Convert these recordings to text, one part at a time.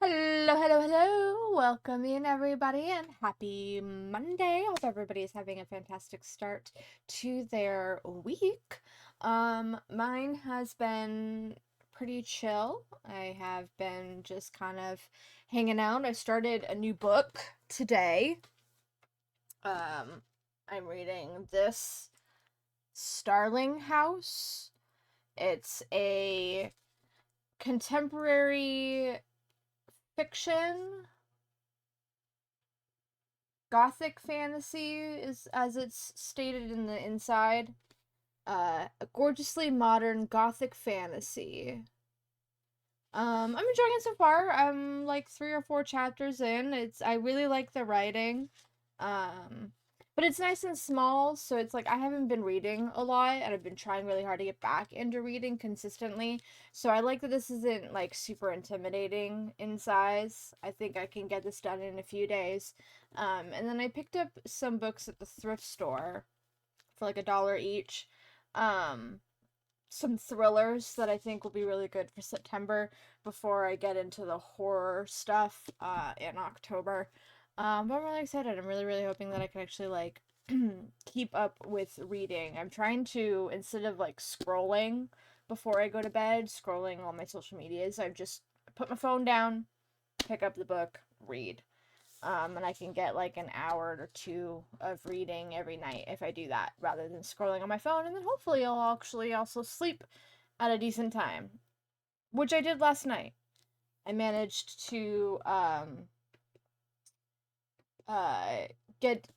Hello, hello, hello. Welcome in, everybody, and happy Monday. Hope everybody is having a fantastic start to their week. Mine has been pretty chill. I have been just kind of hanging out. I started a new book today. I'm reading this Starling House. It's a contemporary fiction gothic fantasy is as it's stated in the inside. A gorgeously modern gothic fantasy. I'm enjoying it so far. I'm like 3 or 4 chapters in. I really like the writing. Um, but it's nice and small, so it's like I haven't been reading a lot, and I've been trying really hard to get back into reading consistently. So I like that this isn't like super intimidating in size. I think I can get this done in a few days. And then I picked up some books at the thrift store for like $1 each. Um, some thrillers that I think will be really good for September before I get into the horror stuff in October. But I'm really excited. I'm really, really hoping that I can actually like keep up with reading. I'm trying to, instead of like scrolling before I go to bed, scrolling on my social medias, I've just put my phone down, pick up the book, read. And I can get like an hour or two of reading every night if I do that rather than scrolling on my phone. And then hopefully I'll actually also sleep at a decent time, which I did last night. I managed to uh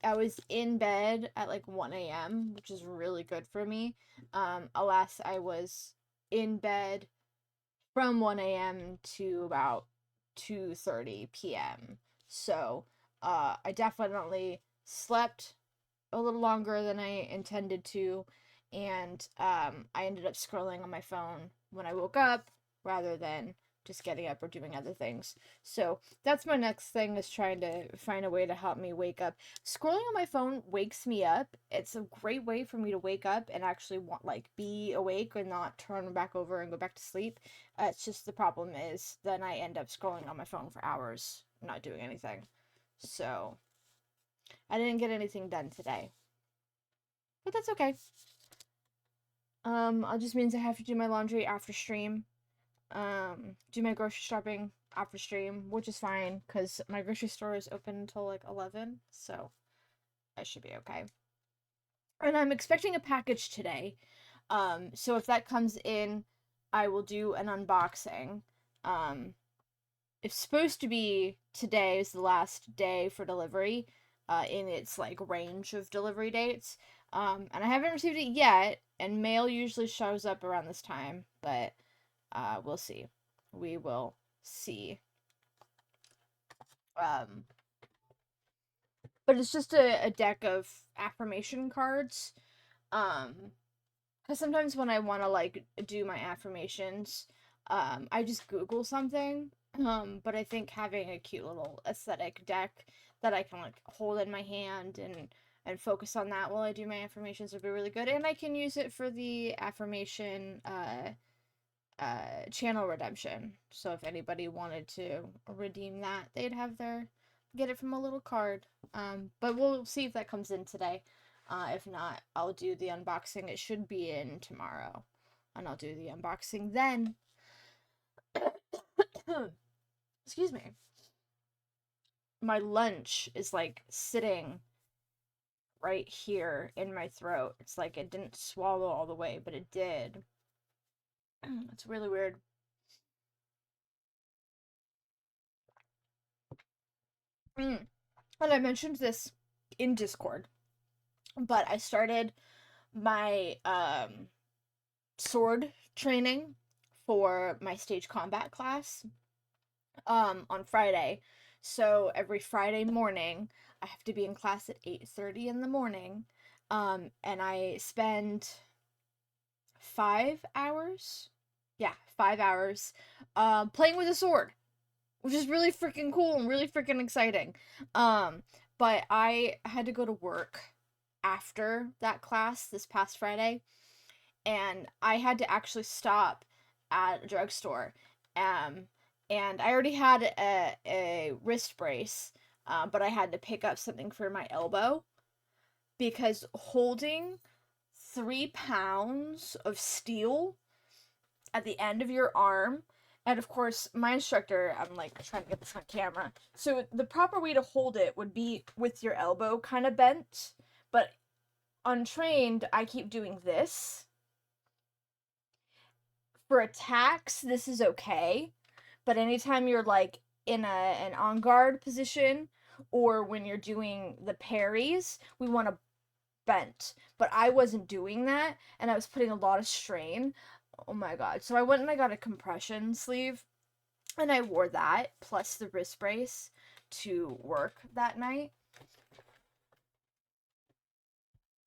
I was in bed at like 1 a.m., which is really good for me. Alas, I was in bed from 1 a.m. to about 2:30 p.m. So, I definitely slept a little longer than I intended to, and I ended up scrolling on my phone when I woke up rather than just getting up or doing other things. So that's my next thing, is trying to find a way to help me wake up. Scrolling on my phone wakes me up. It's a great way for me to wake up and actually want like be awake and not turn back over and go back to sleep. It's just the problem is then I end up scrolling on my phone for hours, not doing anything. So I didn't get anything done today, but that's okay. It just means I have to do my laundry after stream. Do my grocery shopping after stream, which is fine because my grocery store is open until like 11, so I should be okay. And I'm expecting a package today. So if that comes in, I will do an unboxing. Um, it's supposed to be today is the last day for delivery, in its like range of delivery dates. And I haven't received it yet, and mail usually shows up around this time, but we'll see. We will see. Um, but it's just a deck of affirmation cards. Um, because sometimes when I want to like do my affirmations, I just Google something. But I think having a cute little aesthetic deck that I can like hold in my hand and focus on that while I do my affirmations would be really good. And I can use it for the affirmation channel redemption. So if anybody wanted to redeem that, they'd have their get it from a little card. But we'll see if that comes in today. If not, I'll do the unboxing. It should be in tomorrow, and I'll do the unboxing then. Excuse me. My lunch is like sitting right here in my throat. It's like it didn't swallow all the way, but it did. It's really weird. Mm. And I mentioned this in Discord, but I started my sword training for my stage combat class on Friday. So every Friday morning I have to be in class at 8:30 in the morning. And I spend 5 hours, yeah, 5 hours playing with a sword, which is really freaking cool and really freaking exciting. Um, but I had to go to work after that class this past Friday, and I had to actually stop at a drugstore. Um, and I already had a wrist brace, but I had to pick up something for my elbow because holding 3 pounds of steel at the end of your arm. And of course, my instructor, I'm like trying to get this on camera. So the proper way to hold it would be with your elbow kind of bent, but untrained, I keep doing this. For attacks, this is okay, but anytime you're like in an on guard position or when you're doing the parries, we want to bent. But I wasn't doing that and I was putting a lot of strain. Oh my god. So I went and I got a compression sleeve and I wore that plus the wrist brace to work that night.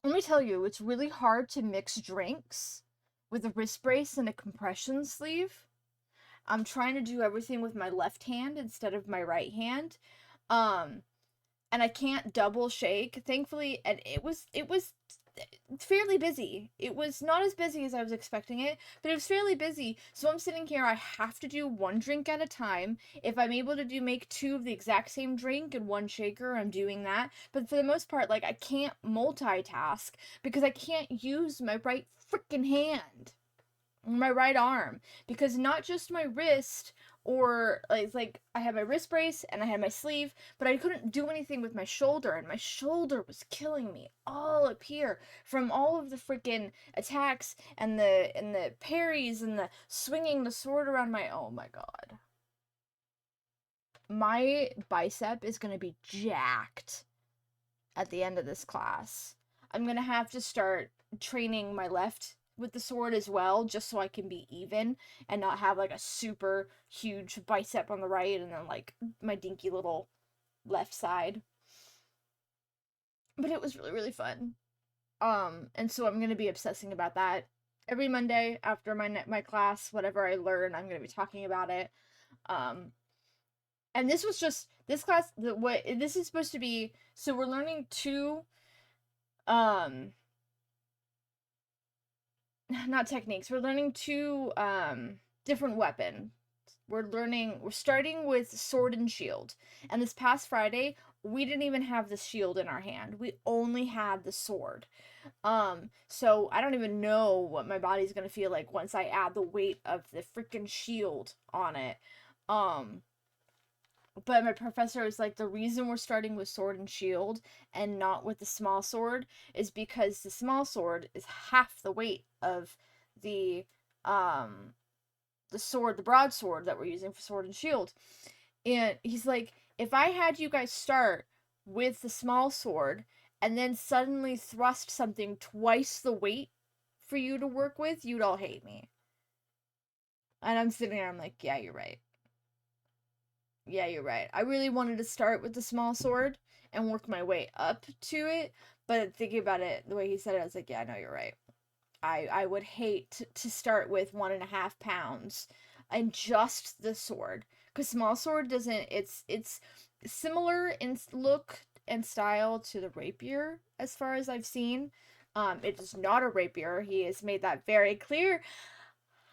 Let me tell you, it's really hard to mix drinks with a wrist brace and a compression sleeve. I'm trying to do everything with my left hand instead of my right hand. Um and I can't double shake. Thankfully, and it was fairly busy. It was not as busy as I was expecting it, but it was fairly busy. So I'm sitting here, I have to do one drink at a time. If I'm able to do make two of the exact same drink in one shaker, I'm doing that. But for the most part, like I can't multitask because I can't use my right freaking hand, my right arm, because not just my wrist or like I had my wrist brace and I had my sleeve, but I couldn't do anything with my shoulder, and my shoulder was killing me all up here from all of the freaking attacks and the parries and the swinging the sword around my, oh my god. My bicep is going to be jacked at the end of this class. I'm gonna have to start training my left with the sword as well, just so I can be even and not have like a super huge bicep on the right and then like my dinky little left side. But it was really, really fun. And so I'm gonna be obsessing about that every Monday after my class. Whatever I learn, I'm gonna be talking about it. Um, and this was just this class. What this is supposed to be. So we're learning two um not techniques. We're learning two different weapons. We're starting with sword and shield. And this past Friday, we didn't even have the shield in our hand. We only had the sword. So I don't even know what my body's going to feel like once I add the weight of the freaking shield on it. Um but my professor was like, the reason we're starting with sword and shield and not with the small sword is because the small sword is half the weight of the um the sword, the broadsword that we're using for sword and shield. And he's like, if I had you guys start with the small sword and then suddenly thrust something twice the weight for you to work with, you'd all hate me. And I'm sitting there, I'm like, yeah, you're right. Yeah, you're right. I really wanted to start with the small sword and work my way up to it, but thinking about it, the way he said it, I was like, yeah, no, you're right. I would hate to start with 1.5 pounds and just the sword, because small sword doesn't. It's similar in look and style to the rapier as far as I've seen. It is not a rapier. He has made that very clear.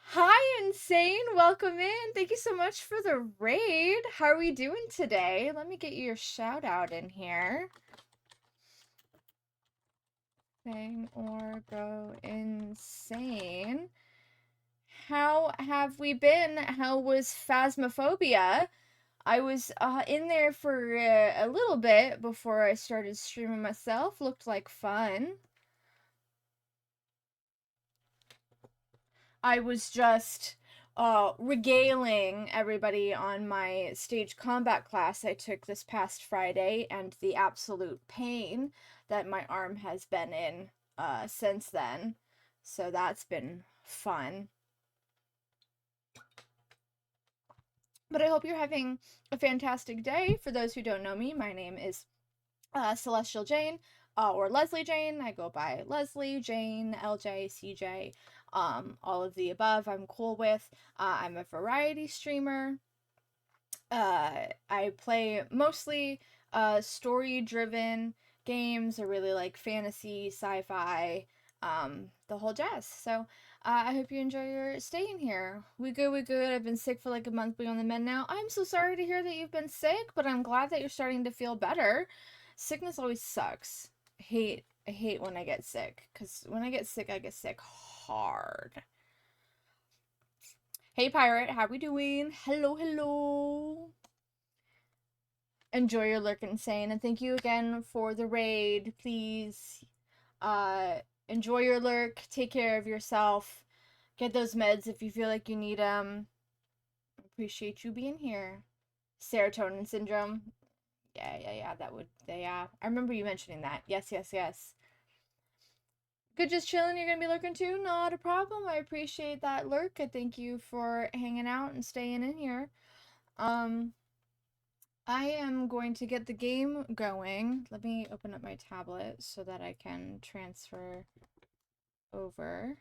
Hi, Insane. Welcome in. Thank you so much for the raid. How are we doing today? Let me get your shout out in here. Bang or go insane. How have we been? How was Phasmophobia? I was in there for a little bit before I started streaming myself. Looked like fun. I was just regaling everybody on my stage combat class I took this past Friday and the absolute pain that my arm has been in since then. So that's been fun. But I hope you're having a fantastic day. For those who don't know me, my name is Celestial Jane, or Leslie Jane. I go by Leslie, Jane, LJ, CJ, all of the above I'm cool with. I'm a variety streamer. I play mostly story driven games. I really like fantasy, sci fi, the whole jazz. So I hope you enjoy your stay in here. We good, we good. I've been sick for like a month, but on the mend now. I'm so sorry to hear that you've been sick, but I'm glad that you're starting to feel better. Sickness always sucks. I hate when I get sick, because when I get sick hard. Hey Pirate, how we doing? Hello, hello. Enjoy your lurk insane, and thank you again for the raid. Please enjoy your lurk, take care of yourself, get those meds if you feel like you need them. Appreciate you being here. Serotonin syndrome. Yeah, that would, yeah. I remember you mentioning that. Yes. Good, just chilling. You're gonna be lurking too? Not a problem. I appreciate that lurk. I thank you for hanging out and staying in here. I am going to get the game going. Let me open up my tablet so that I can transfer over.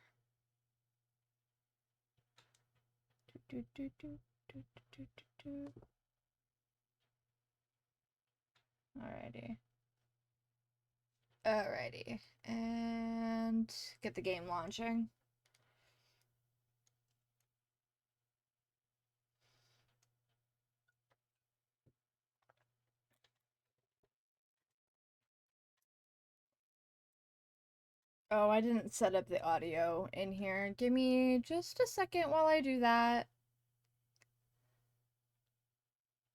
Alrighty. And get the game launching. Oh, I didn't set up the audio in here. Give me just a second while I do that.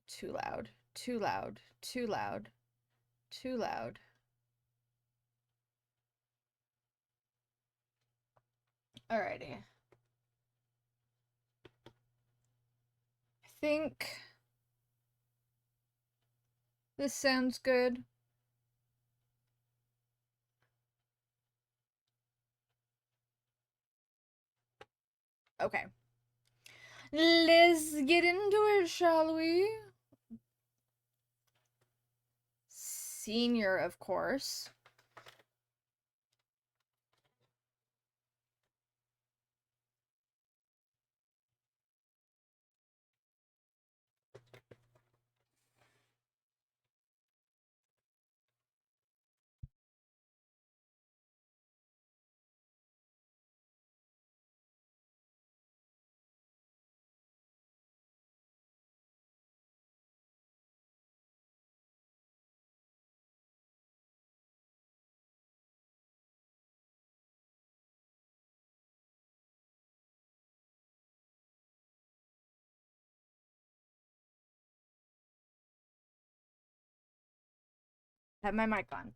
Too loud. Too loud. Too loud. Too loud. Alrighty. I think this sounds good. Okay. Let's get into it, shall we? Senior, of course. Have my mic on.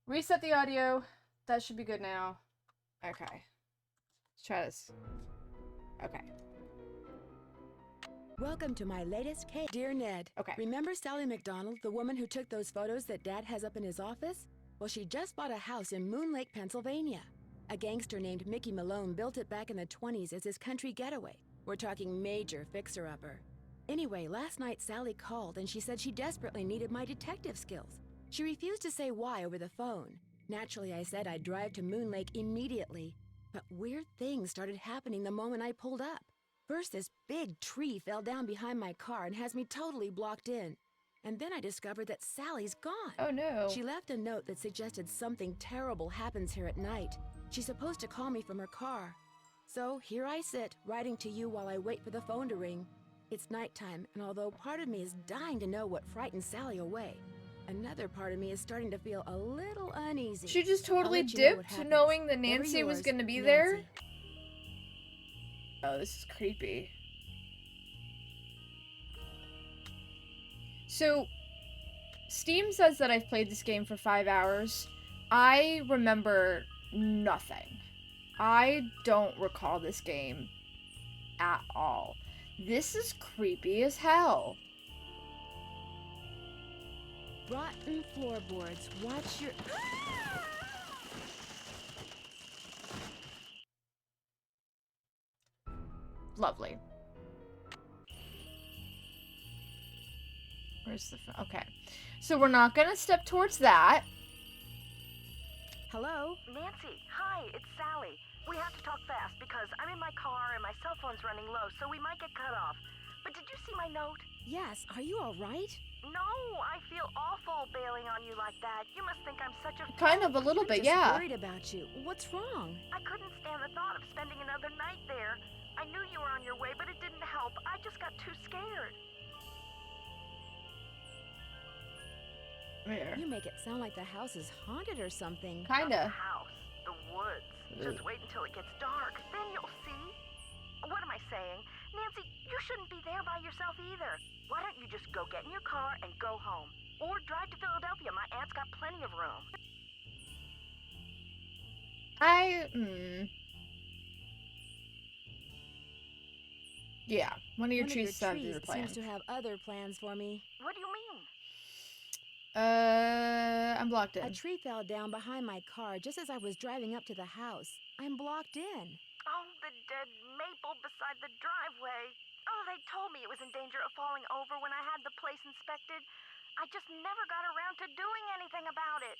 Reset the audio. That should be good now. Okay. Let's try this. Okay. Welcome to my latest case. Dear Ned. Okay. Remember Sally McDonald, the woman who took those photos that Dad has up in his office? Well, she just bought a house in Moon Lake, Pennsylvania. A gangster named Mickey Malone built it back in the 20s as his country getaway. We're talking major fixer-upper. Anyway, last night Sally called and she said she desperately needed my detective skills. She refused to say why over the phone. Naturally, I said I'd drive to Moon Lake immediately. But weird things started happening the moment I pulled up. First, this big tree fell down behind my car and has me totally blocked in. And then I discovered that Sally's gone. Oh no. She left a note that suggested something terrible happens here at night. She's supposed to call me from her car. So here I sit, writing to you while I wait for the phone to ring. It's nighttime, and although part of me is dying to know what frightened Sally away, another part of me is starting to feel a little uneasy. She just totally I'll let you know what dipped happens. knowing that Ever Nancy was yours, going to be Nancy. there. Oh, this is creepy. So, Steam says that I've played this game for 5 hours. I remember nothing. I don't recall this game at all. This is creepy as hell. Rotten floorboards, watch your... Lovely. Where's the phone? Okay. So we're not gonna step towards that. Hello? Nancy, hi, it's Sally. We have to talk fast because I'm in my car and my cell phone's running low, so we might get cut off. But did you see my note? Yes, are you all right? No, I feel awful bailing on you like that. You must think I'm such a Kind of a fool. little I'm bit, just yeah. worried about you. What's wrong? I couldn't stand the thought of spending another night there. I knew you were on your way, but it didn't help. I just got too scared. Where? You make it sound like the house is haunted or something. Not the Kinda. house, the woods. Just wait until it gets dark, then you'll see. What am I saying? Nancy, you shouldn't be there by yourself either. Why don't you just go get in your car and go home? Or drive to Philadelphia. My aunt's got plenty of room. Yeah, one of your One of trees your sounds trees your plan. seems to have other plans for me. What do you mean? I'm blocked in. A tree fell down behind my car just as I was driving up to the house. I'm blocked in. Oh, the dead maple beside the driveway. Oh, they told me it was in danger of falling over when I had the place inspected. I just never got around to doing anything about it.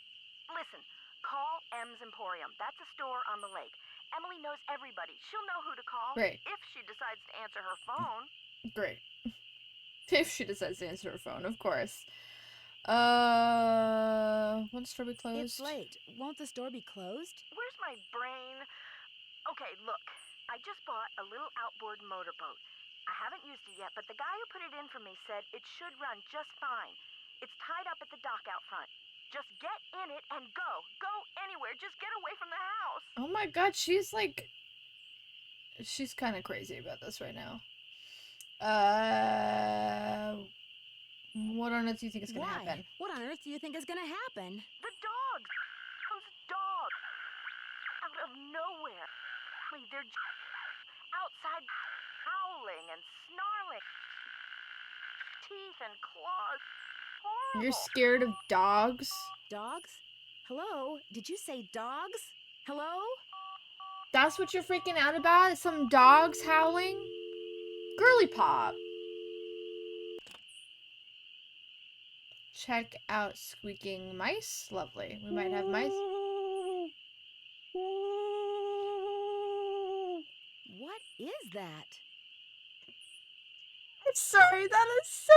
Listen, call M's Emporium. That's a store on the lake. Emily knows everybody. She'll know who to call. Great. If she decides to answer her phone. Great. If she decides to answer her phone, of course. When's store be closed? It's late. Won't the store be closed? Where's my brain? Okay, look. I just bought a little outboard motorboat. I haven't used it yet, but the guy who put it in for me said it should run just fine. It's tied up at the dock out front. Just get in it and go. Go anywhere. Just get away from the house. Oh my god, she's like... She's kind of crazy about this right now. What on earth do you think is gonna Why? happen? What on earth do you think is gonna happen? The dogs. Those dogs. Out of nowhere. They're outside howling and snarling. Teeth and claws. Horrible. You're scared of dogs? Dogs? Hello? Did you say dogs? Hello? That's what you're freaking out about? Some dogs howling? Girly pop. Check out squeaking mice. Lovely. We might have mice. What is that? I'm sorry, that is so...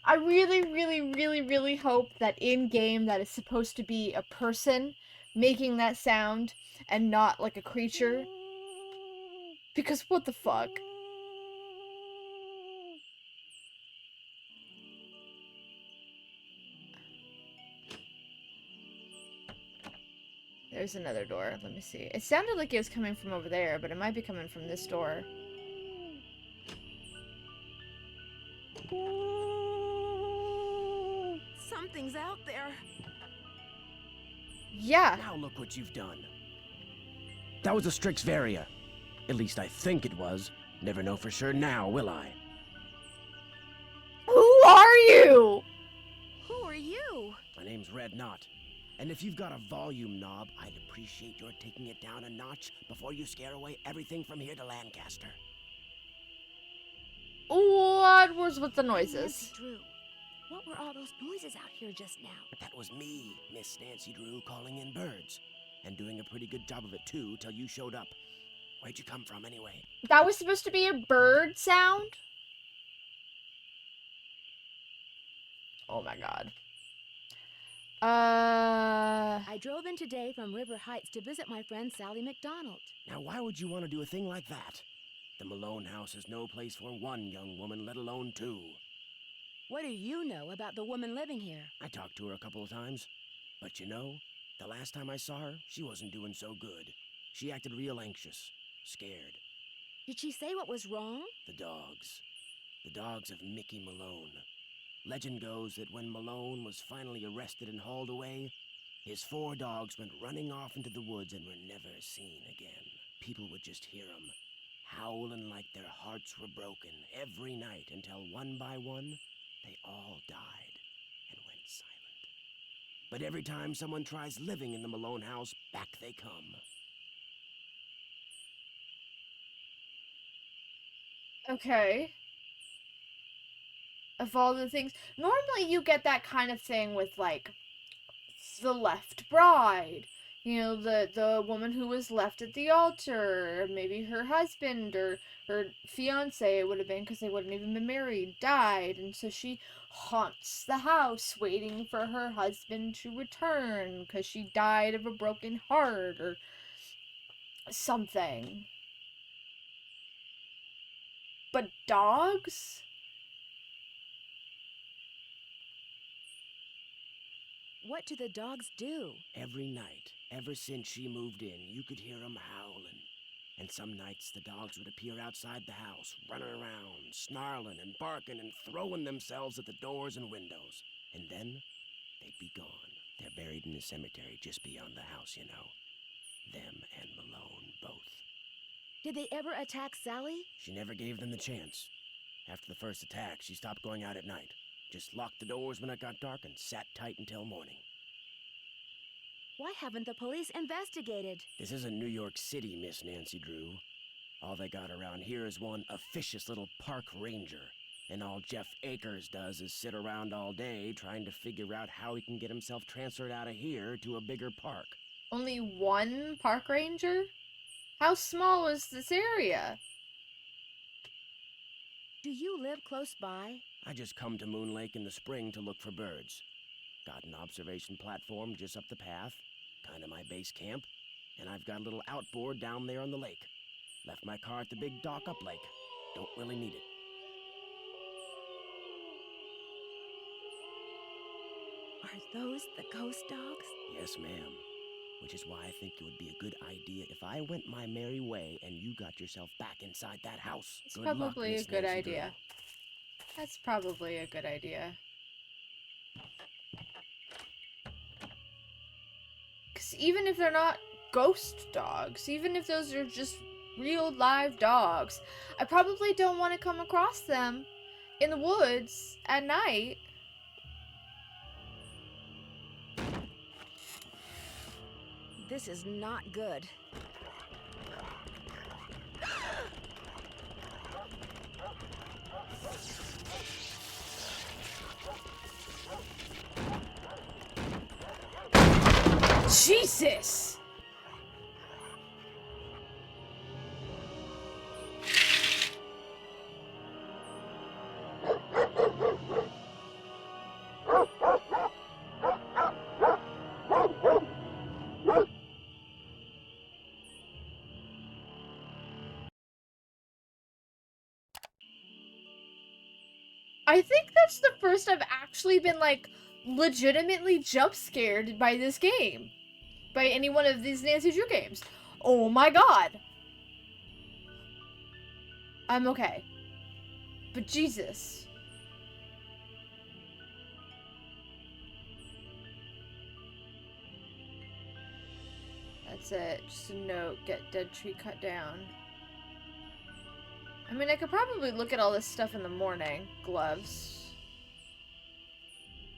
I really, really, really, really hope that in-game that is supposed to be a person making that sound and not like a creature. Because what the fuck? There's another door. Let me see. It sounded like it was coming from over there, but it might be coming from this door. Something's out there. Yeah. Now look what you've done. That was a Strixvaria. At least I think it was. Never know for sure now, will I? Who are you? Who are you? My name's Red Knot. And if you've got a volume knob, I'd appreciate your taking it down a notch before you scare away everything from here to Lancaster. What was with the Nancy noises? Drew. What were all those noises out here just now? That was me, Miss Nancy Drew, calling in birds. And doing a pretty good job of it, too, till you showed up. Where'd you come from, anyway? That was supposed to be a bird sound? Oh my god. I drove in today from River Heights to visit my friend Sally McDonald. Now, why would you want to do a thing like that? The Malone house is no place for one young woman, let alone two. What do you know about the woman living here? I talked to her a couple of times. But you know, the last time I saw her, she wasn't doing so good. She acted real anxious, scared. Did she say what was wrong? The dogs. The dogs of Mickey Malone. Legend goes that when Malone was finally arrested and hauled away, his 4 dogs went running off into the woods and were never seen again. People would just hear them, howling like their hearts were broken every night until one by one, they all died and went silent. But every time someone tries living in the Malone house, back they come. Okay. Of all the things, normally you get that kind of thing with like The Left Bride, You know, the woman who was left at the altar, or maybe her husband or her fiance it would have been because they wouldn't even been married, died, and so she haunts the house waiting for her husband to return because she died of a broken heart or something. But dogs? What do the dogs do? Every night, ever since she moved in, you could hear 'em howling. And some nights the dogs would appear outside the house, running around, snarling and barking and throwing themselves at the doors and windows. And then they'd be gone. They're buried in the cemetery just beyond the house, you know. Them and Malone, both. Did they ever attack Sally? She never gave them the chance. After the first attack, she stopped going out at night. Just locked the doors when it got dark and sat tight until morning. Why haven't the police investigated? This isn't New York City, Miss Nancy Drew. All they got around here is one officious little park ranger. And all Jeff Akers does is sit around all day trying to figure out how he can get himself transferred out of here to a bigger park. Only one park ranger? How small is this area? Do you live close by? I just come to Moon Lake in the spring to look for birds. Got an observation platform just up the path, kinda my base camp, and I've got a little outboard down there on the lake. Left my car at the big dock up lake. Don't really need it. Are those the ghost dogs? Yes, ma'am. Which is why I think it would be a good idea if I went my merry way and you got yourself back inside that house. It's Good luck, probably a Miss good Nancy idea. Drew. That's probably a good idea. Because even if they're not ghost dogs, even if those are just real live dogs, I probably don't want to come across them in the woods at night. This is not good. Jesus! I think that's the first I've actually been, like, legitimately jump scared by this game. By any one of these Nancy Drew games. Oh my god! I'm okay. But Jesus. That's it. Just a note. Get dead tree cut down. I mean, I could probably look at all this stuff in the morning. Gloves.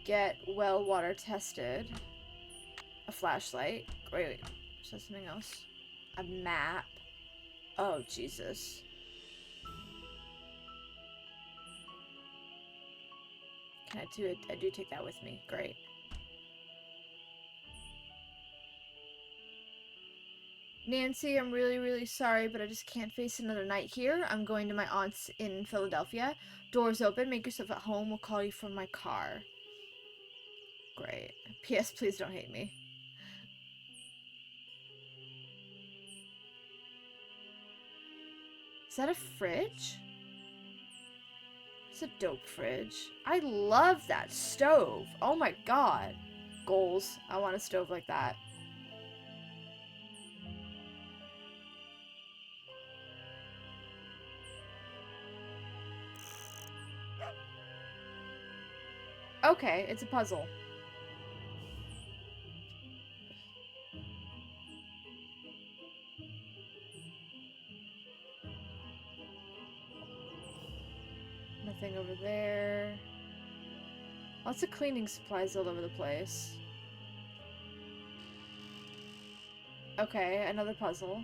Get well water tested. A flashlight. Wait. Is that something else? A map. Oh, Jesus. Can I do it? I do take that with me. Great. Nancy, I'm really, really sorry, but I just can't face another night here. I'm going to my aunt's in Philadelphia. Doors open. Make yourself at home. We'll call you from my car. Great. P.S. Please don't hate me. Is that a fridge? It's a dope fridge. I love that stove. Oh my god. Goals. I want a stove like that. Okay, it's a puzzle. Nothing over there. Lots of cleaning supplies all over the place. Okay, another puzzle.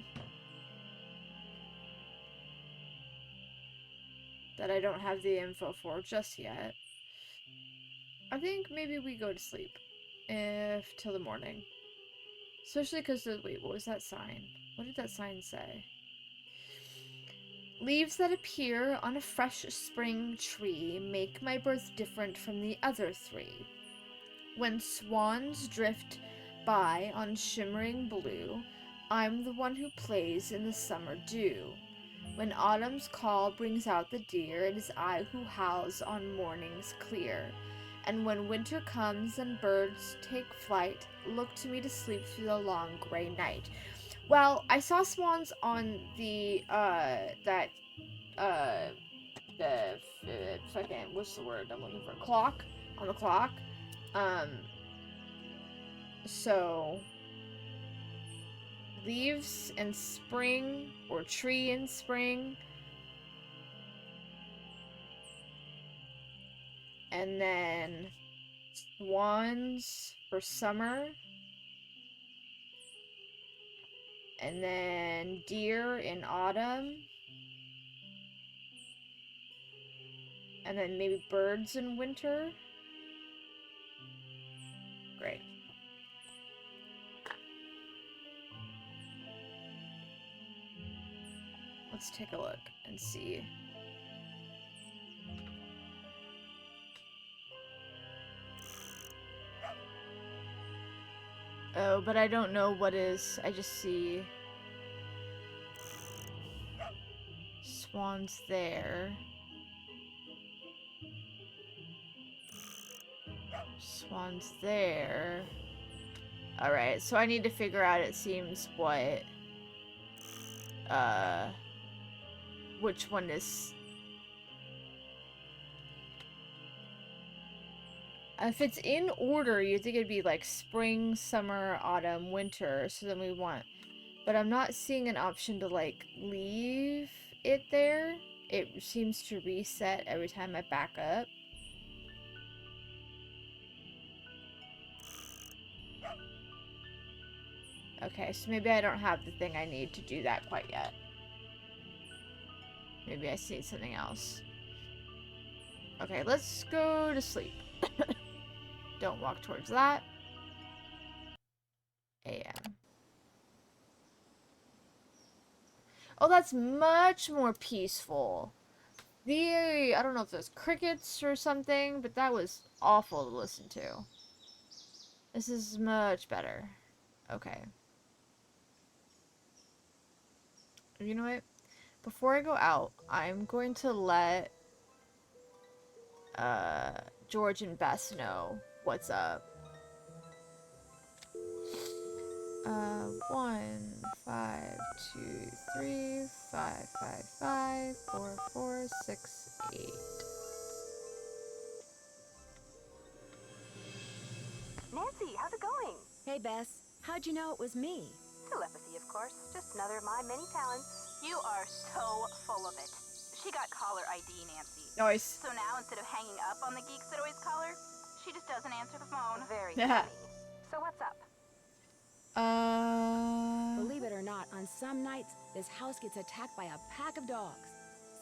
That I don't have the info for just yet. I think maybe we go to sleep. If till the morning. Especially because of, wait, what was that sign? What did that sign say? Leaves that appear on a fresh spring tree make my birth different from the other three. When swans drift by on shimmering blue, I'm the one who plays in the summer dew. When autumn's call brings out the deer, it is I who howls on mornings clear. And when winter comes and birds take flight, look to me to sleep through the long gray night. Well, I saw swans on the, the fucking, what's the word I'm looking for? Clock? On the clock. So, leaves in spring, or tree in spring. And then swans for summer. And then deer in autumn. And then maybe birds in winter. Great. Let's take a look and see. Oh, but I don't know what is. I just see swans there. Swans there. Alright, so I need to figure out, it seems, what, which one is... If it's in order, you'd think it'd be like spring, summer, autumn, winter, so then we want... But I'm not seeing an option to, like, leave it there. It seems to reset every time I back up. Okay, so maybe I don't have the thing I need to do that quite yet. Maybe I see something else. Okay, let's go to sleep. Don't walk towards that. AM. Oh, that's much more peaceful. I don't know if there's crickets or something, but that was awful to listen to. This is much better. Okay. You know what? Before I go out, I'm going to let George and Bess know what's up. 1 5 2 3 5 5 5 4 4 6 8. Nancy, how's it going? Hey, Bess. How'd you know it was me? Telepathy, of course. Just another of my many talents. You are so full of it. She got caller ID, Nancy. Nice. So now, instead of hanging up on the geeks that always call her, she just doesn't answer the phone. Very Yeah. funny. So what's up? Believe it or not, on some nights, this house gets attacked by a pack of dogs.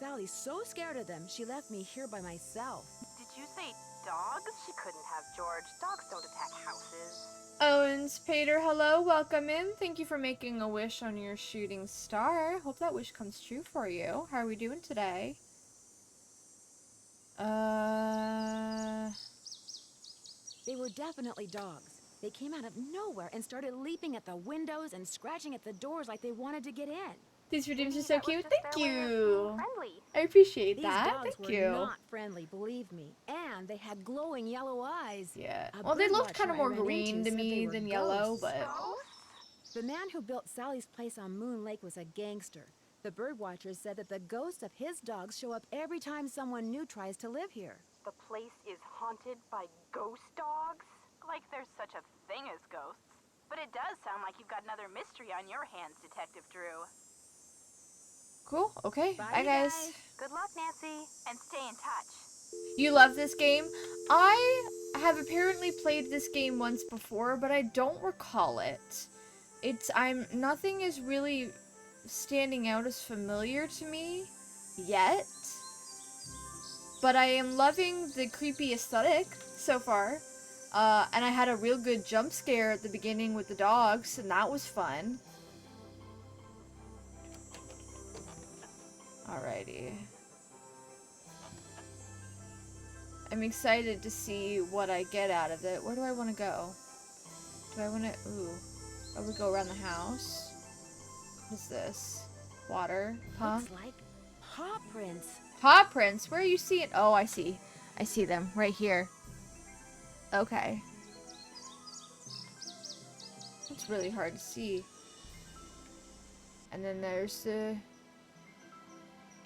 Sally's so scared of them, she left me here by myself. Did you say dogs? She couldn't have, George. Dogs don't attack houses. Owens Pater, hello, welcome in. Thank you for making a wish on your shooting star. Hope that wish comes true for you. How are we doing today? They were definitely dogs. They came out of nowhere and started leaping at the windows and scratching at the doors like they wanted to get in. These redeems are Maybe so that was cute. just Thank their way of being you. friendly. I appreciate These that. dogs Thank were you. not friendly, believe me. And they had glowing yellow eyes. Yeah. A Well, they bird looked kind of watcher I more ran green into to said they me were than yellow, ghosts. but... The man who built Sally's place on Moon Lake was a gangster. The bird watcher said that the ghosts of his dogs show up every time someone new tries to live here. The place is haunted by ghost dogs? Like there's such a thing as ghosts. But it does sound like you've got another mystery on your hands, Detective Drew. Cool. Okay. Bye, You guys. Good luck, Nancy, and stay in touch. You love this game? I have apparently played this game once before, but I don't recall it. Nothing is really standing out as familiar to me yet. But I am loving the creepy aesthetic so far. And I had a real good jump scare at the beginning with the dogs, and that was fun. Alrighty. I'm excited to see what I get out of it. Where do I want to go? Do I want to... Ooh. I would go around the house. What is this? Water? Huh? Looks like paw prints. Paw prints? Where are you seeing? Oh, I see. I see them. Right here. Okay. It's really hard to see. And then there's the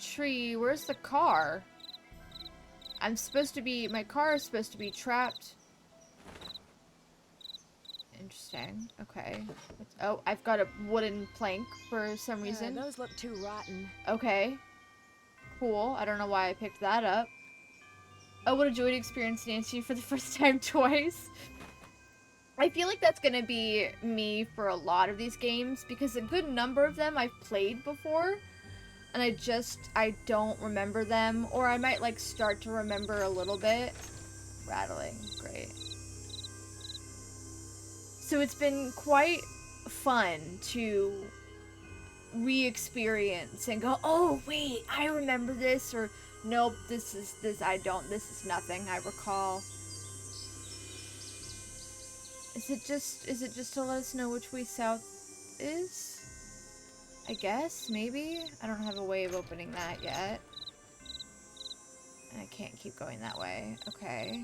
tree. Where's the car? I'm supposed to be... My car is supposed to be trapped. Interesting. Okay. Oh, I've got a wooden plank for some reason. Those look too rotten. Okay. Cool. I don't know why I picked that up. Oh, what a joy to experience Nancy for the first time twice. I feel like that's gonna be me for a lot of these games, because a good number of them I've played before, and I don't remember them, or I might, like, start to remember a little bit. Rattling. Great. So it's been quite fun to re-experience and go, oh, wait, I remember this, or nope, this is nothing I recall. Is it just to let us know which way south is? I guess, maybe? I don't have a way of opening that yet. And I can't keep going that way. Okay.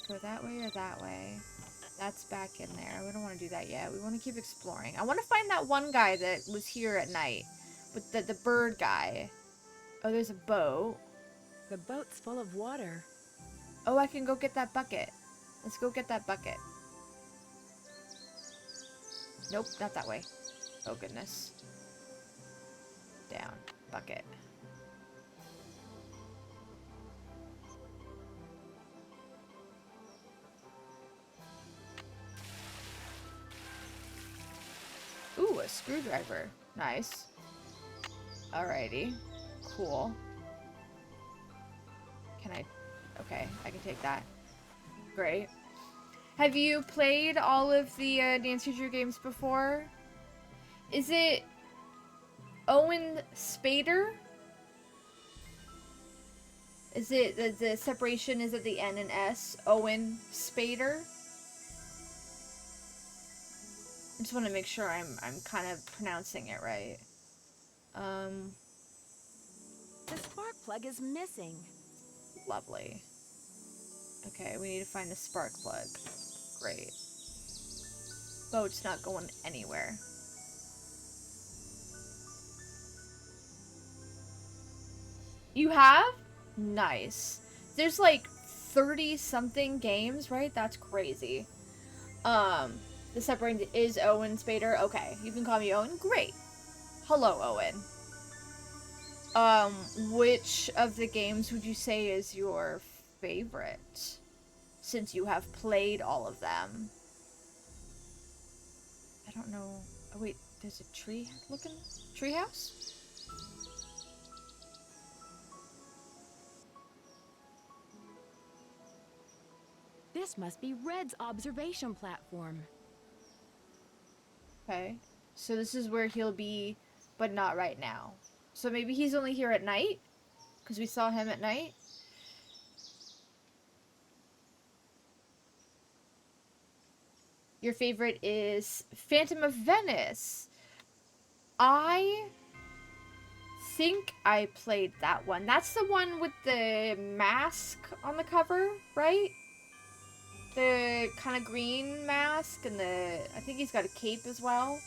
Go that way or that way? That's back in there. We don't want to do that yet. We want to keep exploring. I want to find that one guy that was here at night. With the bird guy. Oh, there's a boat. The boat's full of water. Oh, I can go get that bucket. Let's go get that bucket. Nope, not that way. Oh, goodness. Down. Bucket. Ooh, a screwdriver. Nice. Alrighty. Cool. Can I... Okay, I can take that. Great. Have you played all of the Nancy Drew games before? Is it Owen Spader? Is it the separation is at the N and S? Owen Spader? I just want to make sure I'm kind of pronouncing it right. The spark plug is missing. Lovely. Okay, we need to find the spark plug. Great. Boat's not going anywhere. You have? Nice. There's like 30-something games, right? That's crazy. The separating is Owen Spader. Okay, you can call me Owen. Great. Hello, Owen. Which of the games would you say is your favorite? Since you have played all of them. I don't know. Oh, wait, there's a tree-looking treehouse? This must be Red's observation platform. Okay. So this is where he'll be, but not right now. So maybe he's only here at night? Because we saw him at night? Your favorite is Phantom of Venice. I think I played that one. That's the one with the mask on the cover, right? The kind of green mask and I think he's got a cape as well.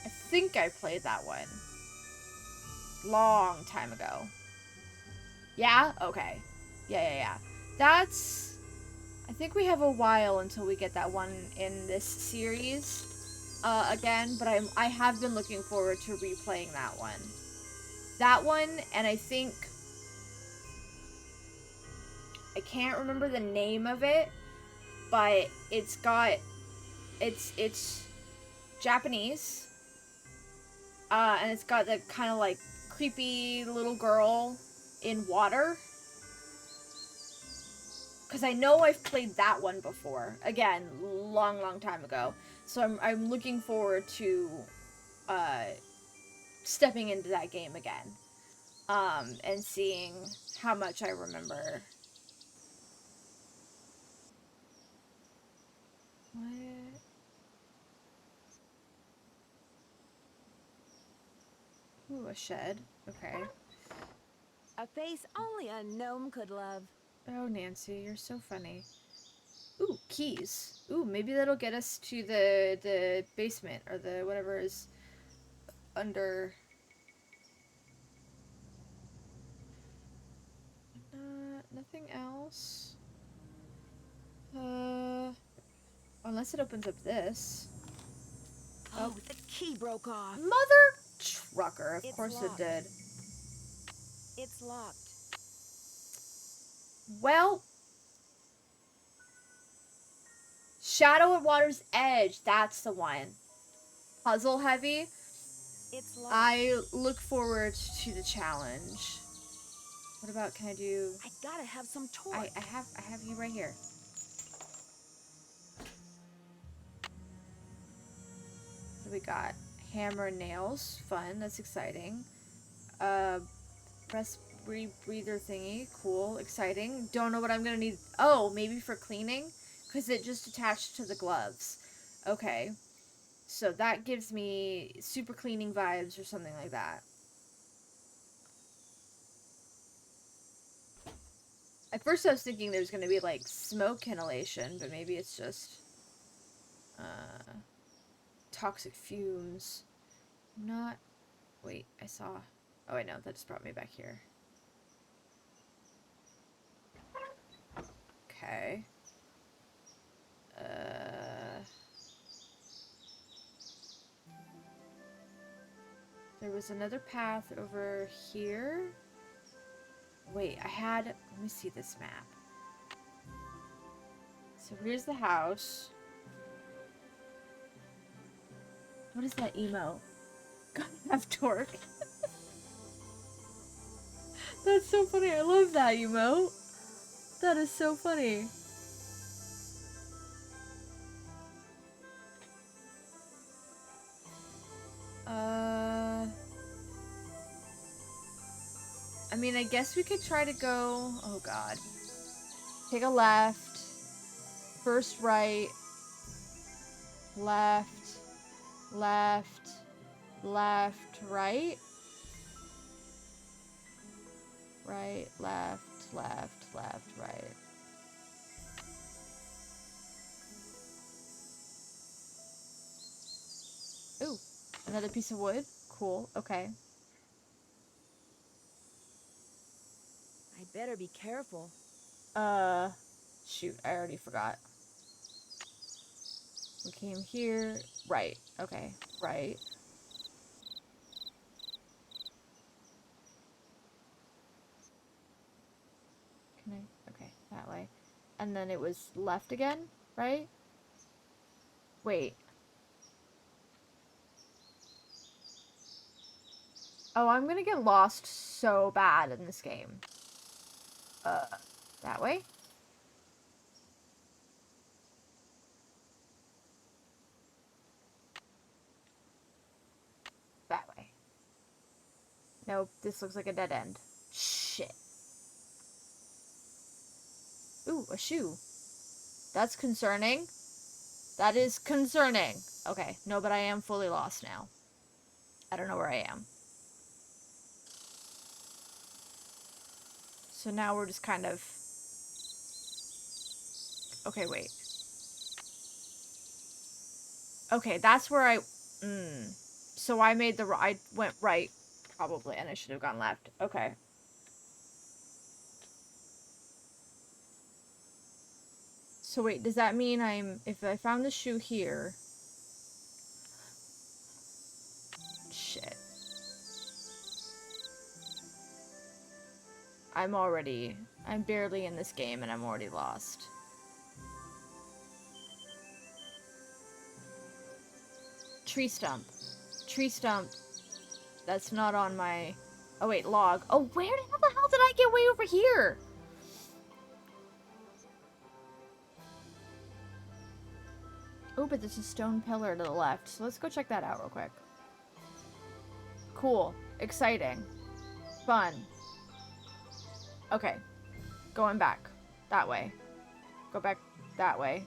I think I played that one. Long time ago. Yeah? Okay. Yeah. I think we have a while until we get that one in this series again, but I have been looking forward to replaying that one. That one, and I think... I can't remember the name of it, but it's Japanese, and it's got the kind of like creepy little girl in water. because I know I've played that one before. Again, long time ago. So I'm looking forward to stepping into that game again. And seeing how much I remember. What? Ooh, a shed. Okay. A face only a gnome could love. Oh, Nancy, you're so funny. Ooh, keys. Ooh, maybe that'll get us to the basement or the whatever is under. Nothing else. Unless it opens up this. Oh, the key broke off. Mother trucker. Of It's course locked. it did. It's locked. Well, Shadow at Water's Edge. That's the one. Puzzle heavy. It's locked. I look forward to the challenge. What about, can I do... I gotta have some torque. I have you right here. What do we got? Hammer and nails. Fun. That's exciting. Breast breather thingy. Cool. Exciting. Don't know what I'm gonna need. Oh, maybe for cleaning? Because it just attached to the gloves. Okay. So that gives me super cleaning vibes or something like that. At first I was thinking there's gonna be like smoke inhalation, but maybe it's just toxic fumes. Not... Wait, I saw... Oh, I know, that just brought me back here. Okay. There was another path over here. Wait, I had... Let me see this map. So here's the house. What is that emo? Gotta have torque. That's so funny. I love that emote. That is so funny. I mean, I guess we could try to go... Oh, God. Take a left. First right. Left. Left. Left. Right. Right. Left. Left. Left. Right. Ooh. Another piece of wood. Cool. Okay. I better be careful. Shoot. I already forgot. We came here. Right. Okay. Right. Can I? Okay. That way. And then it was left again, right? Wait. Oh, I'm gonna get lost so bad in this game. That way? That way. Nope, this looks like a dead end. Shit. Ooh, a shoe. That's concerning. That is concerning. Okay, no, but I am fully lost now. I don't know where I am. So now we're just kind of... Okay, wait. Okay, that's where I... So I made the... I went right, probably, and I should have gone left. Okay. So wait, does that mean I'm... If I found the shoe here... Shit. I'm barely in this game and I'm already lost. Tree stump. Tree stump. That's not on my... Oh wait, log. Oh, where the hell did I get way over here? Oh, but there's a stone pillar to the left. So let's go check that out real quick. Cool. Exciting. Fun. Okay. Going back. That way. Go back that way.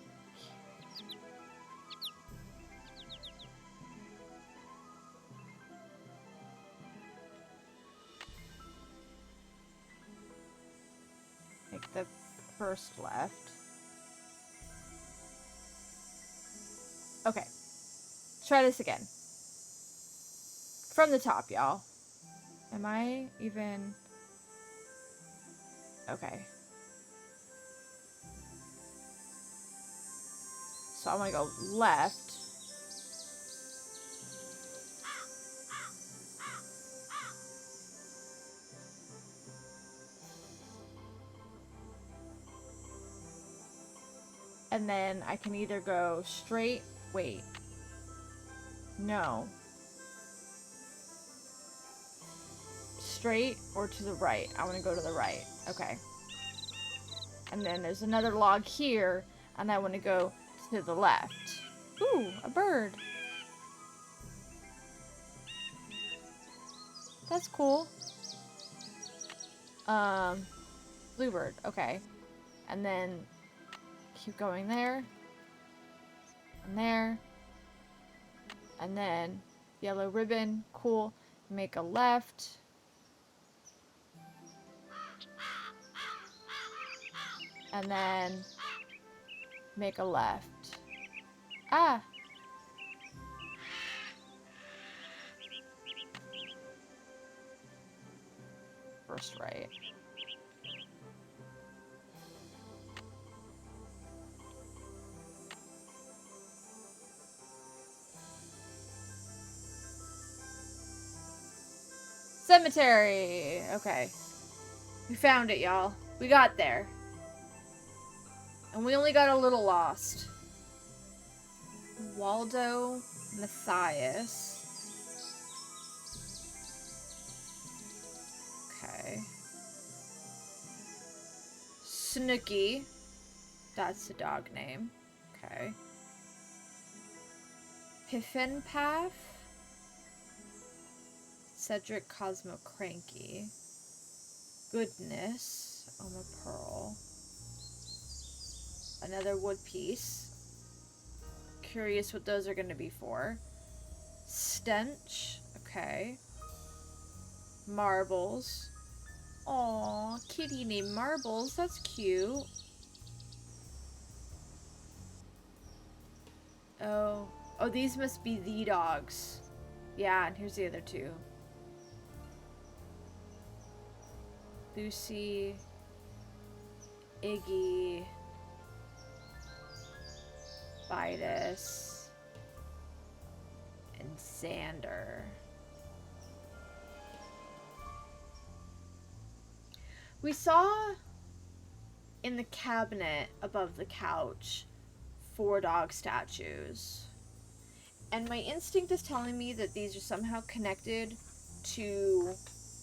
Make the first left. Okay. Try this again. From the top, y'all. Am I even... Okay. So I'm gonna go left. And then I can either go straight... Wait. No. Straight or to the right? I want to go to the right. Okay. And then there's another log here, and I want to go to the left. Ooh, a bird. That's cool. Bluebird. Okay. And then keep going there. And there. And then yellow ribbon. Cool. Make a left. And then make a left. Ah! First right. Cemetery! Okay. We found it, y'all. We got there. And we only got a little lost. Waldo Matthias. Okay. Snooky. That's the dog name. Okay. Piffinpath. Cedric Cosmo Cranky. Goodness. Oma Pearl. Another wood piece. Curious what those are going to be for. Stench. Okay. Marbles. Aw, kitty named Marbles. That's cute. Oh. Oh, these must be the dogs. Yeah, and here's the other two. Lucy. Iggy. Vitus. And Xander. We saw in the cabinet above the couch 4 dog statues. And my instinct is telling me that these are somehow connected to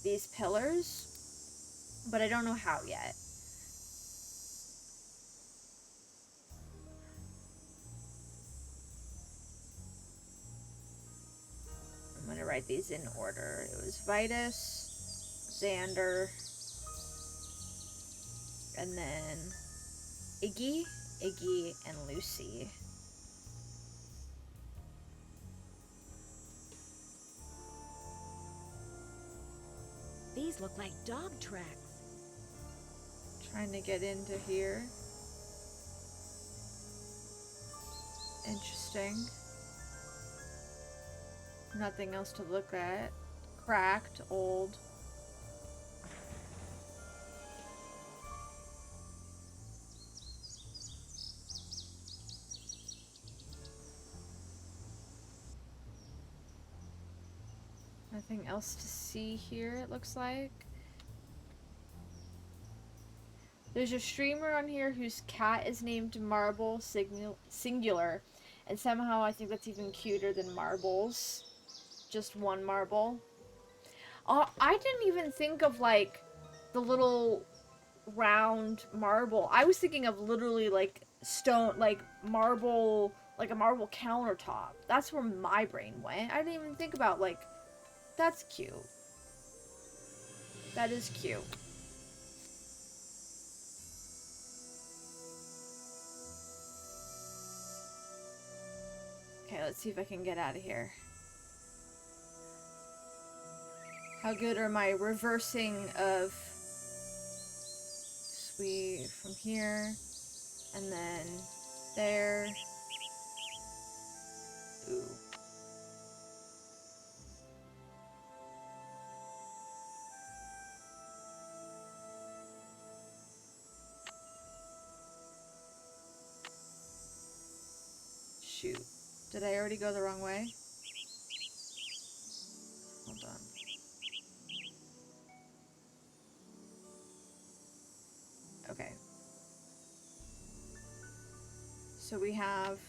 these pillars, but I don't know how yet. I'm going to write these in order. It was Vitus, Xander, and then Iggy, and Lucy. These look like dog tracks. Trying to get into here. Interesting. Nothing else to look at. Cracked, old. Nothing else to see here, it looks like. There's a streamer on here whose cat is named Marble singular, and somehow I think that's even cuter than Marbles. Just one marble. I didn't even think of, like, the little round marble. I was thinking of literally, like, stone, like, marble like a marble countertop. That's where my brain went. I didn't even think about, like, that's cute. That is cute. Okay, let's see if I can get out of here. How good are my reversing of sweet from here and then there. Ooh. Shoot. Did I already go the wrong way? Hold on. Okay. So we have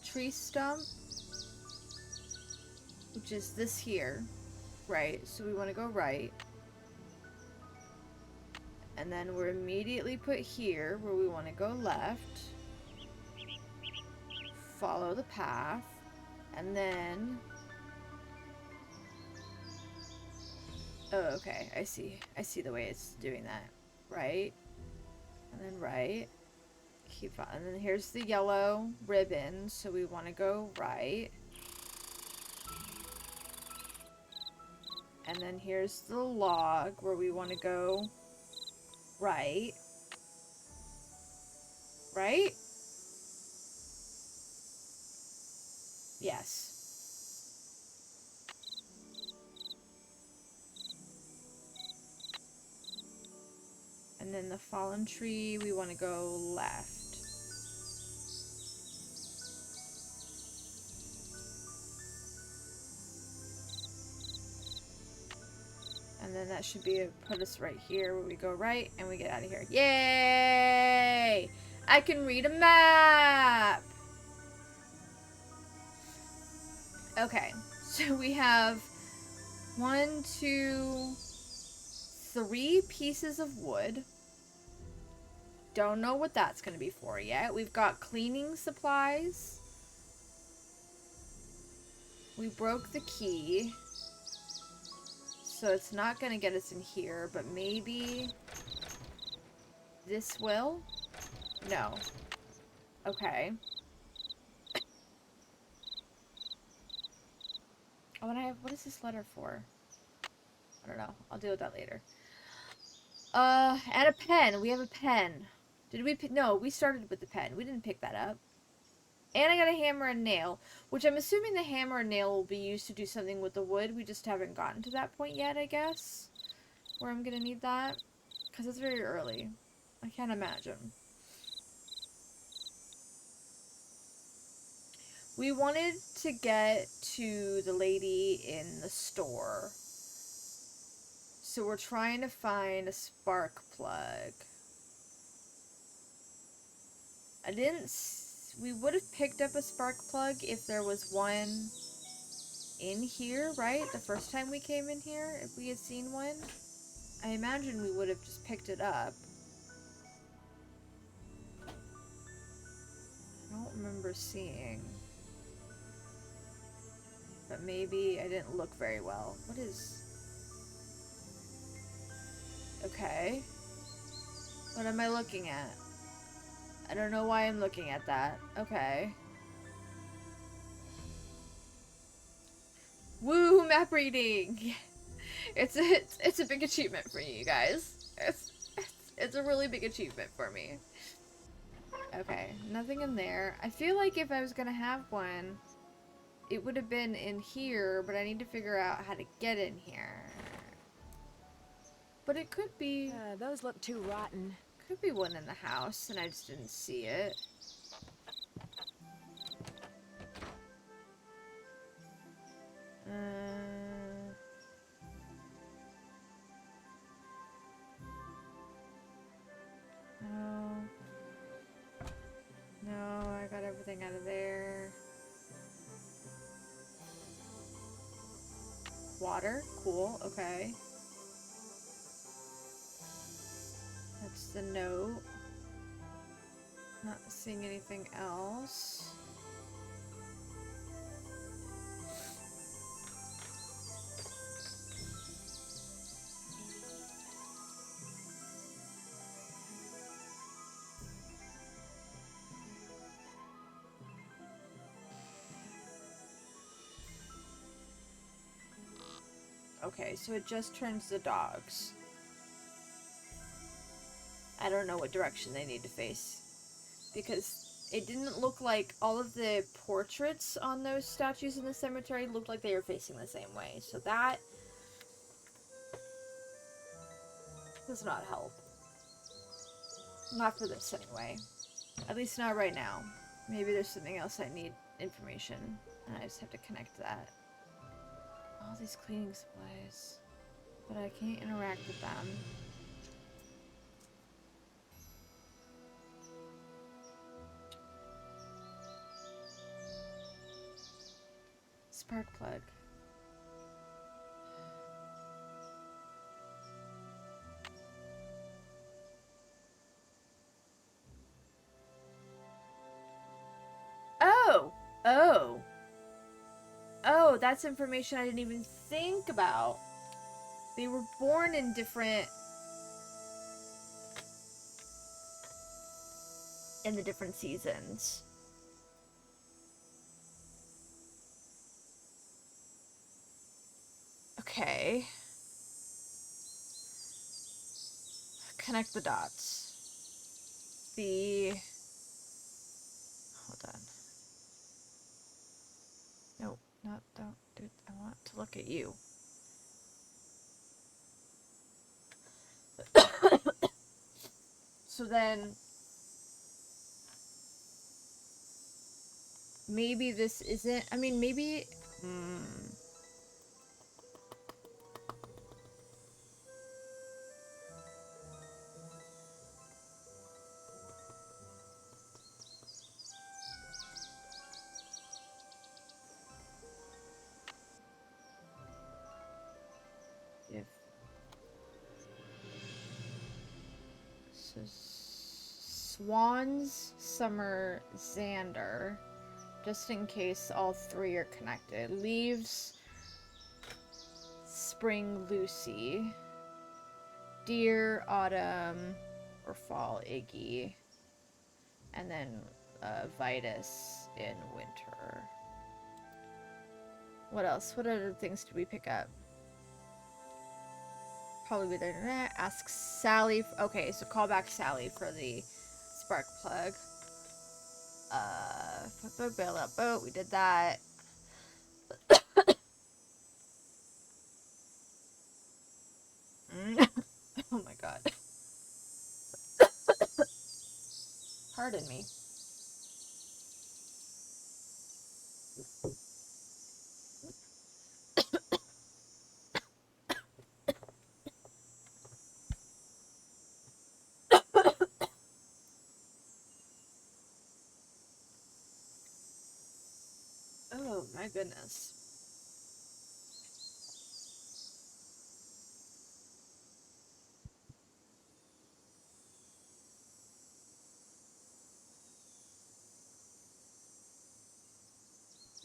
tree stump, which is this here, right? So we want to go right. And then we're immediately put here where we want to go left. Follow the path. And then... Oh, okay. I see. I see the way it's doing that. Right. And then right. Keep on. And then here's the yellow ribbon. So we want to go right. And then here's the log where we want to go right. Right? Yes. And then the fallen tree, we want to go left. And then that should be put us right here where we go right and we get out of here. Yay! I can read a map! Okay, so we have 1, 2, 3 pieces of wood. Don't know what that's going to be for yet. We've got cleaning supplies. We broke the key. So it's not going to get us in here, but maybe this will? No. Okay. Oh, and what is this letter for? I don't know. I'll deal with that later. And a pen. We have a pen. Did we pick? No, we started with the pen. We didn't pick that up. And I got a hammer and nail, which I'm assuming the hammer and nail will be used to do something with the wood. We just haven't gotten to that point yet, I guess, where I'm gonna need that, because it's very early. I can't imagine. We wanted to get to the lady in the store, so we're trying to find a spark plug. We would have picked up a spark plug if there was one in here, right? The first time we came in here, if we had seen one. I imagine we would have just picked it up. I don't remember seeing. But maybe I didn't look very well. What is... Okay. What am I looking at? I don't know why I'm looking at that. Okay. Woo, map reading! It's a big achievement for you guys. It's a really big achievement for me. Okay, nothing in there. I feel like if I was gonna have one, it would have been in here, but I need to figure out how to get in here. But it could be... Those look too rotten. Could be one in the house, and I just didn't see it. No. No, I got everything out of there. Water? Cool, okay. That's the note. Not seeing anything else. Okay, so it just turns the dogs. I don't know what direction they need to face. Because it didn't look like all of the portraits on those statues in the cemetery looked like they were facing the same way. So that does not help. Not for this, anyway. At least not right now. Maybe there's something else I need information, and I just have to connect that. All these cleaning supplies. But I can't interact with them. Spark plug. Oh! Oh! Oh, that's information I didn't even think about. They were born in different... in the different seasons. Okay. Connect the dots. Hold on. No, not... don't... dude, I want to look at you. So then... maybe this isn't... I mean, maybe... if... so... Swans, Summer, Xander. Just in case all three are connected. Leaves... Spring, Lucy. Deer, Autumn, or Fall, Iggy. And then Vitus in winter. What else? What other things did we pick up? Probably the internet. Ask Sally. Okay, so call back Sally for the spark plug. Bail out boat. We did that. Oh my god. Pardon me. Oh my goodness.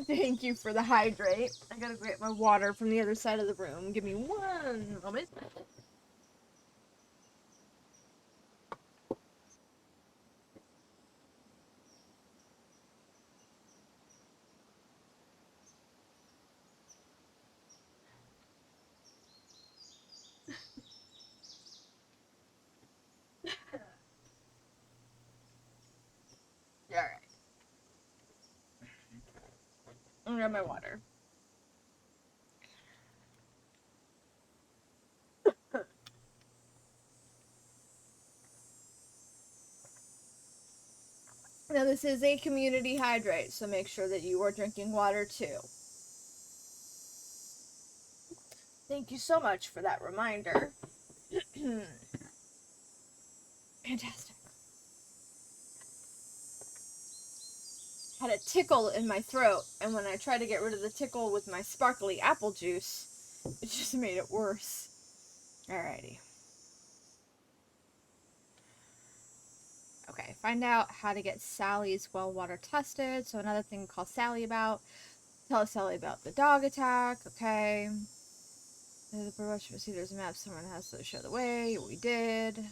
Thank you for the hydrate. I gotta get my water from the other side of the room. Give me one moment. Alright. I'll grab my water. Now this is a community hydrate, so make sure that you are drinking water too. Thank you so much for that reminder. Fantastic. Had a tickle in my throat, and when I tried to get rid of the tickle with my sparkly apple juice, it just made it worse. Alrighty. Okay, find out how to get Sally's well water tested. So another thing to call Sally about. Tell Sally about the dog attack. Okay. The brush there's a map. Someone has to show the way. We did.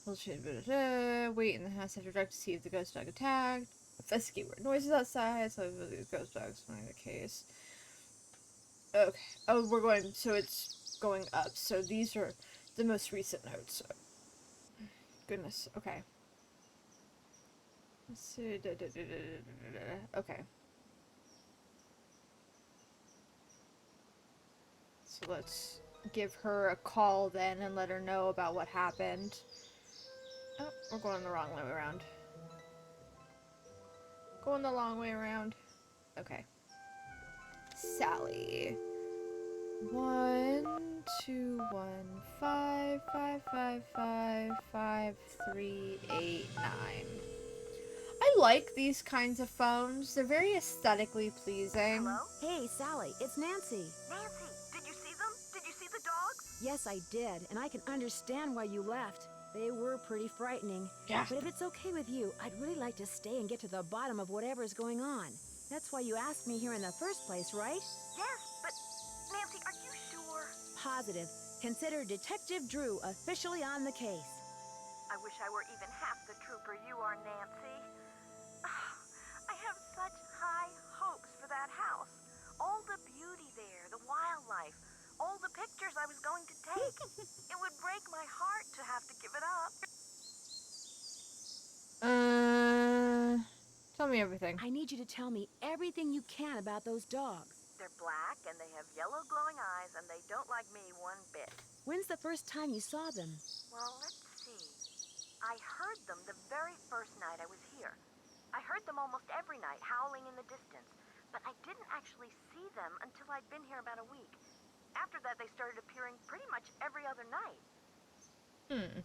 Wait in the house after dark to see if the ghost dog attacked. Investigate where noises outside. So the ghost dog's finding the case. Okay. Oh, we're going. So it's going up. So these are the most recent notes. Goodness. Okay. Let's see. Okay. So let's give her a call then and let her know about what happened. Oh, we're going the wrong way around. Going the long way around. Okay. Sally. 1-2-1-5-5-5-5-3-8-9. I like these kinds of phones. They're very aesthetically pleasing. Hello? Hey, Sally, it's Nancy. Nancy, did you see them? Did you see the dogs? Yes, I did, and I can understand why you left. They were pretty frightening. Yeah. But if it's okay with you, I'd really like to stay and get to the bottom of whatever's going on. That's why you asked me here in the first place, right? Yes, but Nancy, are you sure? Positive. Consider Detective Drew officially on the case. I wish I were even half the trooper you are, Nancy. I have such high hopes for that house. All the beauty there, the wildlife, all the pictures I was going to take. It would break my heart to have to give it up. Tell me everything. I need you to tell me everything you can about those dogs. They're black and they have yellow glowing eyes and they don't like me one bit. When's the first time you saw them? Well, let's see. I heard them the very first night I was here. I heard them almost every night, howling in the distance. But I didn't actually see them until I'd been here about a week. After that, they started appearing pretty much every other night. Hmm.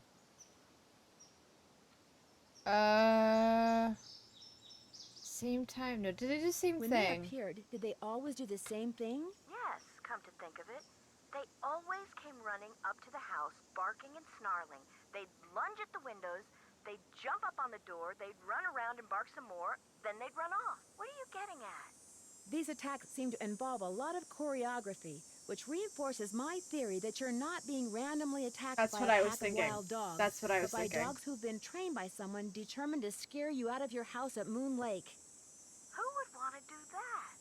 Same time. No, did they do the same When they thing? appeared, did they always do the same thing? Yes, come to think of it. They always came running up to the house, barking and snarling. They'd lunge at the windows, they'd jump up on the door, they'd run around and bark some more, then they'd run off. What are you getting at? These attacks seem to involve a lot of choreography, which reinforces my theory that you're not being randomly attacked That's by what a I was pack of thinking. wild dogs, That's what I was but by thinking. dogs who've been trained by someone determined to scare you out of your house at Moon Lake. Who would want to do that?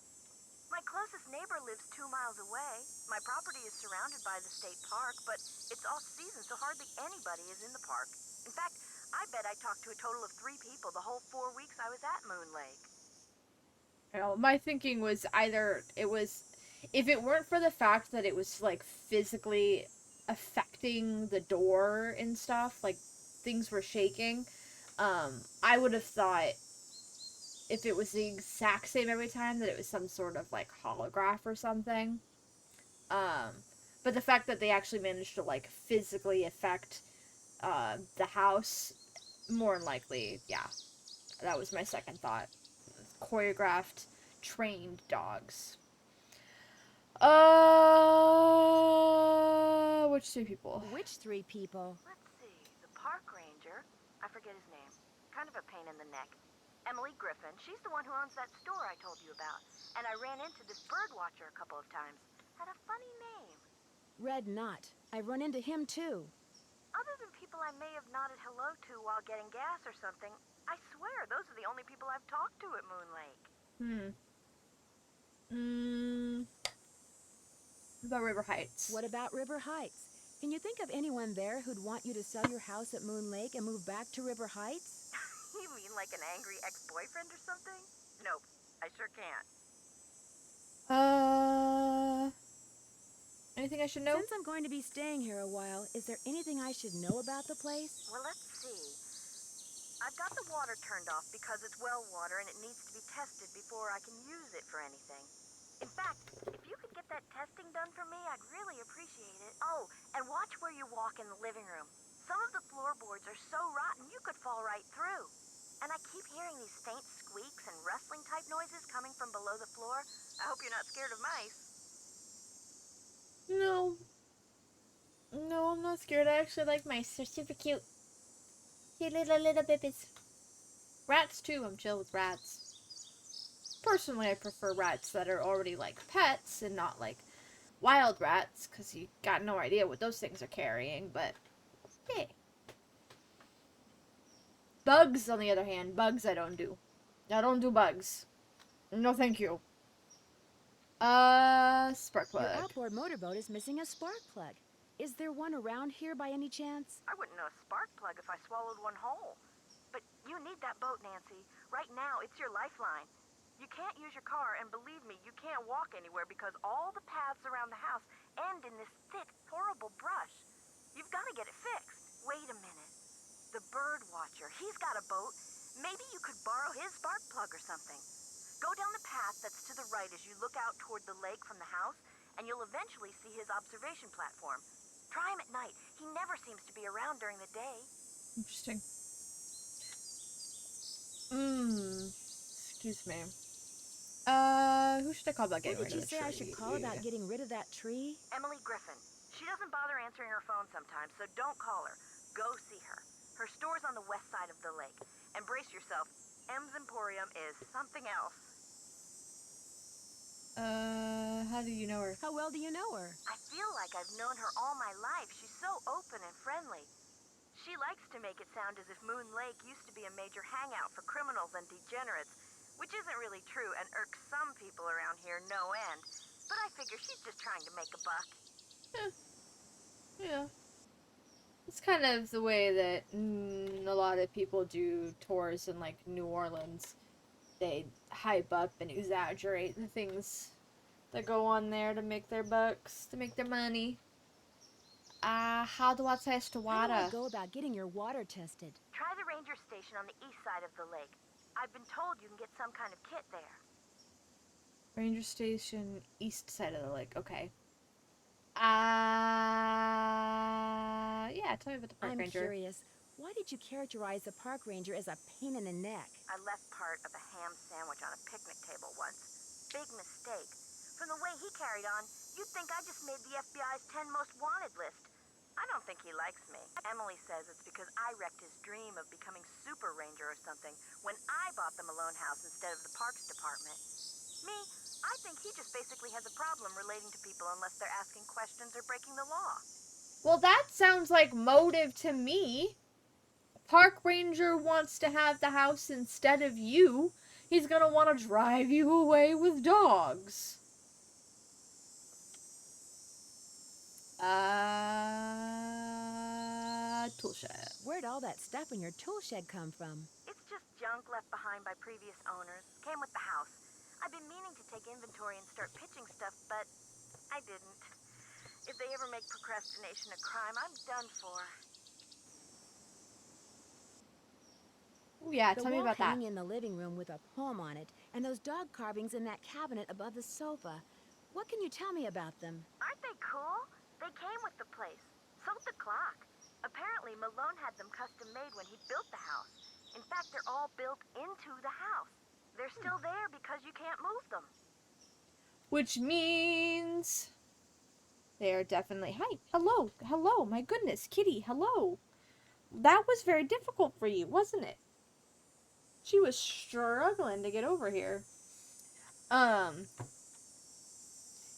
My closest neighbor lives 2 miles away. My property is surrounded by the state park, but it's off season, so hardly anybody is in the park. In fact, I bet I talked to a total of 3 people the whole 4 weeks I was at Moon Lake. Well, my thinking was either it was, if it weren't for the fact that it was like physically affecting the door and stuff, like things were shaking, I would have thought if it was the exact same every time that it was some sort of like holograph or something. Um, but the fact that they actually managed to like physically affect the house, more than likely, yeah, that was my second thought. Choreographed, trained dogs. Which two people? Which 3 people? Let's see, the park ranger, I forget his name, kind of a pain in the neck. Emily Griffin, she's the one who owns that store I told you about. And I ran into this bird watcher a couple of times. Had a funny name. Red Knot. I've run into him too. Other than people I may have nodded hello to while getting gas or something, I swear those are the only people I've talked to at Moon Lake. What about River Heights? What about River Heights? Can you think of anyone there who'd want you to sell your house at Moon Lake and move back to River Heights? You mean like an angry ex-boyfriend or something? Nope, I sure can't. Anything I should know? Since I'm going to be staying here a while, is there anything I should know about the place? Well, let's see. I've got the water turned off because it's well water and it needs to be tested before I can use it for anything. In fact, if you could get that testing done for me, I'd really appreciate it. Oh, and watch where you walk in the living room. Some of the floorboards are so rotten you could fall right through. And I keep hearing these faint squeaks and rustling type noises coming from below the floor. I hope you're not scared of mice. No. No, I'm not scared. I actually like mice. They're super cute. Cute little babies. Rats too. I'm chill with rats. Personally, I prefer rats that are already like pets and not like wild rats, because you got no idea what those things are carrying, but hey. Bugs, on the other hand, bugs I don't do. I don't do bugs. No, thank you. Spark Your plug. outboard motorboat is missing a spark plug. Is there one around here by any chance? I wouldn't know a spark plug if I swallowed one whole. But you need that boat, Nancy. Right now, it's your lifeline. You can't use your car, and believe me, you can't walk anywhere because all the paths around the house end in this thick, horrible brush. You've got to get it fixed. Wait a minute. The bird watcher, he's got a boat. Maybe you could borrow his spark plug or something. Go down the path that's to the right as you look out toward the lake from the house, and you'll eventually see his observation platform. Try him at night. He never seems to be around during the day. Interesting. Excuse me. Who should I call about Who getting did rid you of the say I should call tree? about getting rid of that tree? Emily Griffin. She doesn't bother answering her phone sometimes, so don't call her. Go see her. Her store's on the west side of the lake. And brace yourself, M's Emporium is something else. How do you know her? How well do you know her? I feel like I've known her all my life. She's so open and friendly. She likes to make it sound as if Moon Lake used to be a major hangout for criminals and degenerates, which isn't really true and irks some people around here no end. But I figure she's just trying to make a buck. Yeah. It's kind of the way that a lot of people do tours in, like, New Orleans. They hype up and exaggerate the things that go on there to make their bucks, to make their money. How do I test How do water? I go about getting your water tested? Try the ranger station on the east side of the lake. I've been told you can get some kind of kit there. Ranger station, east side of the lake. Okay. Yeah, tell me about the park I'm ranger. curious. Why did you characterize the park ranger as a pain in the neck? I left part of a ham sandwich on a picnic table once. Big mistake. From the way he carried on, you'd think I just made the FBI's 10 most wanted list. I don't think he likes me. Emily says it's because I wrecked his dream of becoming super ranger or something when I bought the Malone house instead of the parks department. Me, I think he just basically has a problem relating to people unless they're asking questions or breaking the law. Well, that sounds like motive to me. Park ranger wants to have the house instead of you. He's gonna want to drive you away with dogs. Tool shed. Where'd all that stuff in your tool shed come from? It's just junk left behind by previous owners. Came with the house. I've been meaning to take inventory and start pitching stuff, but I didn't. If they ever make procrastination a crime, I'm done for. Ooh, yeah, The tell me wall about that. hanging in the living room with a poem on it, and those dog carvings in that cabinet above the sofa. What can you tell me about them? Aren't they cool? They came with the place. Sold the clock. Apparently, Malone had them custom made when he built the house. In fact, they're all built into the house. They're still there because you can't move them. Which means they are definitely. Hi, hello, my goodness, Kitty, hello. That was very difficult for you, wasn't it? She was struggling to get over here.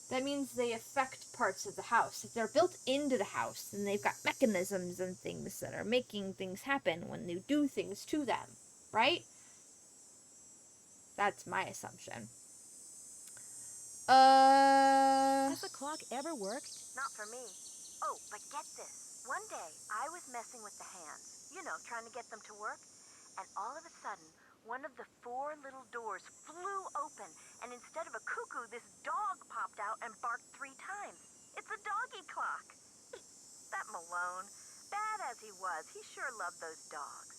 That means they affect parts of the house. If they're built into the house, then they've got mechanisms and things that are making things happen when you do things to them, right? That's my assumption. Has the clock ever worked? Not for me. Oh, but get this. One day, I was messing with the hands. You know, trying to get them to work. And all of a sudden, one of the 4 little doors flew open, and instead of a cuckoo, this dog popped out and barked 3 times. It's a doggy clock. That Malone, bad as he was, he sure loved those dogs.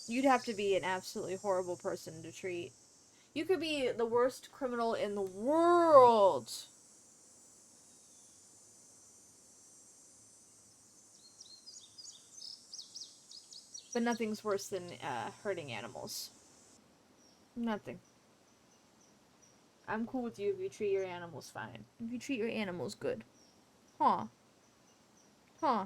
You'd have to be an absolutely horrible person to treat. You could be the worst criminal in the world. But nothing's worse than hurting animals. Nothing. I'm cool with you if you treat your animals fine. If you treat your animals good. Huh. Huh.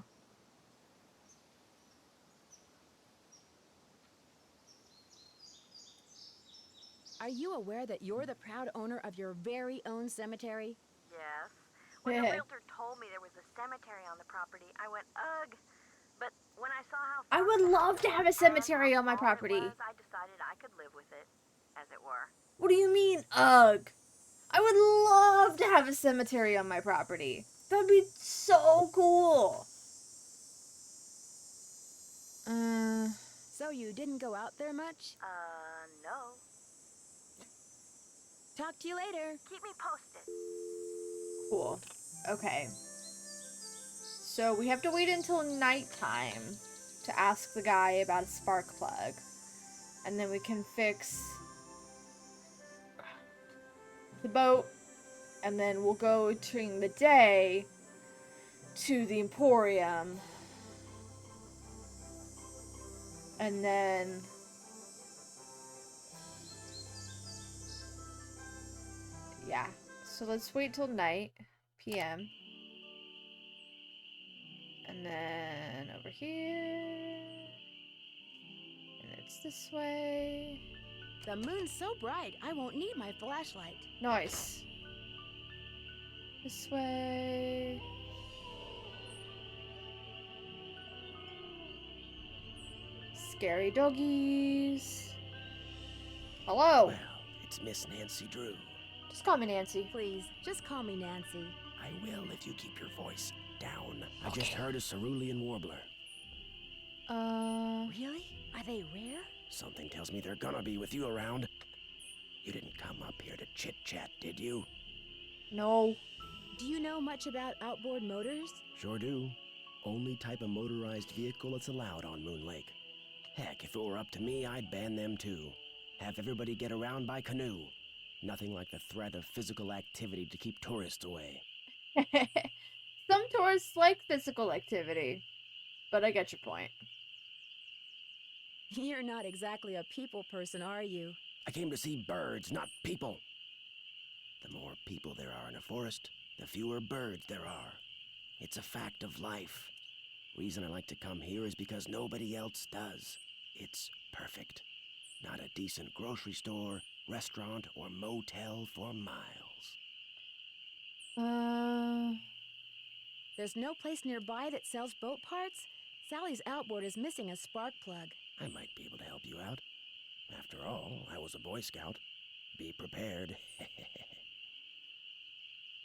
Are you aware that you're the proud owner of your very own cemetery? Yes. When the realtor told me there was a cemetery on the property, I went, ugh. But when I saw how I far would from the love house to it have was a cemetery and how on my small it property. was, I decided I could live with it, as it were. What do you mean, ugh? I would love to have a cemetery on my property. That'd be so cool. So you didn't go out there much? No. Talk to you later. Keep me posted. Cool. Okay. So we have to wait until nighttime to ask the guy about a spark plug. And then we can fix the boat. And then we'll go during the day to the Emporium. And then yeah. So let's wait till night, PM. And then over here. And it's this way. The moon's so bright, I won't need my flashlight. Nice. This way. Scary doggies. Hello. Well, it's Miss Nancy Drew. Just call me Nancy. Please, just call me Nancy. I will if you keep your voice down. I just heard a cerulean warbler. Really? Are they rare? Something tells me they're gonna be with you around. You didn't come up here to chit-chat, did you? No. Do you know much about outboard motors? Sure do. Only type of motorized vehicle that's allowed on Moon Lake. Heck, if it were up to me, I'd ban them too. Have everybody get around by canoe. Nothing like the threat of physical activity to keep tourists away. Some tourists like physical activity, but I get your point. You're not exactly a people person, are you? I came to see birds, not people. The more people there are in a forest, the fewer birds there are. It's a fact of life. Reason I like to come here is because nobody else does. It's perfect. Not a decent grocery store, restaurant, or motel for miles. There's no place nearby that sells boat parts? Sally's outboard is missing a spark plug. I might be able to help you out. After all, I was a Boy Scout. Be prepared.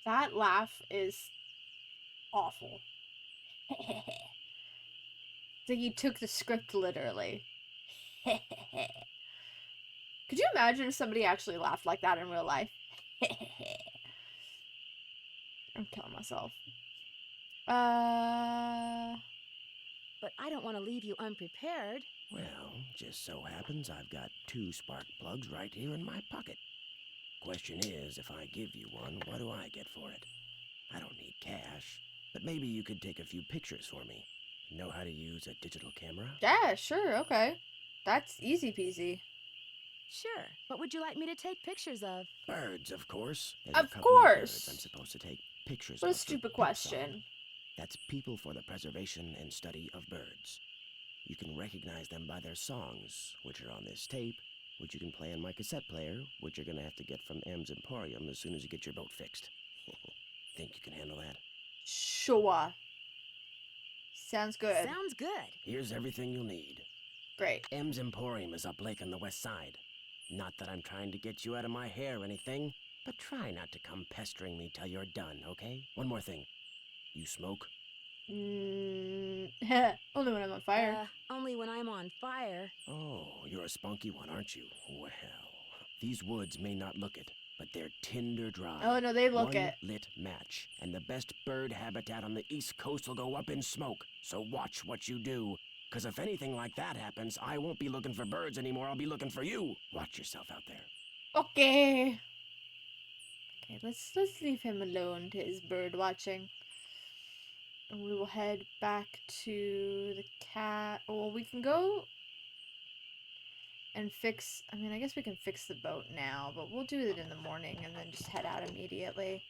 That laugh is awful. So you took the script literally. Could you imagine if somebody actually laughed like that in real life? I'm killing myself. But I don't want to leave you unprepared. Well, just so happens I've got 2 spark plugs right here in my pocket. Question is, if I give you one, what do I get for it? I don't need cash, but maybe you could take a few pictures for me. Know how to use a digital camera? Yeah, sure, okay. That's easy peasy. Sure. What would you like me to take pictures of? Birds, of course. There's Of a couple of course. birds I'm supposed to take pictures What a of for stupid Pip question. Song. That's People for the Preservation and Study of Birds. You can recognize them by their songs, which are on this tape, which you can play on my cassette player, which you're gonna have to get from M's Emporium as soon as you get your boat fixed. Think you can handle that? Sure. Sounds good. Sounds good. Here's everything you'll need. Great. M's Emporium is up lake on the west side. Not that I'm trying to get you out of my hair or anything, but try not to come pestering me till you're done, okay? One more thing. You smoke? Only when I'm on fire. Only when I'm on fire. Oh, you're a spunky one, aren't you? Well, these woods may not look it, but they're tinder dry. Oh, no, they look One it. lit match, and the best bird habitat on the East Coast will go up in smoke. So watch what you do. Because if anything like that happens, I won't be looking for birds anymore. I'll be looking for you. Watch yourself out there. Okay. Okay, let's leave him alone to his bird watching. And we will head back to the cat. Well, we can go and fix. I mean, I guess we can fix the boat now, but we'll do it in the morning and then just head out immediately.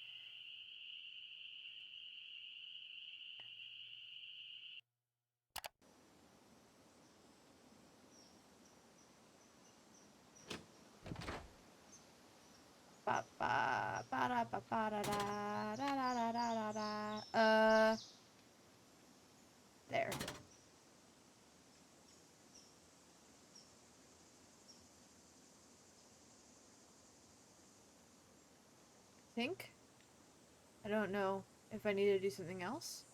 Ba ba ba da ba ba da da da da da da da. There. think. I don't know if I need to do something else.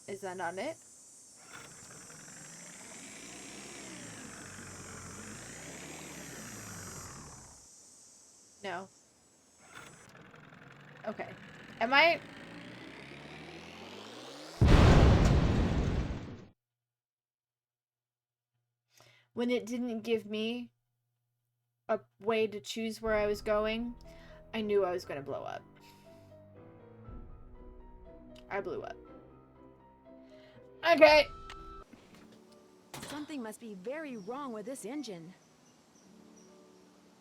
Is that not it? No. Okay. Am I... When it didn't give me a way to choose where I was going, I knew I was going to blow up. I blew up. Okay. Something must be very wrong with this engine.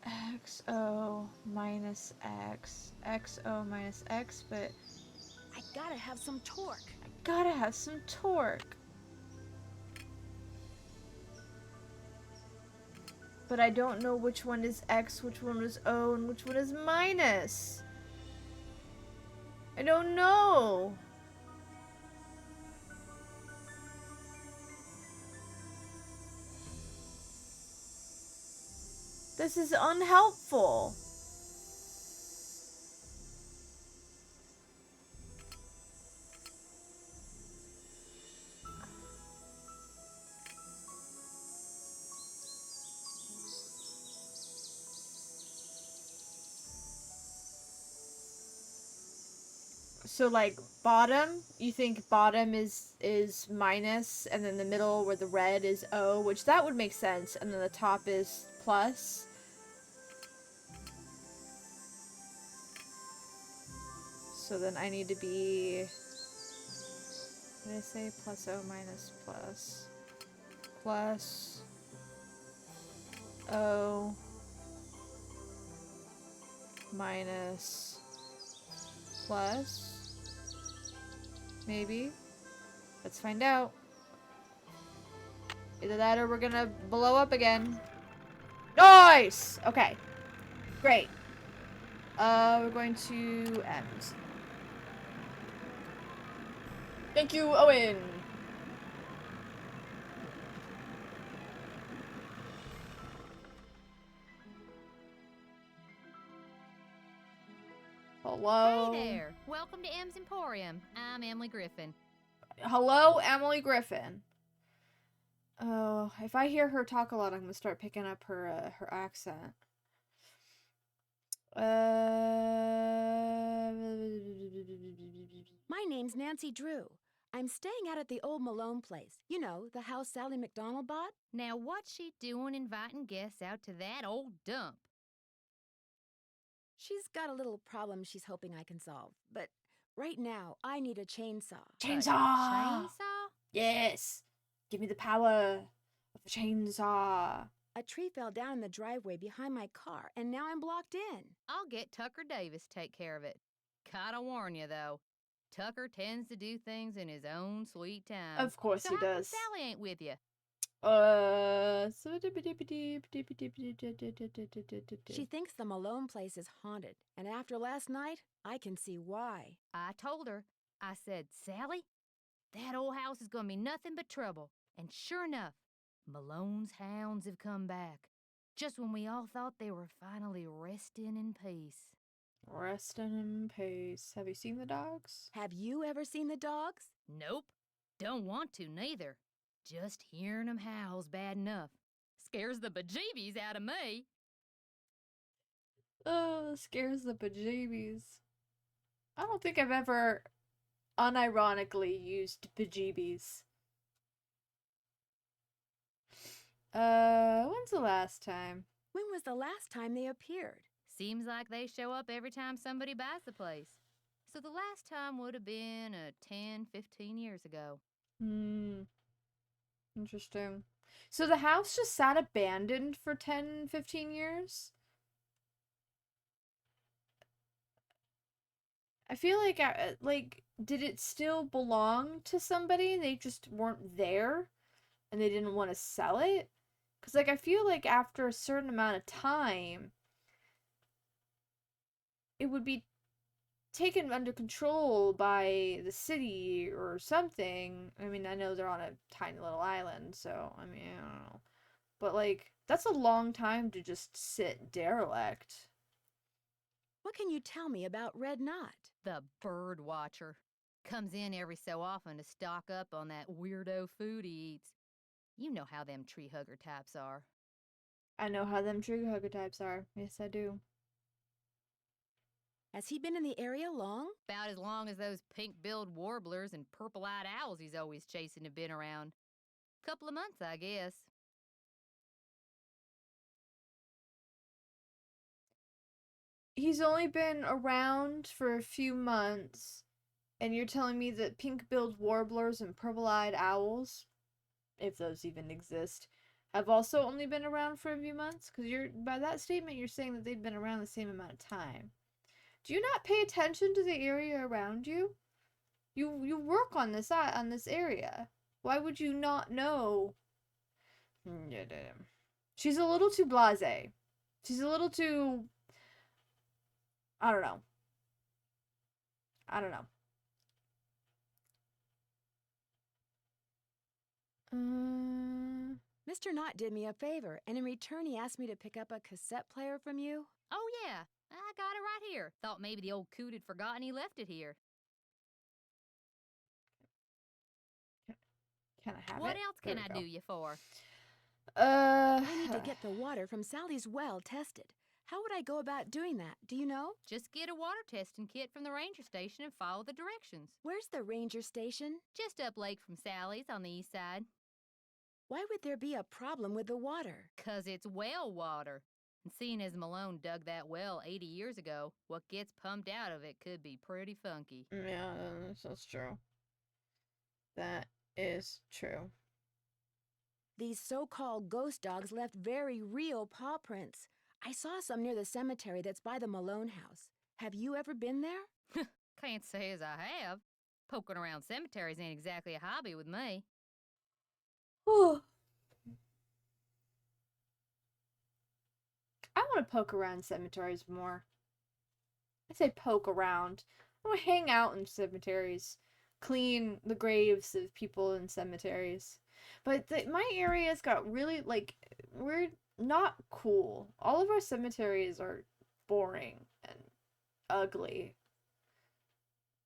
XO minus X. XO minus X, but I gotta have some torque. I gotta have some torque. But I don't know which one is X, which one is O, and which one is minus. I don't know. This is unhelpful. So like bottom, you think bottom is minus, and then the middle where the red is O, which that would make sense, and then the top is plus. So then I need to be, what did I say? Plus O minus plus. Plus O minus plus. Maybe. Let's find out. Either that or we're gonna blow up again. Nice! Okay. Great. We're going to end. Thank you, Owen! Hello? Hey there! Welcome to M's Emporium. I'm Emily Griffin. Hello, Emily Griffin. Oh, if I hear her talk a lot, I'm gonna start picking up her her accent. My name's Nancy Drew. I'm staying out at the old Malone place. You know, the house Sally McDonald bought? Now, what's she doing inviting guests out to that old dump? She's got a little problem she's hoping I can solve. But right now, I need a chainsaw. Chainsaw! Chainsaw? Yes! Give me the power of the chainsaw. A tree fell down in the driveway behind my car, and now I'm blocked in. I'll get Tucker Davis to take care of it. Gotta warn you, though. Tucker tends to do things in his own sweet time. Of course so he how come does. Sally ain't with you? She thinks the Malone place is haunted, and after last night, I can see why. I told her. I said, Sally, that old house is gonna be nothing but trouble. And sure enough, Malone's hounds have come back. Just when we all thought they were finally resting in peace. Resting in peace. Have you seen the dogs? Have you ever seen the dogs? Nope. Don't want to, neither. Just hearing 'em howl's bad enough. Scares the bejeebies out of me. Oh, scares the bejeebies. I don't think I've ever unironically used bejeebies. When's the last time? When was the last time they appeared? Seems like they show up every time somebody buys the place. So the last time would have been 10, 15 years ago. Interesting. So the house just sat abandoned for 10, 15 years? I feel like, did it still belong to somebody? They just weren't there and they didn't want to sell it? Because, like, I feel like after a certain amount of time, it would be taken under control by the city or something. I mean, I know they're on a tiny little island, so, I mean, I don't know. But, like, That's a long time to just sit derelict. What can you tell me about Red Knot? The bird watcher. Comes in every so often to stock up on that weirdo food he eats. You know how them tree hugger types are. I know how them tree hugger types are. Yes, I do. Has he been in the area long? About as long as those pink-billed warblers and purple-eyed owls he's always chasing have been around. Couple of months, I guess. He's only been around for a few months, and you're telling me that pink-billed warblers and purple-eyed owls, if those even exist, have also only been around for a few months? Because you're by that statement, you're saying that they've been around the same amount of time. Do you not pay attention to the area around you? You work on this area. Why would you not know? She's a little too blasé. She's a little too. I don't know. I don't know. Mr. Knott did me a favor, and in return he asked me to pick up a cassette player from you. Oh, yeah. I got it right here. Thought maybe the old coot had forgotten he left it here. Can I have What it? else There can we I go. do you for? I need to get the water from Sally's well tested. How would I go about doing that? Do you know? Just get a water testing kit from the ranger station and follow the directions. Where's the ranger station? Just up lake from Sally's on the east side. Why would there be a problem with the water? 'Cause it's well water. And seeing as Malone dug that well 80 years ago, what gets pumped out of it could be pretty funky. Yeah, that's true. That is true. These so-called ghost dogs left very real paw prints. I saw some near the cemetery that's by the Malone house. Have you ever been there? Can't say as I have. Poking around cemeteries ain't exactly a hobby with me. Whew. I want to poke around cemeteries more. I say poke around. I want to hang out in cemeteries, clean the graves of people in cemeteries. But my area's got really, like, we're not cool. All of our cemeteries are boring and ugly.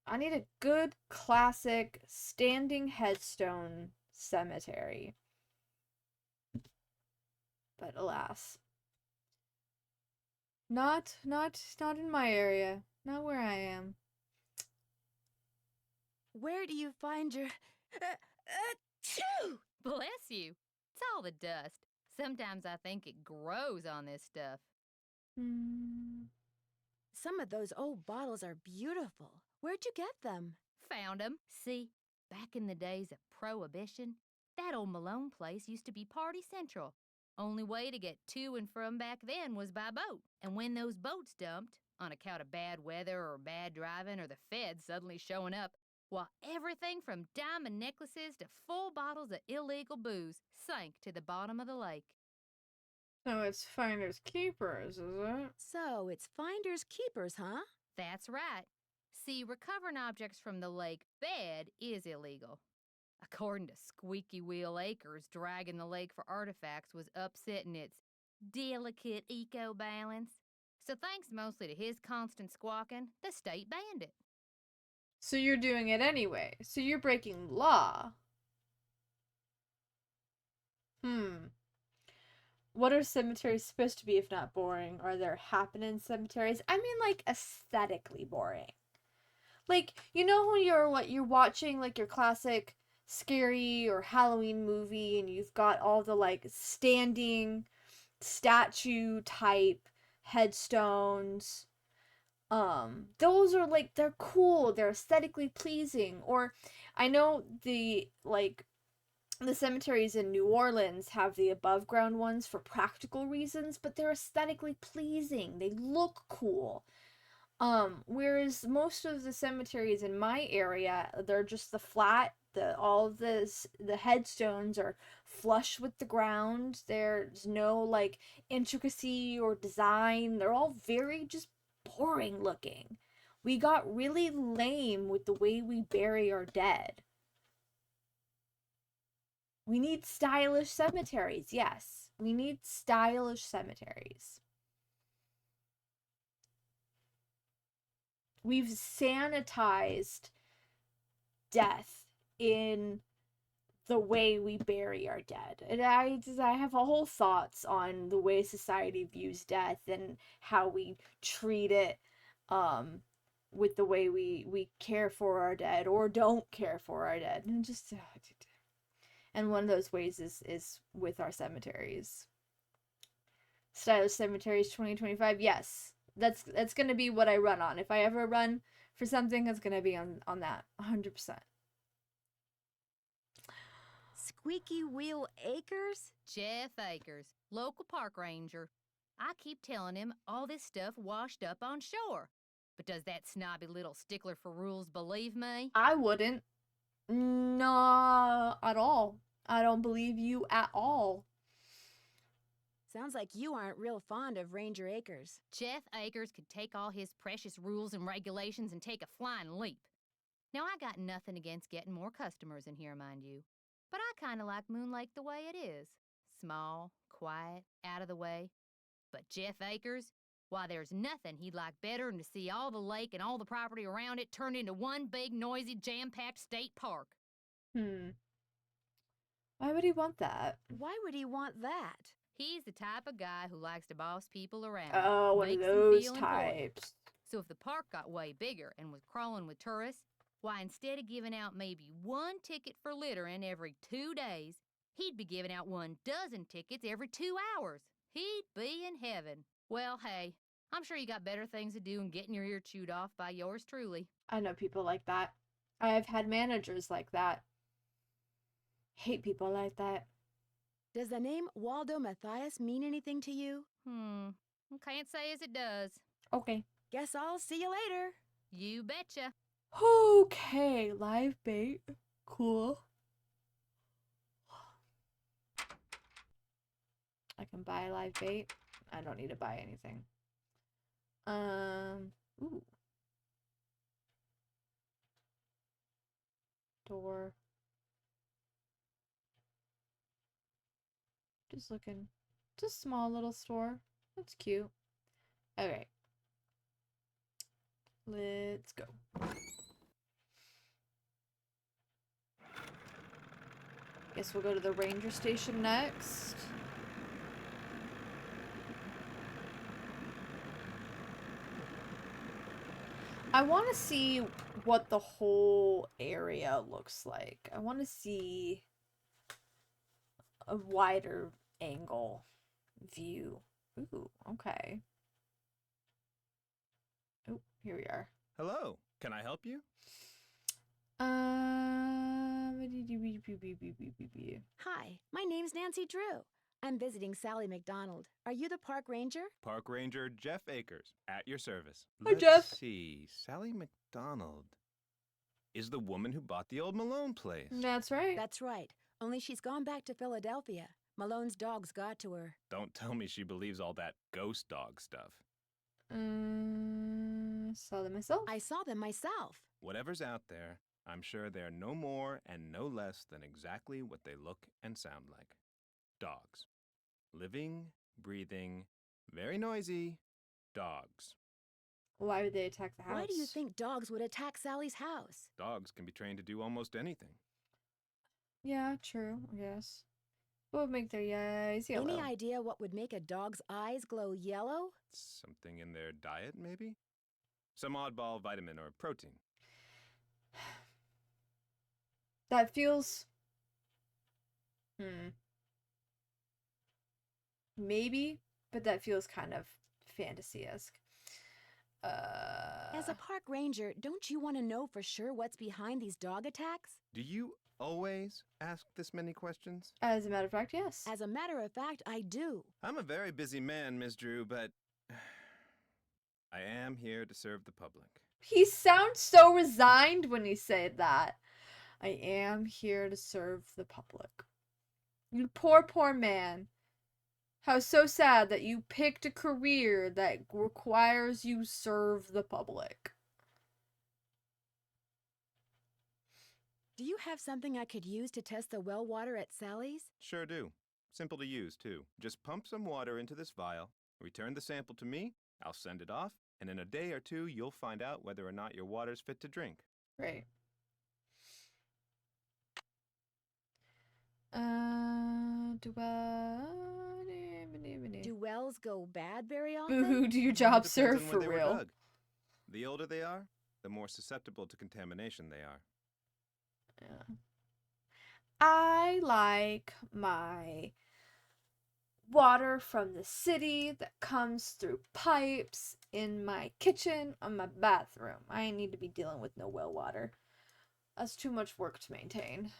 I need a good, classic, standing headstone cemetery. But alas. Not in my area. Not where I am. Where do you find your... Achoo! Bless you. It's all the dust. Sometimes I think it grows on this stuff. Some of those old bottles are beautiful. Where'd you get them? Found 'em. See, back in the days of Prohibition, that old Malone place used to be Party Central. Only way to get to and from back then was by boat. And when those boats dumped, on account of bad weather or bad driving or the feds suddenly showing up, well, everything from diamond necklaces to full bottles of illegal booze sank to the bottom of the lake. So it's finders keepers, is it? So it's finders keepers, huh? That's right. See, recovering objects from the lake bed is illegal. According to Squeaky Wheel Acres, dragging the lake for artifacts was upsetting its delicate eco-balance. So thanks mostly to his constant squawking, the state banned it. So you're doing it anyway. So you're breaking law. What are cemeteries supposed to be if not boring? Are there happening cemeteries? I mean, like, aesthetically boring. Like, you know when you're watching like your classic scary or Halloween movie and you've got all the like standing statue type headstones. Those are like, they're cool, they're aesthetically pleasing. Or I know the cemeteries in New Orleans have the above ground ones for practical reasons, but they're aesthetically pleasing. They look cool. Whereas most of the cemeteries in my area, they're just the flat, the headstones are flush with the ground. There's no like intricacy or design. They're all very just boring looking. We got really lame with the way we bury our dead. We need stylish cemeteries, yes. We need stylish cemeteries. We've sanitized death in the way we bury our dead. And I have a whole thoughts on the way society views death and how we treat it with the way we care for our dead or don't care for our dead. And just and one of those ways is with our cemeteries. Stylish cemeteries 2025. Yes. That's going to be what I run on. If I ever run for something, it's going to be on that 100%. Squeaky Wheel Acres? Jeff Akers, local park ranger. I keep telling him all this stuff washed up on shore. But does that snobby little stickler for rules believe me? I wouldn't. Not at all. I don't believe you at all. Sounds like you aren't real fond of Ranger Acres. Jeff Akers could take all his precious rules and regulations and take a flying leap. Now, I got nothing against getting more customers in here, mind you. But I kind of like Moon Lake the way it is. Small, quiet, out of the way. But Jeff Akers, why, there's nothing he'd like better than to see all the lake and all the property around it turned into one big, noisy, jam-packed state park. Why would he want that? Why would he want that? He's the type of guy who likes to boss people around. Oh, one of makes them those feel important. types. So if the park got way bigger and was crawling with tourists, why, instead of giving out maybe one ticket for littering every 2 days, he'd be giving out 12 tickets every 2 hours. He'd be in heaven. Well, hey, I'm sure you got better things to do than getting your ear chewed off by yours truly. I know people like that. I have had managers like that. Hate people like that. Does the name Waldo Matthias mean anything to you? Can't say as it does. Okay. Guess I'll see you later. You betcha. Okay, live bait. Cool. I can buy live bait. I don't need to buy anything. Ooh. Door. Just looking. It's a small little store. That's cute. Okay. Let's go. Guess we'll go to the ranger station next. I want to see what the whole area looks like. I want to see a wider angle view. Ooh, okay. Oh, here we are. Hello, can I help you? Hi, my name's Nancy Drew. I'm visiting Sally McDonald. Are you the park ranger? Park Ranger Jeff Akers, at your service. Hi, Jeff. Let's see, Sally McDonald is the woman who bought the old Malone place. That's right. That's right. Only she's gone back to Philadelphia. Malone's dogs got to her. Don't tell me she believes all that ghost dog stuff. Saw them myself. I saw them myself. Whatever's out there, I'm sure they're no more and no less than exactly what they look and sound like. Dogs. Living, breathing, very noisy dogs. Why would they attack the house? Why do you think dogs would attack Sally's house? Dogs can be trained to do almost anything. Yeah, true, I guess. What would make their eyes yellow? Any idea what would make a dog's eyes glow yellow? Something in their diet, maybe? Some oddball vitamin or protein. That feels... Maybe, but that feels kind of fantasy-esque. As a park ranger, don't you want to know for sure what's behind these dog attacks? Do you always ask this many questions? As a matter of fact, yes. As a matter of fact, I do. I'm a very busy man, Miss Drew, but I am here to serve the public. He sounds so resigned when he said that. I am here to serve the public. You poor, poor man. How so sad that you picked a career that requires you serve the public. Do you have something I could use to test the well water at Sally's? Sure do. Simple to use, too. Just pump some water into this vial, return the sample to me, I'll send it off, and in a day or two, you'll find out whether or not your water's fit to drink. Right. Do wells go bad very often? Boo-hoo, do your It job, depends sir, on when for they were real. dug. The older they are, the more susceptible to contamination they are. Yeah. I like my water from the city that comes through pipes in my kitchen or my bathroom. I need to be dealing with no well water. That's too much work to maintain.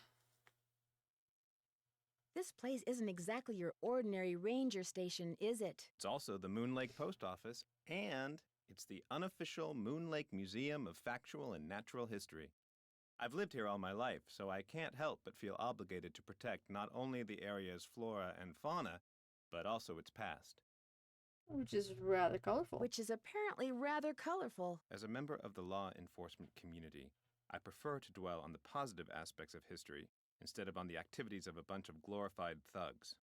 This place isn't exactly your ordinary ranger station, is it? It's also the Moon Lake Post Office, and it's the unofficial Moon Lake Museum of Factual and Natural History. I've lived here all my life, so I can't help but feel obligated to protect not only the area's flora and fauna, but also its past. Which is rather colorful. Which is apparently rather colorful. As a member of the law enforcement community, I prefer to dwell on the positive aspects of history instead of on the activities of a bunch of glorified thugs.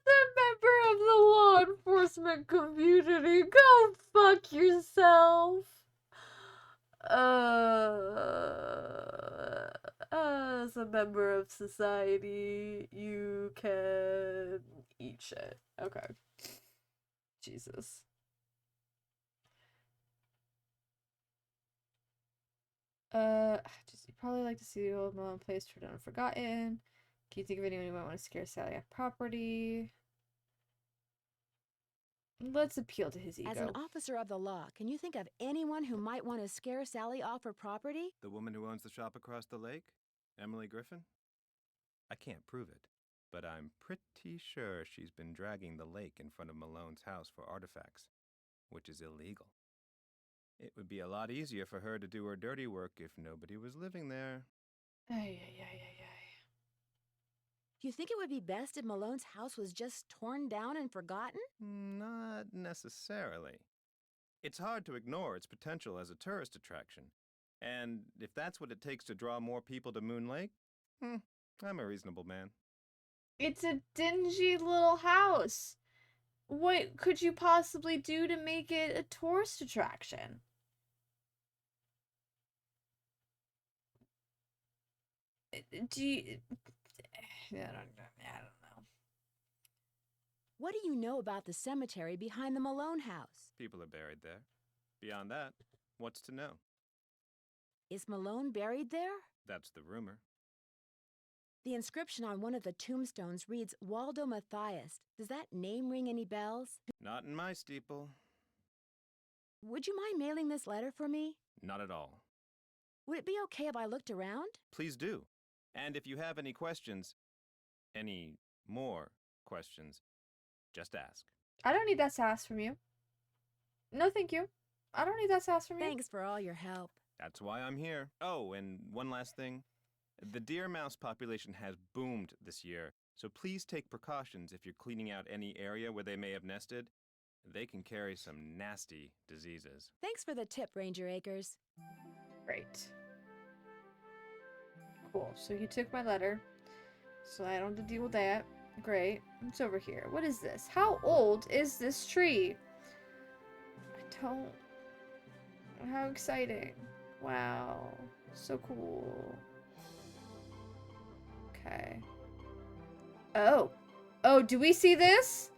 The member of the law enforcement community, go fuck yourself. As a member of society, you can eat shit. Okay. Jesus. Just, you'd probably like to see the old Malone place turned down and forgotten. Can you think of anyone who might want to scare Sally off property? Let's appeal to his ego. As an officer of the law, can you think of anyone who might want to scare Sally off her property? The woman who owns the shop across the lake? Emily Griffin? I can't prove it, but I'm pretty sure she's been dragging the lake in front of Malone's house for artifacts, which is illegal. It would be a lot easier for her to do her dirty work if nobody was living there. Ay, ay, ay, ay, ay. Do you think it would be best if Malone's house was just torn down and forgotten? Not necessarily. It's hard to ignore its potential as a tourist attraction. And if that's what it takes to draw more people to Moon Lake, I'm a reasonable man. It's a dingy little house. What could you possibly do to make it a tourist attraction? Do you... I don't know. What do you know about the cemetery behind the Malone house? People are buried there. Beyond that, what's to know? Is Malone buried there? That's the rumor. The inscription on one of the tombstones reads Waldo Matthias. Does that name ring any bells? Not in my steeple. Would you mind mailing this letter for me? Not at all. Would it be okay if I looked around? Please do. And if you have any questions, any more questions, just ask. I don't need that sass from you. No, thank you. I don't need that sass from you. Thanks for all your help. That's why I'm here. Oh, and one last thing. The deer mouse population has boomed this year, so please take precautions if you're cleaning out any area where they may have nested. They can carry some nasty diseases. Thanks for the tip, Ranger Acres. Great. Cool. So you took my letter, so I don't have to deal with that. Great. It's over here. What is this? How old is this tree? I don't... How exciting. Wow. So cool. Okay. Oh. Oh, do we see this?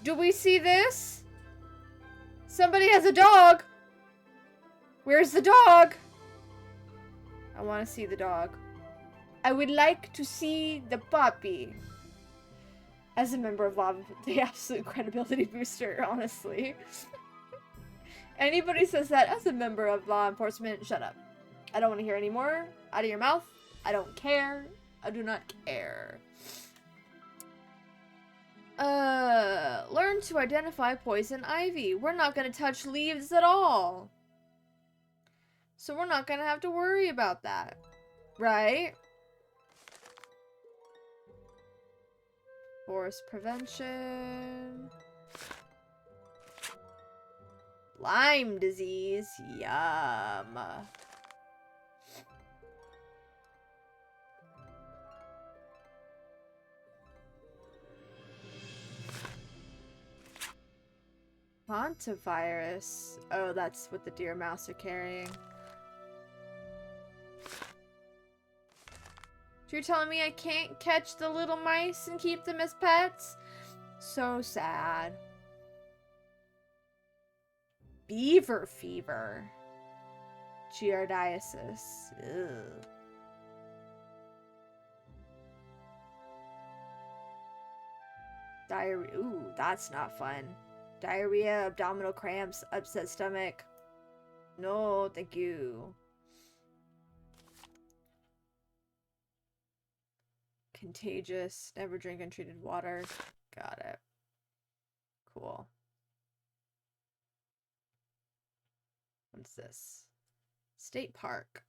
Do we see this? Somebody has a dog! Where's the dog? I want to see the dog. I would like to see the puppy. As a member of Law, the absolute credibility booster, honestly. Anybody says that as a member of law enforcement, shut up. I don't want to hear any more out of your mouth. I don't care. I do not care. Learn to identify poison ivy. We're not going to touch leaves at all. So we're not going to have to worry about that. Right? Forest prevention. Lyme disease. Yum. Hantavirus. Oh, that's what the deer mouse are carrying. So you're telling me I can't catch the little mice and keep them as pets? So sad. Beaver fever. Giardiasis. Ugh. Diarrhea. Ooh, that's not fun. Diarrhea, abdominal cramps, upset stomach. No, thank you. Contagious. Never drink untreated water. Got it. Cool. What's this? State park.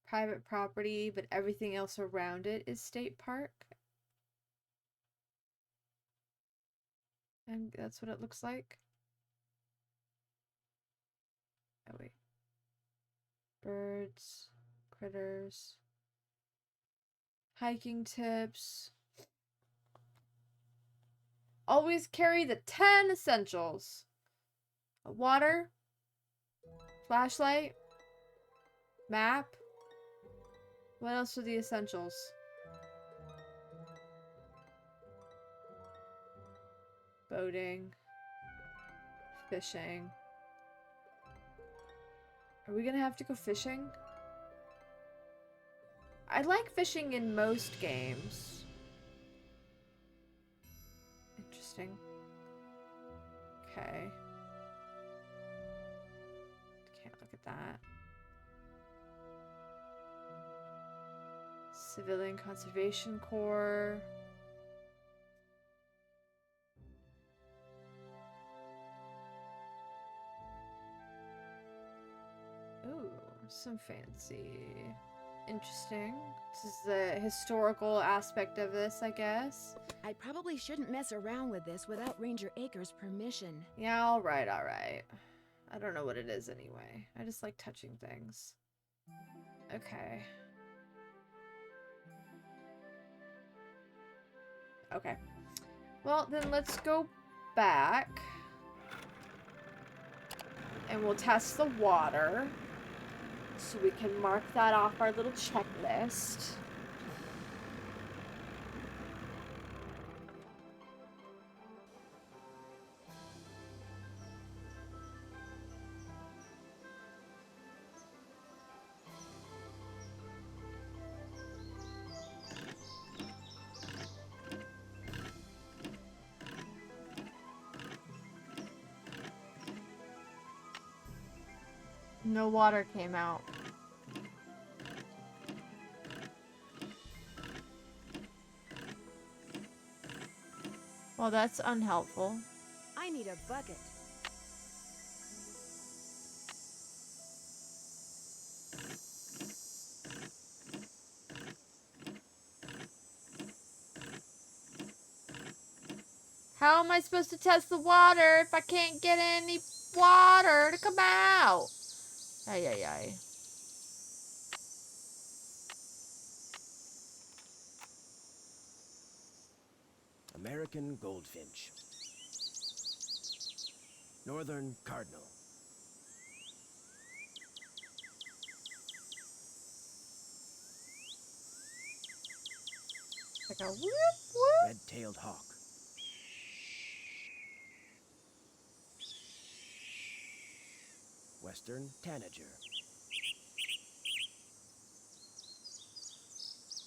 Private property, but everything else around it is state park. And that's what it looks like. Oh, wait. Birds, critters, hiking tips. Always carry the 10 essentials. A water, flashlight, map. What else are the essentials? Boating, fishing. Are we gonna have to go fishing? I like fishing in most games. Interesting. Okay. Can't look at that. Civilian Conservation Corps. Ooh, some fancy. Interesting. This is the historical aspect of this, I guess. I probably shouldn't mess around with this without Ranger Acres' permission. Yeah, alright, alright. I don't know what it is anyway. I just like touching things. Okay. Okay. Well, then let's go back. And we'll test the water. So we can mark that off our little checklist. No water came out. Well, that's unhelpful. I need a bucket. How am I supposed to test the water if I can't get any water to come out? Ay, ay, ay. American goldfinch. Northern cardinal. Like a whoop whoop. Red-tailed hawk. Western tanager.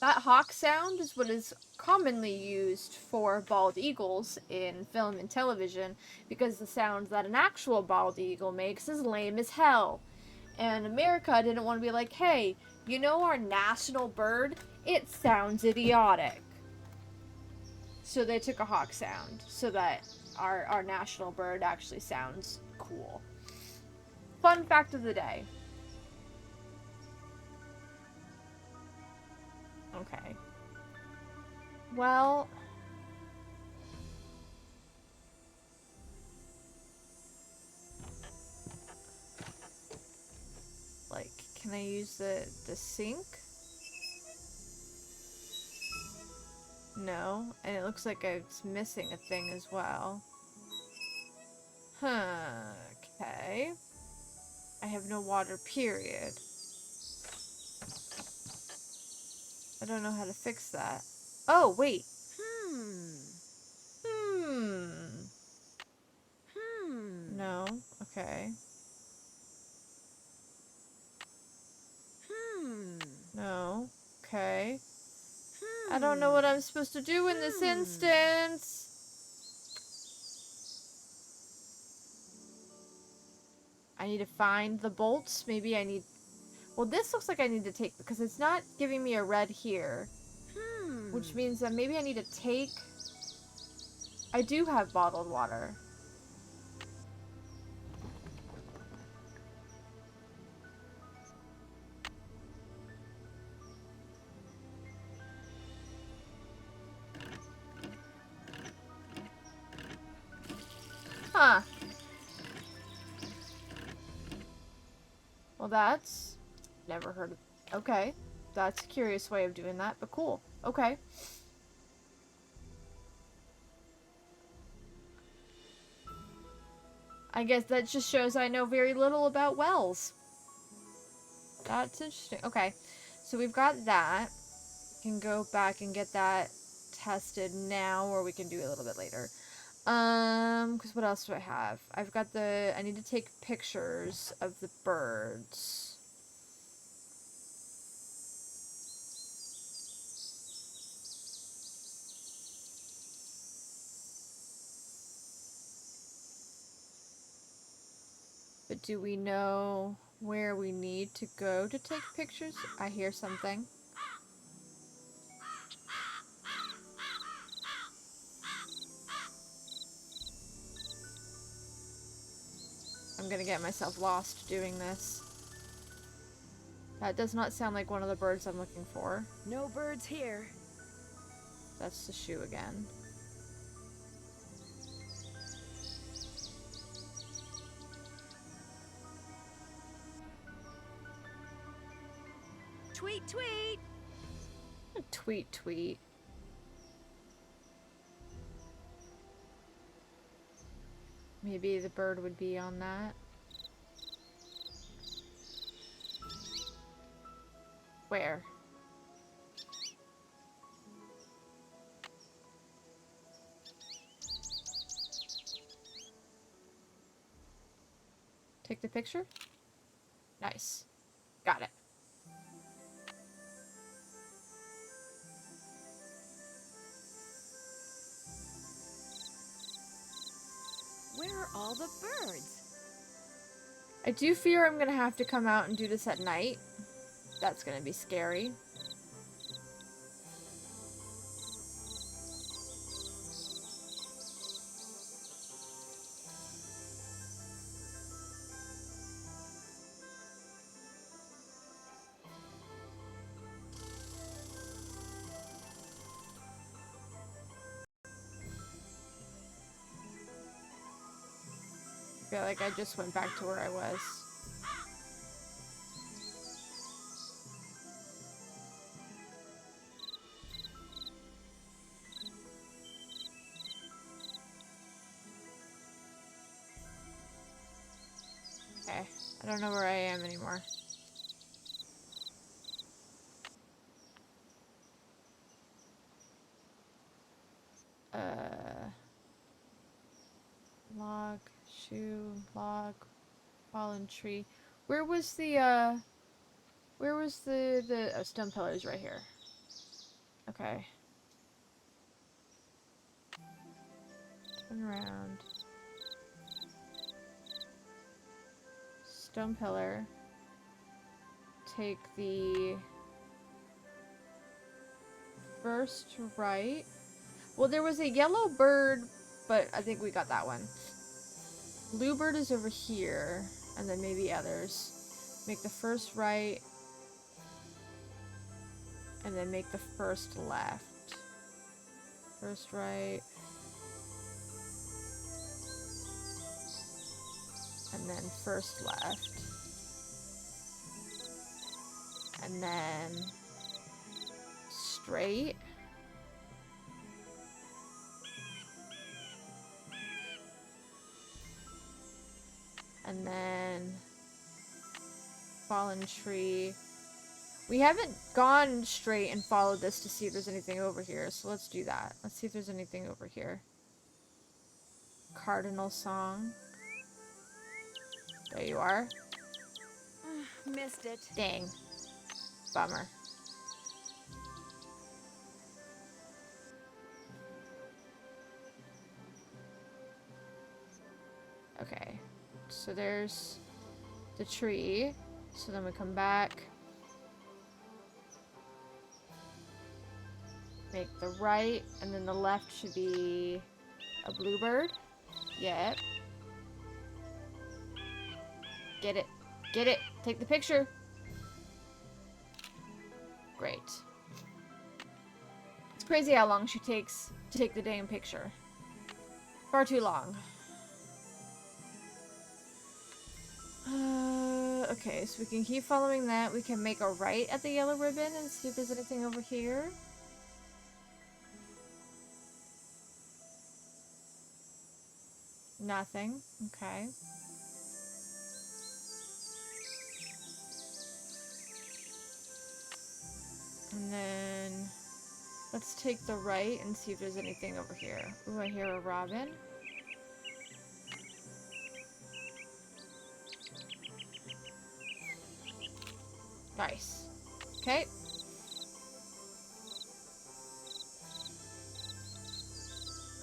That hawk sound is what is commonly used for bald eagles in film and television because the sound that an actual bald eagle makes is lame as hell. And America didn't want to be like, hey, you know our national bird? It sounds idiotic. So they took a hawk sound so that our national bird actually sounds cool. Fun fact of the day. Okay. Well, like, can I use the sink? No, and it looks like it's missing a thing as well. Okay. I have no water, period. I don't know how to fix that. Oh, wait. Hmm. Hmm. Hmm. No. Okay. Hmm. No. Okay. I don't know Hmm. what I'm supposed to do in this instance. I need to find the bolts. Maybe I need... Well, this looks like I need to take... Because it's not giving me a red here. Hmm. Which means that maybe I need to take... I do have bottled water. Huh. Well, that's... Never heard of... Okay. That's a curious way of doing that, but cool. Okay. I guess that just shows I know very little about wells. That's interesting. Okay. So we've got that. We can go back and get that tested now, or we can do it a little bit later. Because what else do I have? I've got the... I need to take pictures of the birds. But do we know where we need to go to take pictures? I hear something. I'm gonna get myself lost doing this. That does not sound like one of the birds I'm looking for. No birds here. That's the shoe again. Tweet, tweet. Tweet, tweet. Maybe the bird would be on that. Where? Take the picture? Nice. Got it. Where are all the birds? I do fear I'm gonna have to come out and do this at night. That's gonna be scary. I feel like I just went back to where I was. Okay. I don't know where I am anymore. Log, shoe, log, fallen tree. Where was the, oh, stone pillars right here. Okay. Turn around. Stone pillar. Take the first right. Well, there was a yellow bird, but I think we got that one. Blue bird is over here, and then maybe others. Make the first right, and then make the first left. First right, and then first left. And then straight. And then fallen tree. We haven't gone straight and followed this to see if there's anything over here, so let's do that. Let's see if there's anything over here. Cardinal song. There you are. Missed it. Dang. Bummer. Okay. So there's the tree. So then we come back. Make the right, and then the left should be a bluebird. Yep. Get it. Get it. Take the picture. Great. It's crazy how long she takes to take the damn picture. Far too long. Okay, so we can keep following that. We can make a right at the yellow ribbon and see if there's anything over here. Nothing. Okay. And then let's take the right and see if there's anything over here. Ooh, I hear a robin. Nice. Okay.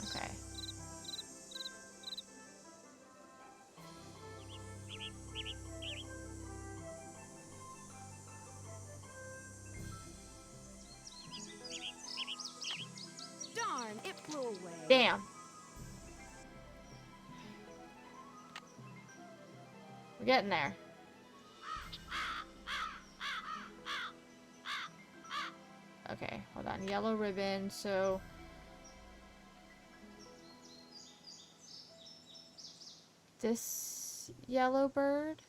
Okay. Darn, it flew away. Damn. We're getting there. Okay, hold on. Yellow ribbon, so... This yellow bird?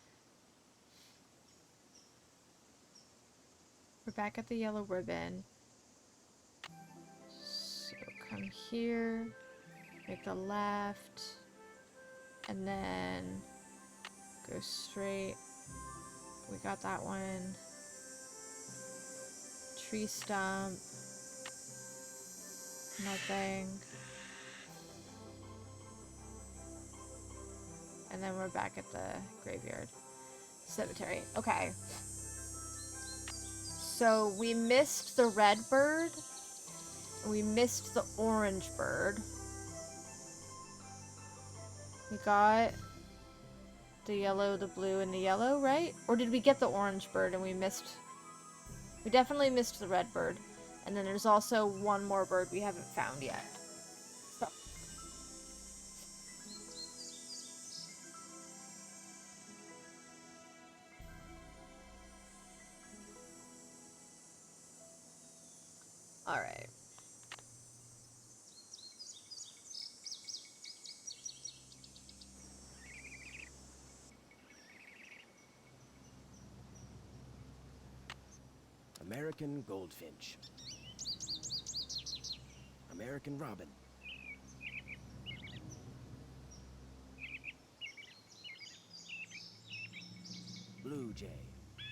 We're back at the yellow ribbon. So come here, make the left, and then go straight. We got that one. Tree stump. Nothing. And then we're back at the graveyard. Cemetery. Okay. So we missed the red bird. We missed the orange bird. We got the yellow, the blue, and the yellow, right? Or did we get the orange bird and we missed... We definitely missed the red bird. And then there's also one more bird we haven't found yet. So. Alright. American goldfinch. American robin. Blue jay.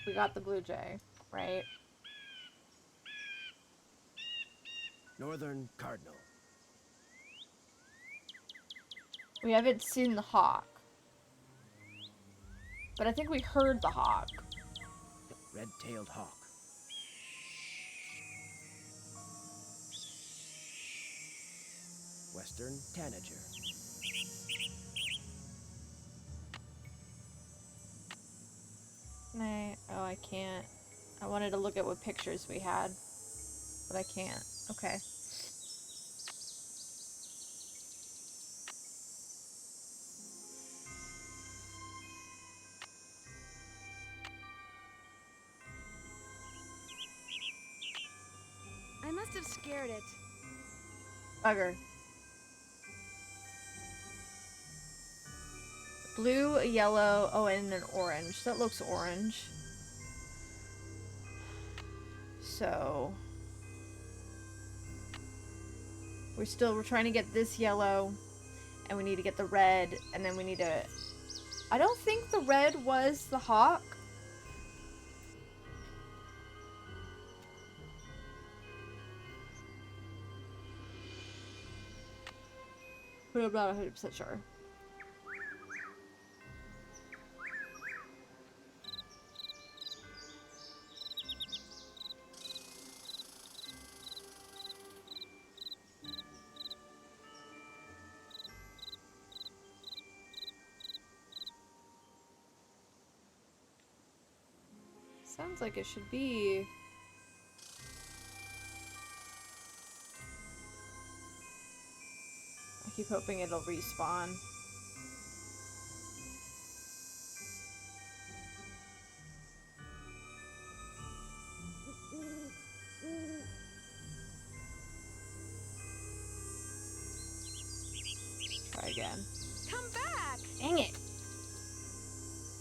We got the blue jay, right? Northern cardinal. We haven't seen the hawk. But I think we heard the hawk. Red-tailed hawk. Western tanager. Oh, I can't. I wanted to look at what pictures we had, but I can't. Okay. I must have scared it. Bugger. Blue, a yellow, oh, and an orange. That looks orange. So... We're trying to get this yellow, and we need to get the red, and then we need to I don't think the red was the hawk. But I'm not 100% sure. Sounds like it should be. I keep hoping it'll respawn. Try again. Come back! Dang it.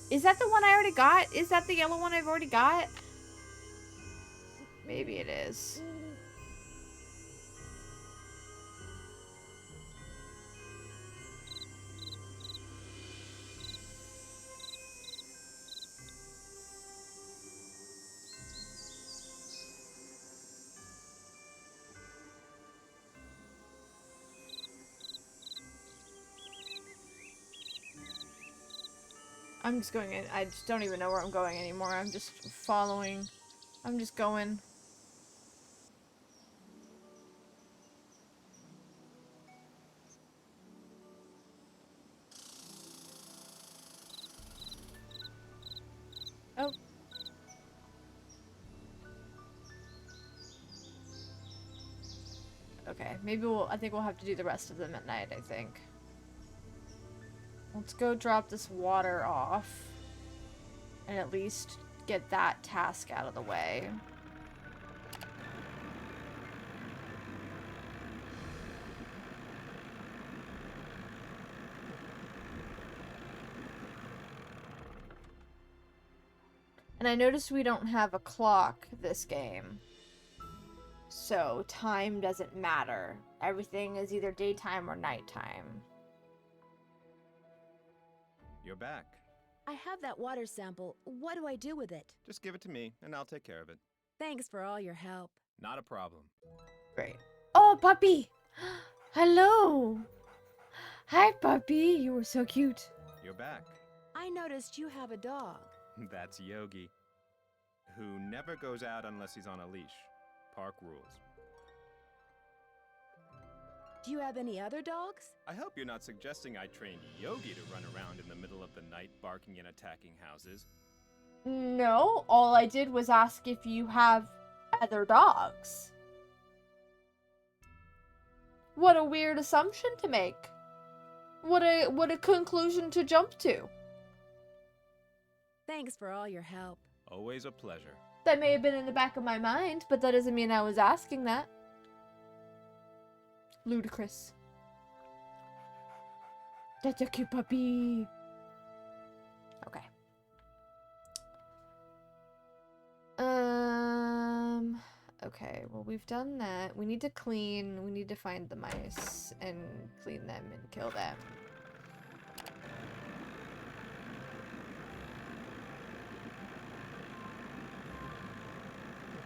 Is that the one I already got? Is that the yellow one I've already got? Maybe it is. I'm just going in. I just don't even know where I'm going anymore. I'm just following. I'm just going. Oh. Okay, maybe I think we'll have to do the rest of them at night, I think. Let's go drop this water off. And at least get that task out of the way. And I noticed we don't have a clock this game. So time doesn't matter. Everything is either daytime or nighttime. You're back. I have that water sample. What do I do with it? Just give it to me, and I'll take care of it. Thanks for all your help. Not a problem. Great. Oh, puppy! Hello! Hi, puppy! You were so cute. You're back. I noticed you have a dog. That's Yogi, who never goes out unless he's on a leash. Park rules. Do you have any other dogs? I hope you're not suggesting I trained Yogi to run around in the middle of the night barking and attacking houses. No, all I did was ask if you have other dogs. What a weird assumption to make. What a conclusion to jump to. Thanks for all your help. Always a pleasure. That may have been in the back of my mind, but that doesn't mean I was asking that. Ludicrous. That's a cute puppy. Okay. Okay, well, we've done that. We need to clean. We need to find the mice and clean them and kill them.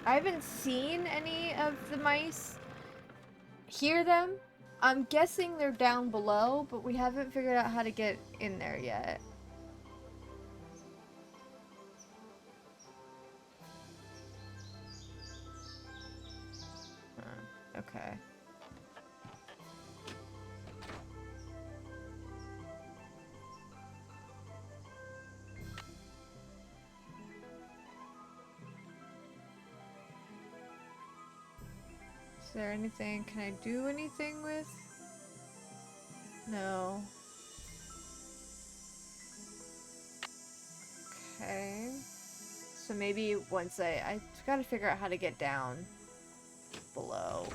I haven't seen any of the mice. Hear them. I'm guessing they're down below, but we haven't figured out how to get in there yet. Okay. Is there anything? Can I do anything with? No. Okay. So maybe once I gotta figure out how to get down below.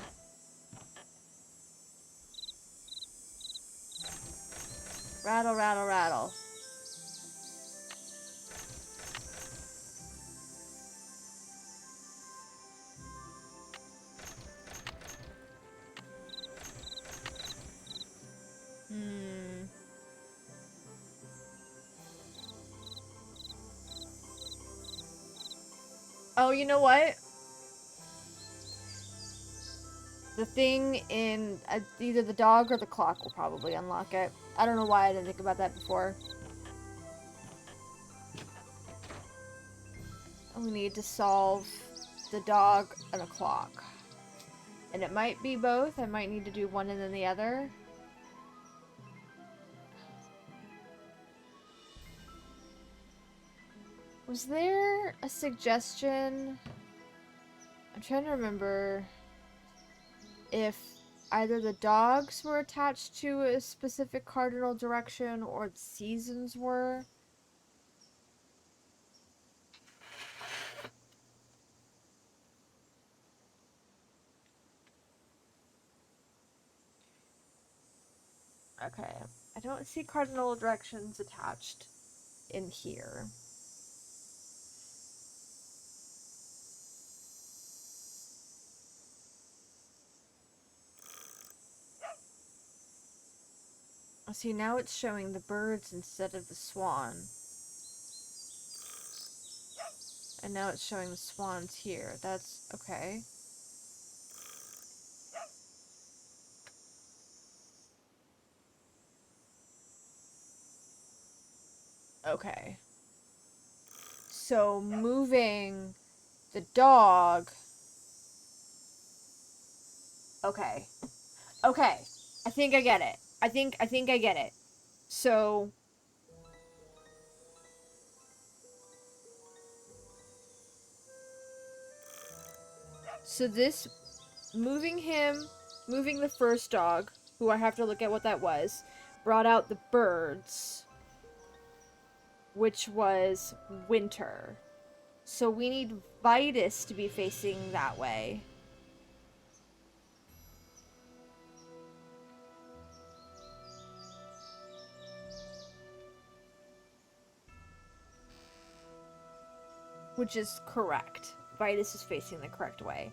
Rattle, rattle, rattle. Oh, you know what? The thing in either the dog or the clock will probably unlock it. I don't know why I didn't think about that before. We need to solve the dog and a clock. And it might be both. I might need to do one and then the other. Was there a suggestion? I'm trying to remember if either the dogs were attached to a specific cardinal direction or the seasons were. Okay, I don't see cardinal directions attached in here. See, now it's showing the birds instead of the swan. And now it's showing the swans here. That's okay. Okay. So moving the dog. Okay. Okay. I think I get it. I think I get it. So this moving the first dog, who I have to look at what that was, brought out the birds, which was winter. So we need Vitus to be facing that way. Which is correct. Vitus is facing the correct way.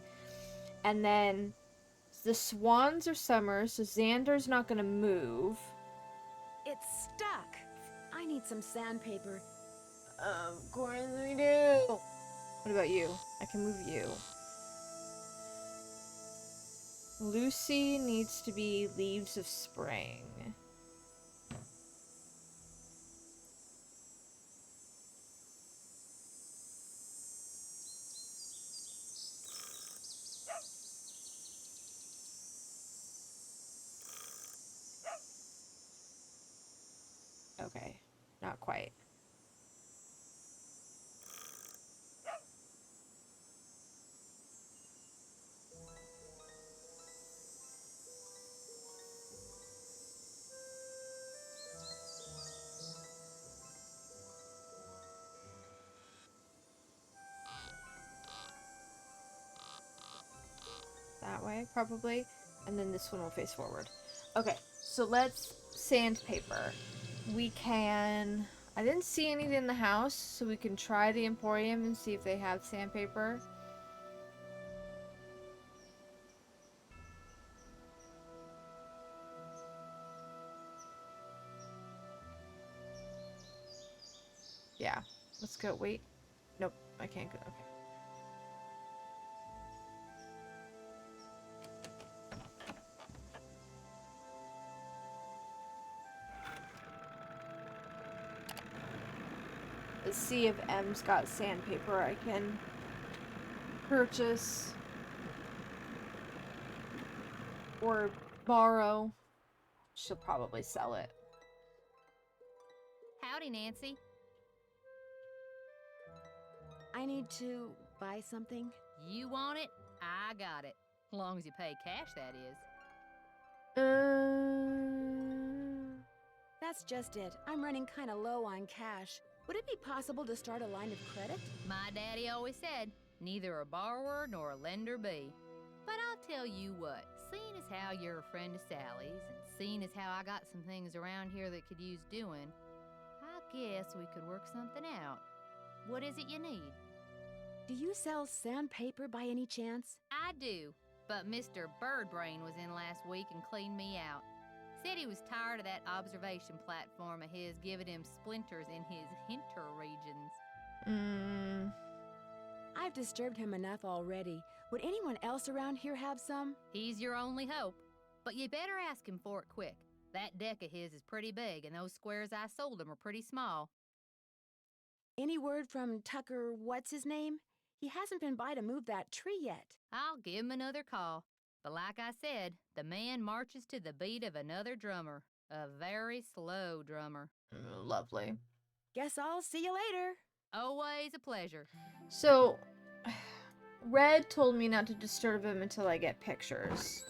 And then the swans are summer, so Xander's not gonna move. It's stuck. I need some sandpaper. Of course we do. What about you? I can move you. Lucy needs to be Leaves of Spring. Okay, not quite. That way, probably. And then this one will face forward. Okay, so let's sandpaper. We can... I didn't see anything in the house, so we can try the Emporium and see if they have sandpaper. Yeah, let's go. Wait. Nope, I can't go. Okay. Let's see if M's got sandpaper I can purchase or borrow. She'll probably sell it. Howdy, Nancy. I need to buy something. You want it? I got it. As long as you pay cash, that is. That's just it. I'm running kind of low on cash. Would it be possible to start a line of credit? My daddy always said, neither a borrower nor a lender be. But I'll tell you what, seeing as how you're a friend of Sally's, and seeing as how I got some things around here that could use doing, I guess we could work something out. What is it you need? Do you sell sandpaper by any chance? I do, but Mr. Birdbrain was in last week and cleaned me out. Said he was tired of that observation platform of his giving him splinters in his hinter regions. I I've disturbed him enough already. Would anyone else around here have some? He's your only hope. But you better ask him for it quick. That deck of his is pretty big, and those squares I sold him are pretty small. Any word from Tucker, what's his name? He hasn't been by to move that tree yet. I'll give him another call. But like I said, the man marches to the beat of another drummer. A very slow drummer. Lovely. Guess I'll see you later. Always a pleasure. So, Red told me not to disturb him until I get pictures.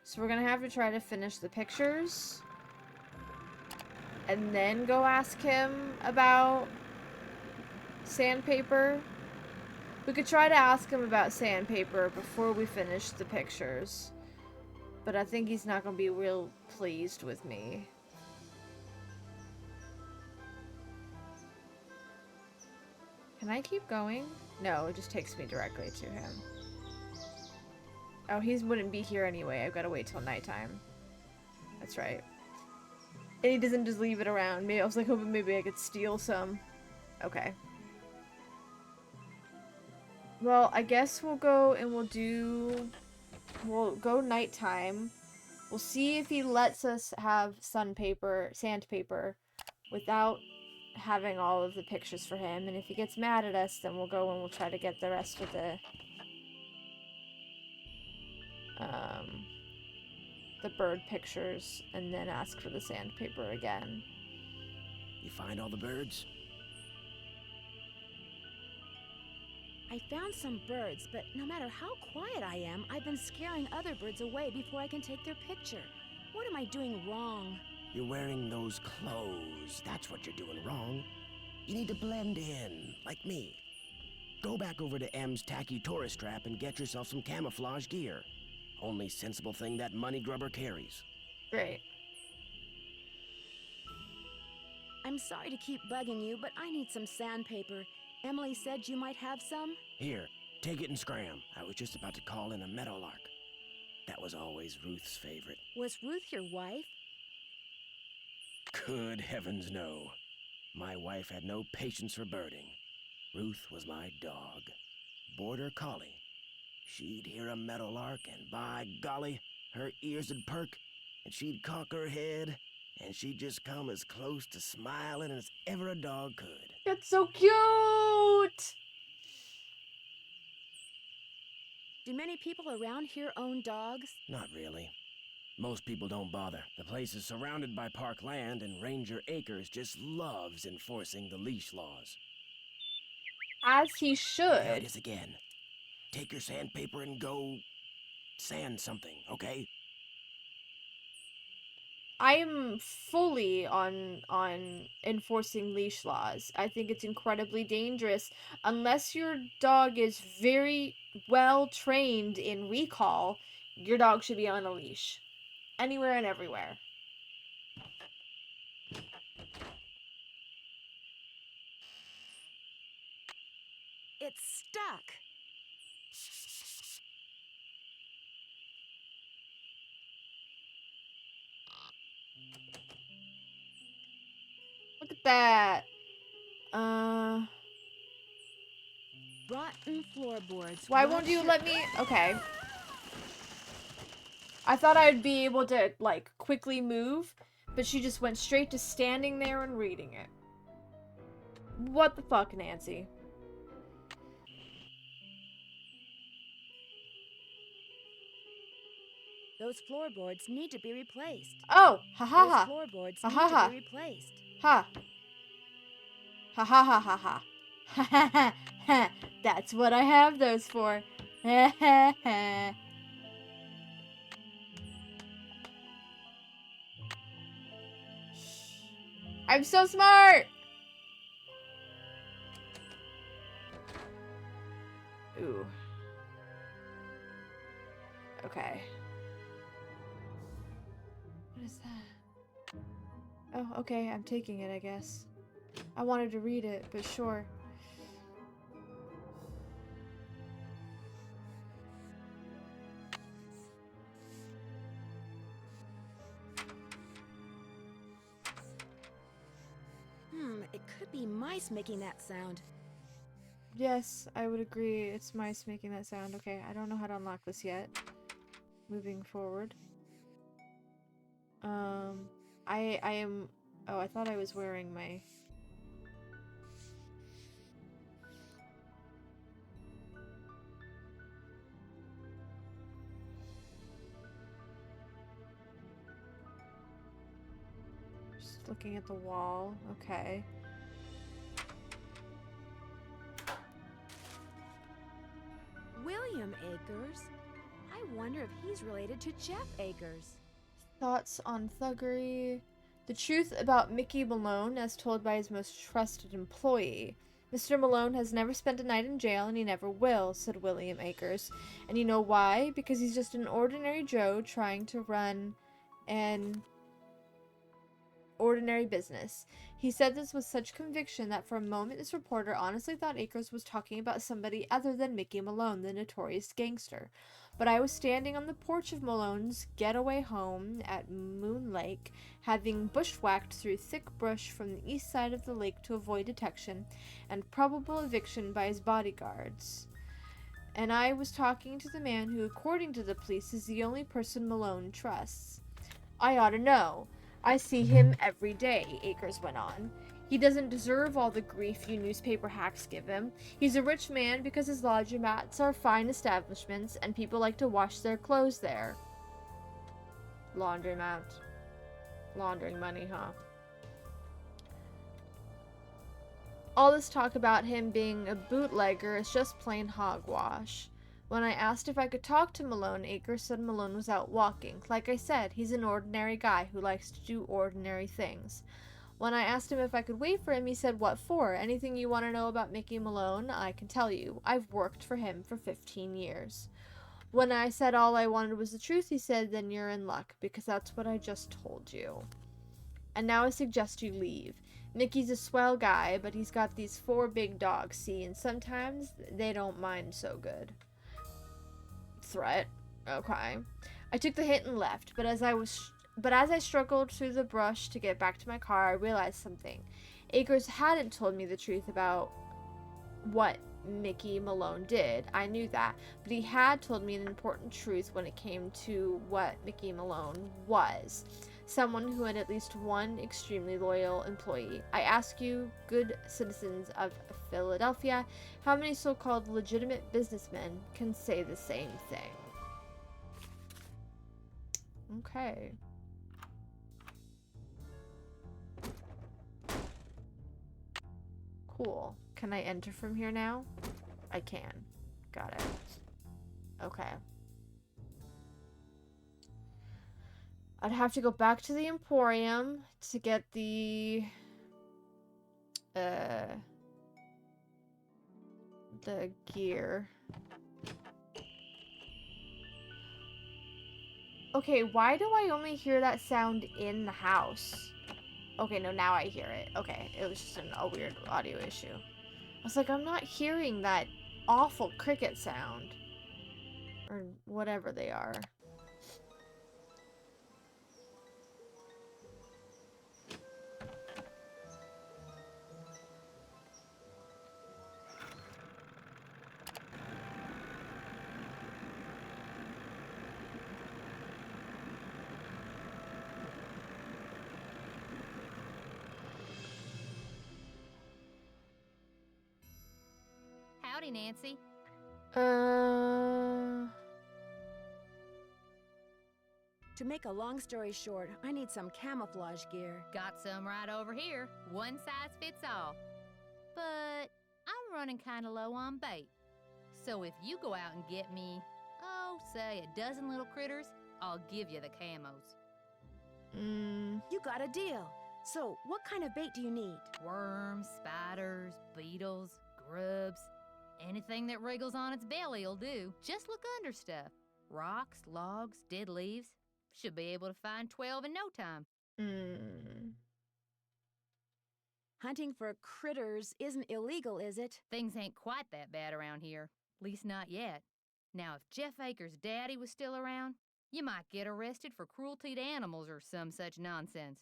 So we're gonna have to try to finish the pictures. And then go ask him about sandpaper. We could try to ask him about sandpaper before we finish the pictures. But I think he's not gonna be real pleased with me. Can I keep going? No, it just takes me directly to him. Oh, he wouldn't be here anyway. I've got to wait till nighttime. That's right. And he doesn't just leave it around. Maybe I was like hoping maybe I could steal some. Okay. Well, I guess we'll go and we'll go nighttime. We'll see if he lets us have sandpaper, without having all of the pictures for him. And if he gets mad at us, then we'll go and we'll try to get the rest of the bird pictures and then ask for the sandpaper again. You find all the birds? I found some birds, but no matter how quiet I am, I've been scaring other birds away before I can take their picture. What am I doing wrong? You're wearing those clothes. That's what you're doing wrong. You need to blend in, like me. Go back over to M's tacky tourist trap and get yourself some camouflage gear. Only sensible thing that money grubber carries. Great. I'm sorry to keep bugging you, but I need some sandpaper. Emily said you might have some. Here, take it and scram. I was just about to call in a meadowlark. That was always Ruth's favorite. Was Ruth your wife? Good heavens, no. My wife had no patience for birding. Ruth was my dog. Border collie. She'd hear a meadowlark, and by golly, her ears would perk, and she'd cock her head, and she'd just come as close to smiling as ever a dog could. That's so cute! Do many people around here own dogs? Not really. Most people don't bother. The place is surrounded by park land, and Ranger Acres just loves enforcing the leash laws. As he There should. it is again. Take your sandpaper and go sand something, okay? I'm fully on enforcing leash laws. I think it's incredibly dangerous. Unless your dog is very well trained in recall, your dog should be on a leash. Anywhere and everywhere. It's stuck. Look at that. Rotten floorboards. Why won't you let me? Okay. I thought I'd be able to, like, quickly move, but she just went straight to standing there and reading it. What the fuck, Nancy? Those floorboards need to be replaced. Oh, ha ha Those ha. floorboards Ha need ha ha. to be replaced. Ha. Ha ha ha ha ha. Ha ha ha ha. That's what I have those for. Ha ha ha. I'm so smart! Ooh. Okay. What is that? Oh, okay, I'm taking it, I guess. I wanted to read it, but sure. It could be mice making that sound. Yes, I would agree. It's mice making that sound. Okay, I don't know how to unlock this yet. Moving forward. I am... Oh, I thought I was wearing my... Just looking at the wall. Okay. William Akers? I wonder if he's related to Jeff Akers. Thoughts on thuggery. The truth about Mickey Malone as told by his most trusted employee. Mr. Malone has never spent a night in jail and he never will, said William Akers. And you know why? Because he's just an ordinary Joe trying to run an ordinary business. He said this with such conviction that for a moment this reporter honestly thought Akers was talking about somebody other than Mickey Malone, the notorious gangster. But I was standing on the porch of Malone's getaway home at Moon Lake, having bushwhacked through thick brush from the east side of the lake to avoid detection and probable eviction by his bodyguards. And I was talking to the man who, according to the police, is the only person Malone trusts. I ought to know. I see him every day, Akers went on. He doesn't deserve all the grief you newspaper hacks give him. He's a rich man because his laundromats are fine establishments and people like to wash their clothes there. Laundromat. Laundering money, huh? All this talk about him being a bootlegger is just plain hogwash. When I asked if I could talk to Malone, Akers said Malone was out walking. Like I said, he's an ordinary guy who likes to do ordinary things. When I asked him if I could wait for him, he said, "What for? Anything you want to know about Mickey Malone? I can tell you. I've worked for him for 15 years. When I said all I wanted was the truth, he said, "Then you're in luck, because that's what I just told you. And now I suggest you leave. Mickey's a swell guy, but he's got these 4 big dogs, see, and sometimes they don't mind so good." Threat. Okay. I took the hint and left, but as I struggled through the brush to get back to my car, I realized something. Akers hadn't told me the truth about what Mickey Malone did. I knew that, but he had told me an important truth when it came to what Mickey Malone was. Someone who had at least one extremely loyal employee. I ask you, good citizens of Philadelphia, how many so-called legitimate businessmen can say the same thing? Okay. Cool. Can I enter from here now? I can. Got it. Okay. I'd have to go back to the Emporium to get the gear. Okay, why do I only hear that sound in the house? Okay, no, now I hear it. Okay, it was just a weird audio issue. I was like, I'm not hearing that awful cricket sound. Or whatever they are. Howdy, Nancy. To make a long story short, I need some camouflage gear. Got some right over here. One size fits all. But I'm running kind of low on bait. So if you go out and get me, oh, say a dozen little critters, I'll give you the camos. You got a deal. So, what kind of bait do you need? Worms, spiders, beetles, grubs. Anything that wriggles on its belly'll do. Just look under stuff. Rocks, logs, dead leaves. Should be able to find 12 in no time. Hunting for critters isn't illegal, is it? Things ain't quite that bad around here. Least not yet. Now, if Jeff Akers' daddy was still around, you might get arrested for cruelty to animals or some such nonsense.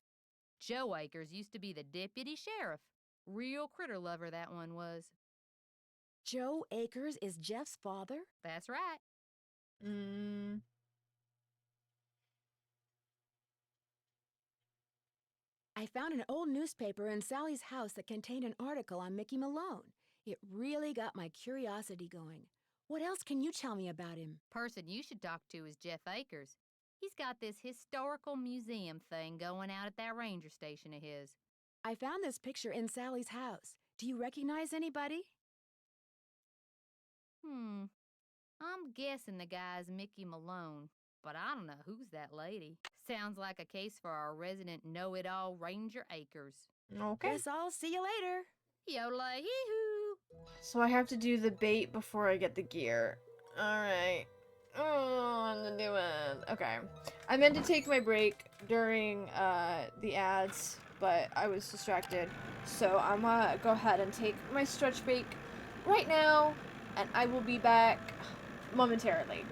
Joe Akers used to be the deputy sheriff. Real critter lover, that one was. Joe Akers is Jeff's father? That's right. Mm. I found an old newspaper in Sally's house that contained an article on Mickey Malone. It really got my curiosity going. What else can you tell me about him? Person you should talk to is Jeff Akers. He's got this historical museum thing going out at that ranger station of his. I found this picture in Sally's house. Do you recognize anybody? I'm guessing the guy's Mickey Malone, but I don't know who's that lady. Sounds like a case for our resident know-it-all Ranger Akers. Okay. Guess I'll see you later. Yola hee-hoo! So I have to do the bait before I get the gear. Alright. Oh, I'm doing it. Okay. I meant to take my break during the ads, but I was distracted. So I'm gonna go ahead and take my stretch break right now, and I will be back momentarily.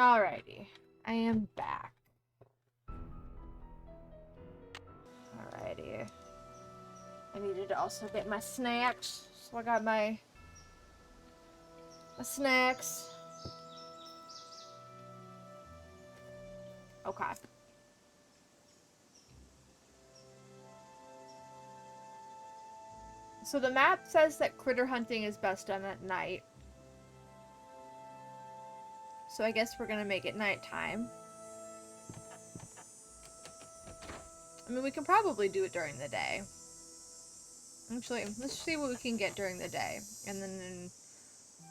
Alrighty. I am back. Alrighty. I needed to also get my snacks. So I got my snacks. Okay. So the map says that critter hunting is best done at night. So I guess we're gonna make it nighttime. I mean, we can probably do it during the day. Actually, let's see what we can get during the day. And then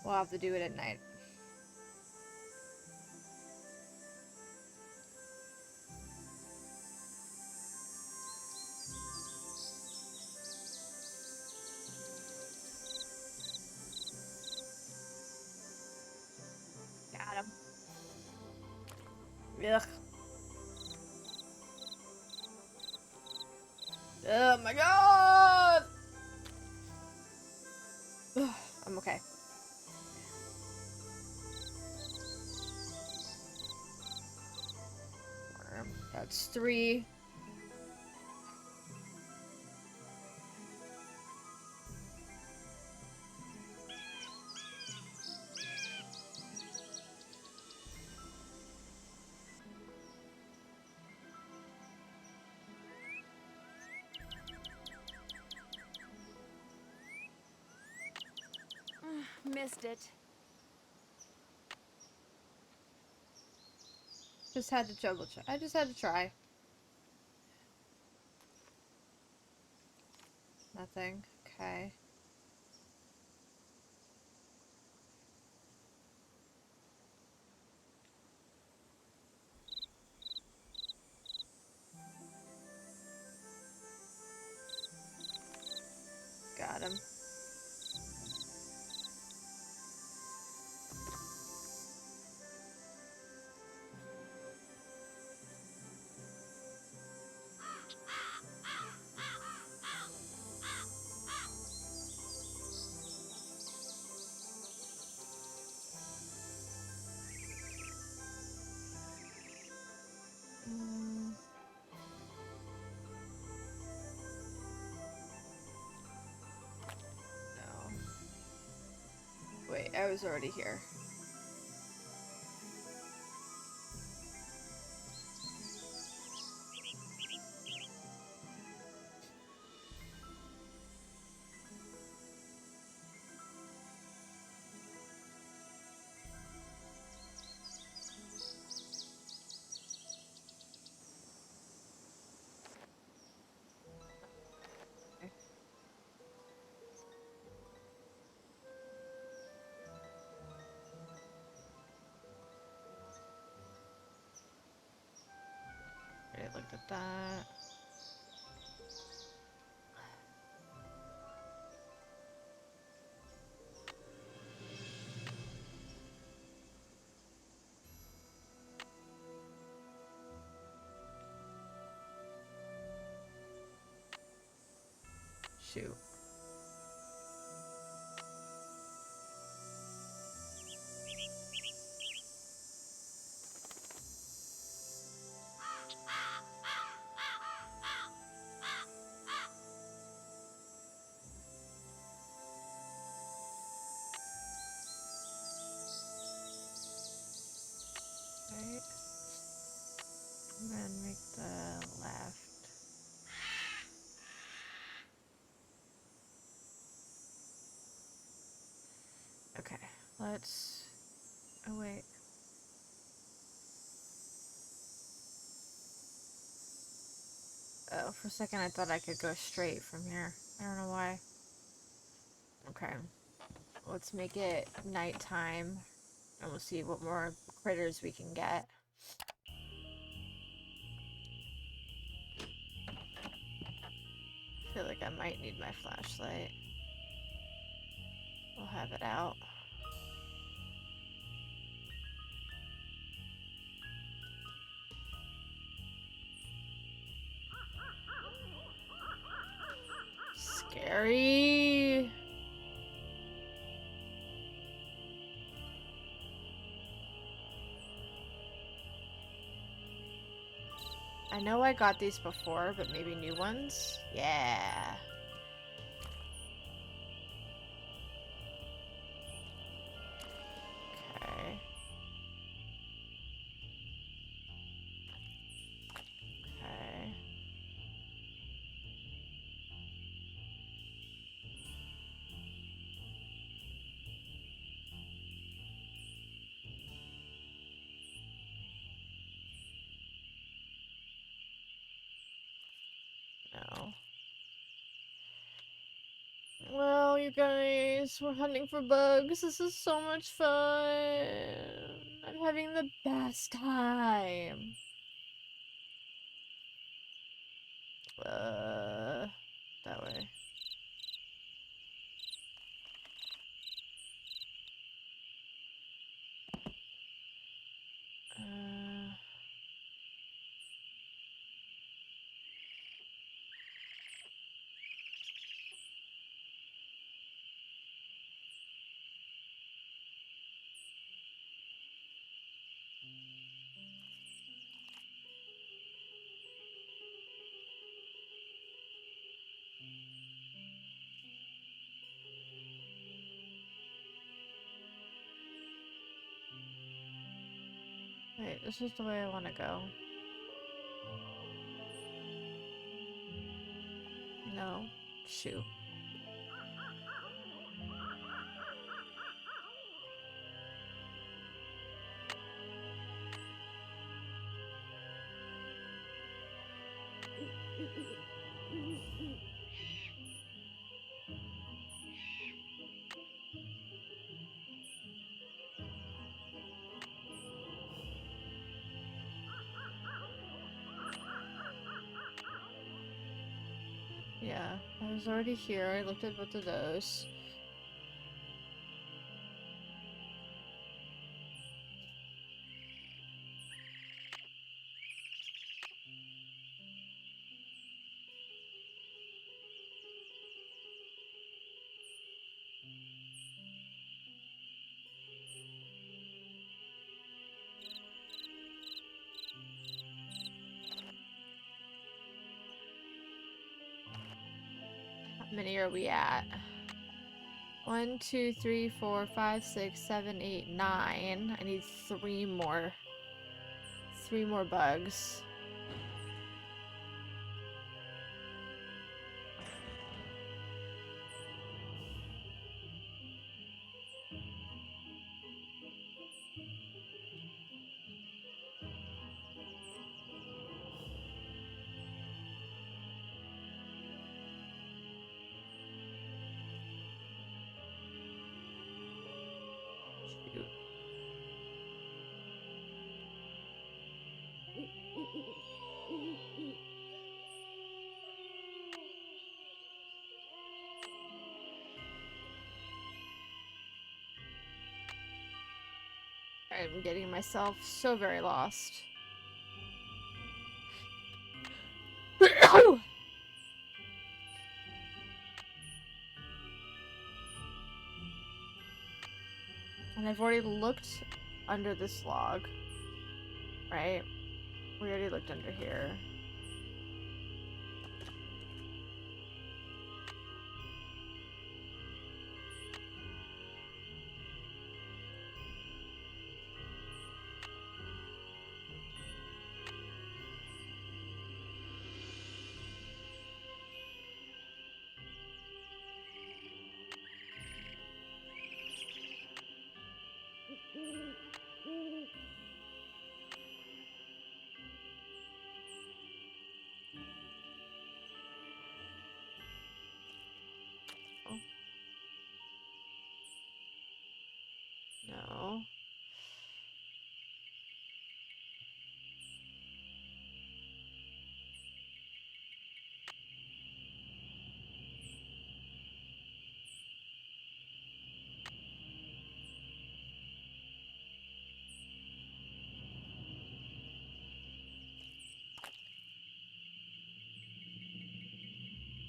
we'll have to do it at night. Got him. Ugh. Oh my god! Ugh, I'm okay. That's 3. Missed it. Just had to double check. I just had to try. Nothing. Okay. Got him. No. Wait, I was already here. Already looked at that. Shoot. Right. And then make the left. Okay, let's... Oh, wait. Oh, for a second I thought I could go straight from here. I don't know why. Okay. Let's make it nighttime. And we'll see what more critters we can get. I feel like I might need my flashlight. We'll have it out. Scary. I know I got these before, but maybe new ones? Yeah. Okay. Okay. No. Well, you guys, we're hunting for bugs. This is so much fun. I'm having the best time. That way. Uh, wait, this is the way I want to go. No. Shoot. Yeah, I was already here. I looked at both of those. How many are we at? 1, 2, 3, 4, 5, 6, 7, 8, 9. I need 3 more. 3 more bugs. Shoot. I'm getting myself so very lost. And I've already looked under this log. Right? We already looked under here. Oh. No.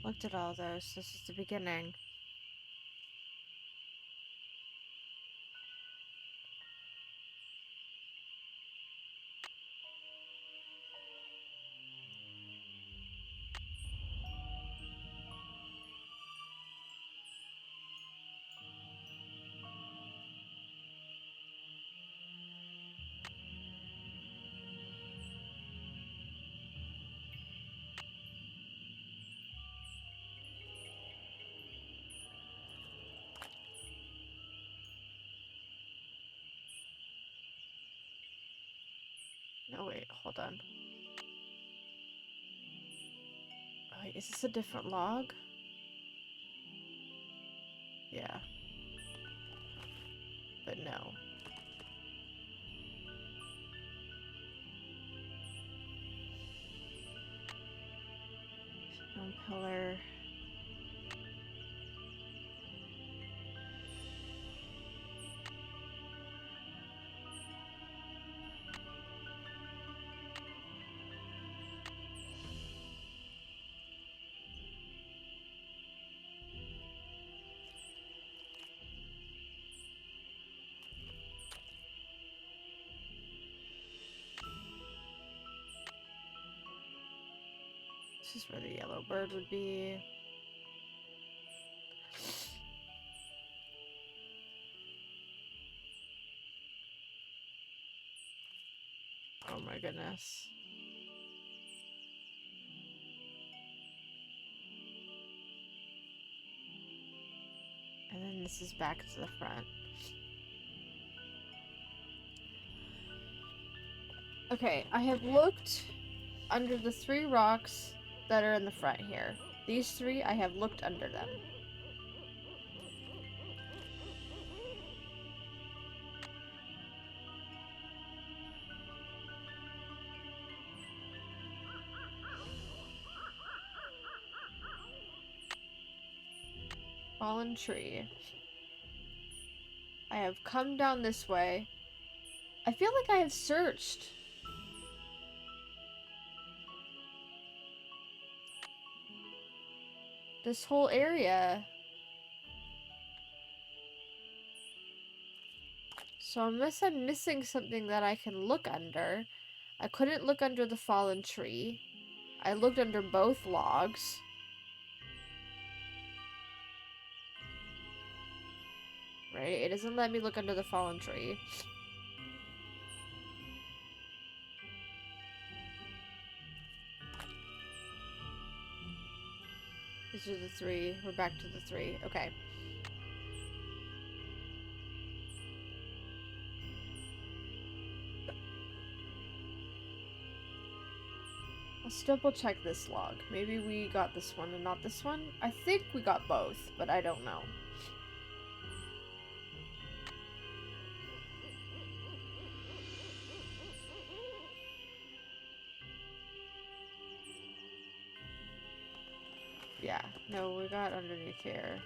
Looked at all those. This is the beginning. Oh wait, hold on. Oh, wait, is this a different log? Yeah. But no. Stone pillar. This is where the yellow bird would be. Oh my goodness. And then this is back to the front. Okay, I have looked under the 3 rocks that are in the front here. These 3, I have looked under them. Fallen tree. I have come down this way. I feel like I have searched. This whole area. So unless I'm missing something that I can look under. I couldn't look under the fallen tree. I looked under both logs. Right? It doesn't let me look under the fallen tree. These are the 3. We're back to the 3. Okay. Let's double check this log. Maybe we got this one and not this one? I think we got both, but I don't know. Yeah, no, we got underneath here.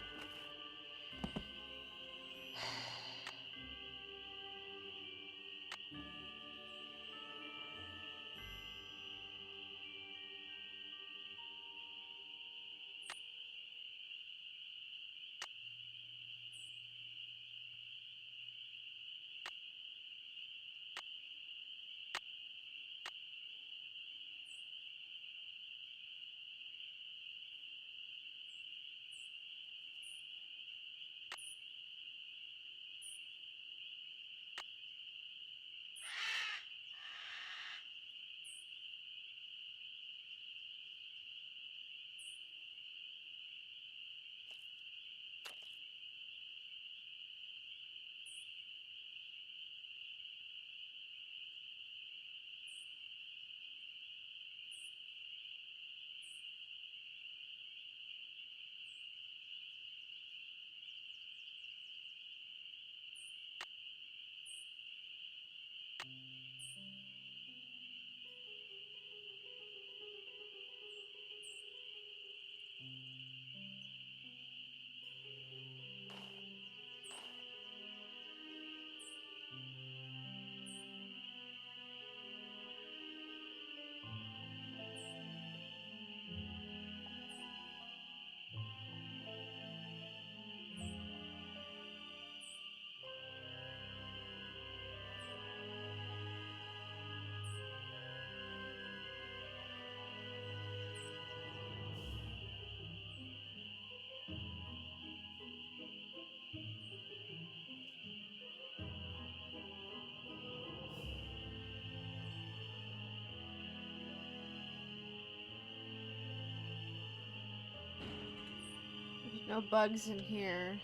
There's no bugs in here.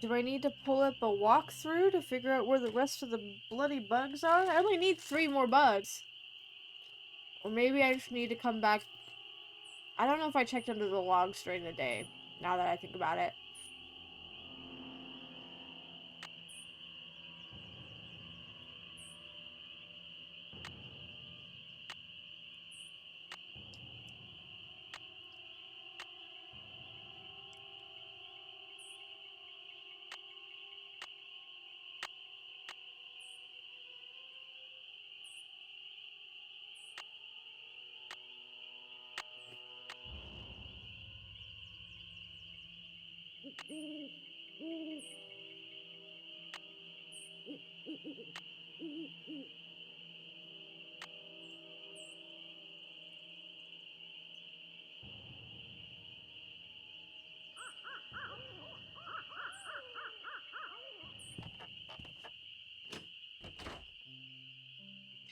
Do I need to pull up a walkthrough to figure out where the rest of the bloody bugs are? I only need 3 more bugs. Or maybe I just need to come back. I don't know if I checked under the logs during the day, now that I think about it.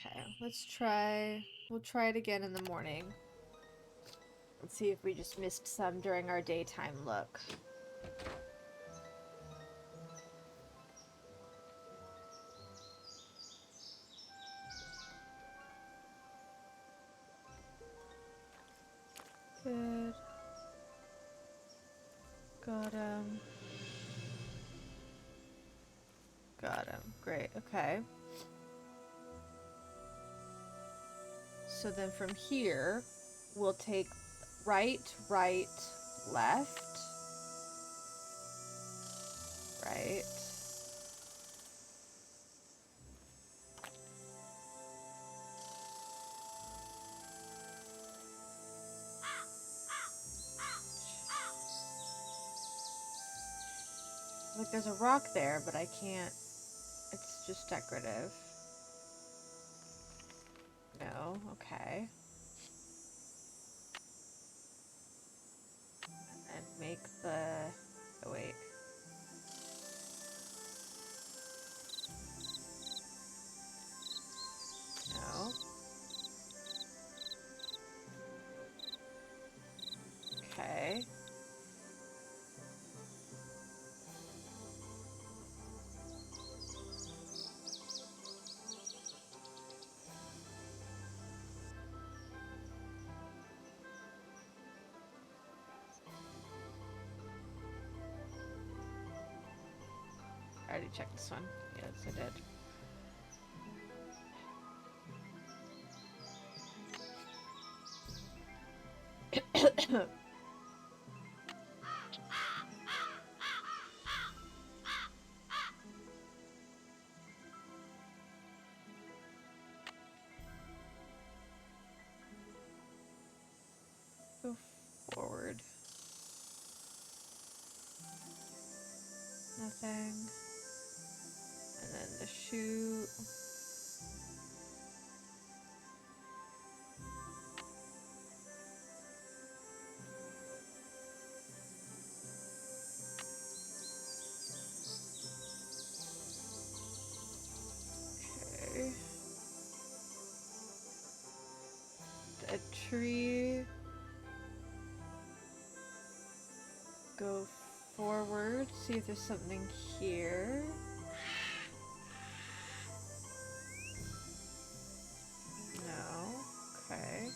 Okay, let's try. We'll try it again in the morning. Let's see if we just missed some during our daytime look. Good. Got him. Got him. Great, okay. So then from here, we'll take right, right, left, right. Like there's a rock there, but I can't. It's just decorative. No, okay. And make the. Oh, wait. No. Okay. I already checked this one. Yes, I did. Go forward. Nothing. And then the shoot. Okay. A tree. Go forward. See if there's something here. No. Okay.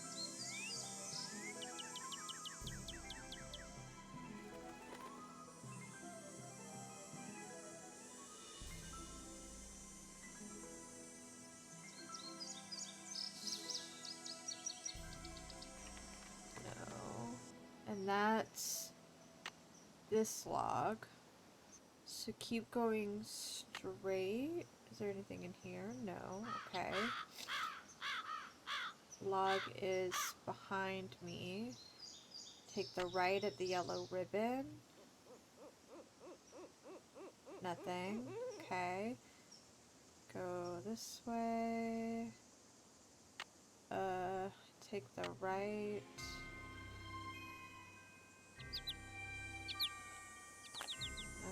No. And that's this log. So keep going straight. Is there anything in here? No. Okay. Log is behind me. Take the right at the yellow ribbon. Nothing. Okay. Go this way. Take the right. No.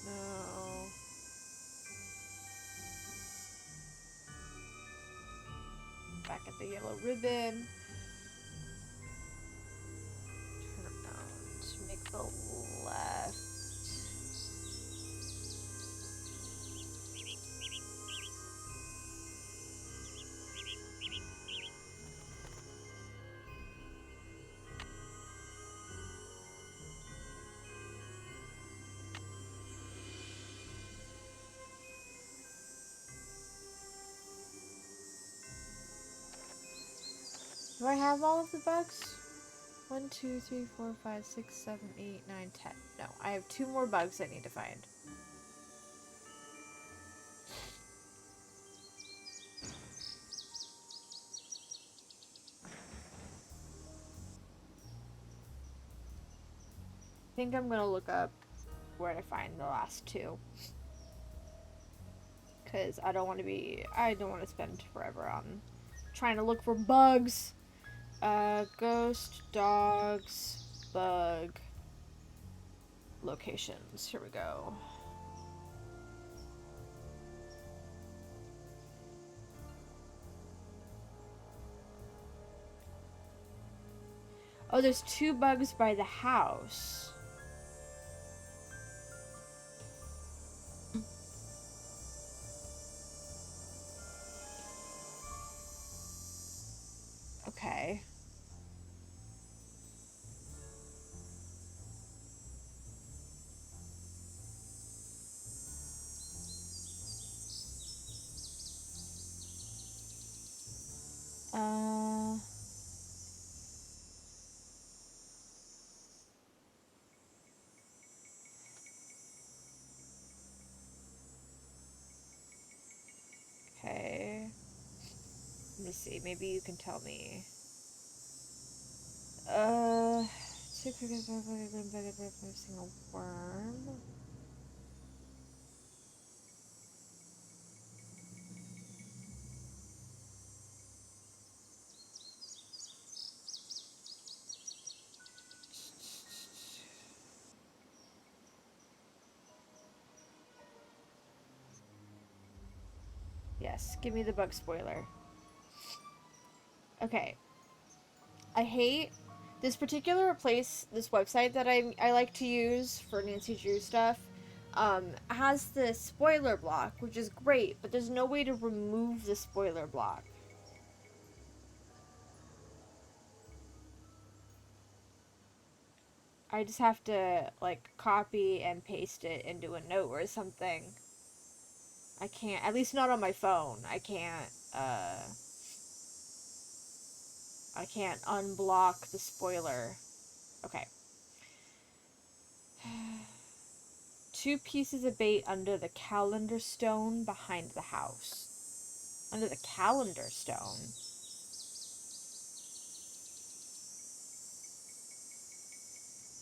No. Back at the yellow ribbon. the left. Do I have all of the bugs? 1, 2, 3, 4, 5, 6, 7, 8, 9, 10. No, I have 2 more bugs I need to find. I think I'm gonna look up where to find the last 2. Because I don't want to spend forever on trying to look for bugs. Ghost, dogs, bug, locations. Here we go. Oh, there's 2 bugs by the house. Okay. Okay. Let me see. Maybe you can tell me. 2 crickets, a single worm. Yes, give me the bug spoiler. Okay. I hate this particular place, this website that I like to use for Nancy Drew stuff. Has the spoiler block, which is great, but there's no way to remove the spoiler block. I just have to, like, copy and paste it into a note or something. I can't, at least not on my phone. I can't unblock the spoiler. Okay. 2 pieces of bait under the calendar stone behind the house. Under the calendar stone?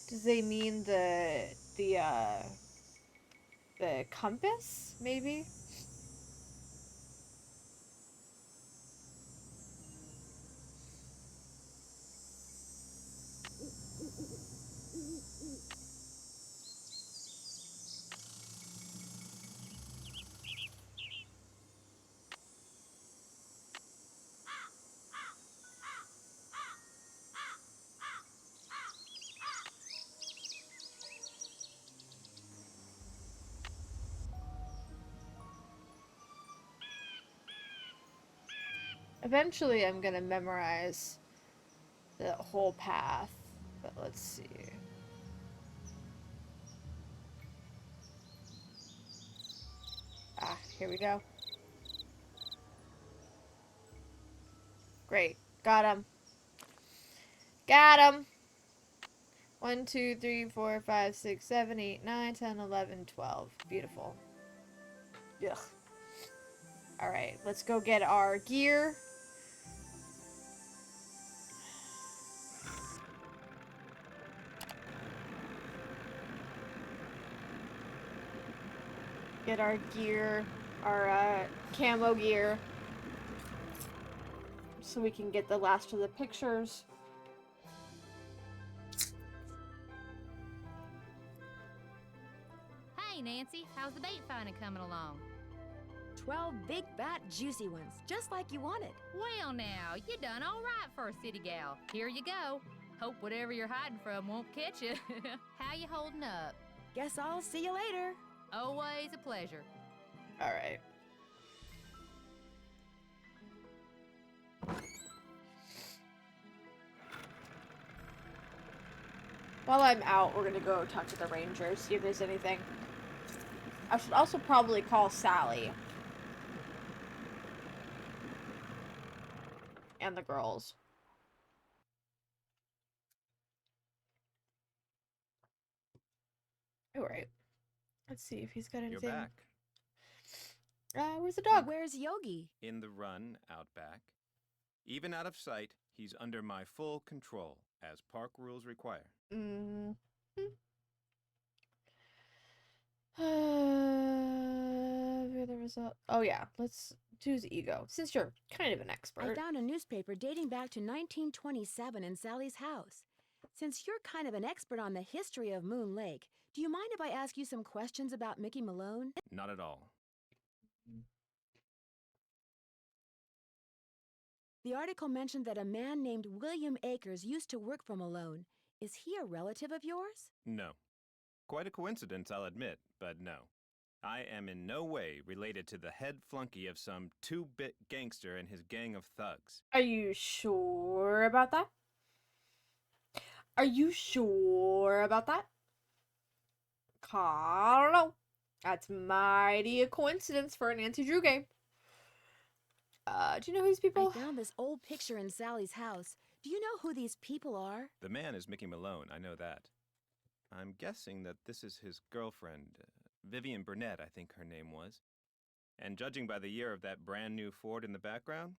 Does they mean the compass, maybe? Eventually I'm gonna memorize the whole path, but let's see. Ah, here we go. Great. Got him. Got him! 1, 2, 3, 4, 5, 6, 7, 8, 9, 10, 11, 12. Beautiful. Ugh. Alright, let's go get our gear. Get our gear, our camo gear, so we can get the last of the pictures. Hey, Nancy, how's the bait finding coming along? 12 big, fat, juicy ones, just like you wanted. Well, now, you done all right for a city gal. Here you go. Hope whatever you're hiding from won't catch you. How you holding up? Guess I'll see you later. Always a pleasure. All right. While I'm out, we're gonna go talk to the ranger, see if there's anything. I should also probably call Sally. And the girls. Alright. Let's see if he's got anything. You're back. Where's the dog? Where's Yogi? In the run, out back. Even out of sight, he's under my full control, as park rules require. Mm-hmm. The result. Oh yeah, let's choose ego. Since you're kind of an I expert. found a newspaper dating back to 1927 in Sally's house. Since you're kind of an expert on the history of Moon Lake, do you mind if I ask you some questions about Mickey Malone? Not at all. The article mentioned that a man named William Akers used to work for Malone. Is he a relative of yours? No. Quite a coincidence, I'll admit, but no. I am in no way related to the head flunky of some two-bit gangster and his gang of thugs. Are you sure about that? Are you sure about that? I don't know. That's mighty a coincidence for a Nancy Drew game. Do you know who these people? I found this old picture in Sally's house. Do you know who these people are? The man is Mickey Malone, I know that. I'm guessing that this is his girlfriend, Vivian Burnett, I think her name was. And judging by the year of that brand new Ford in the background,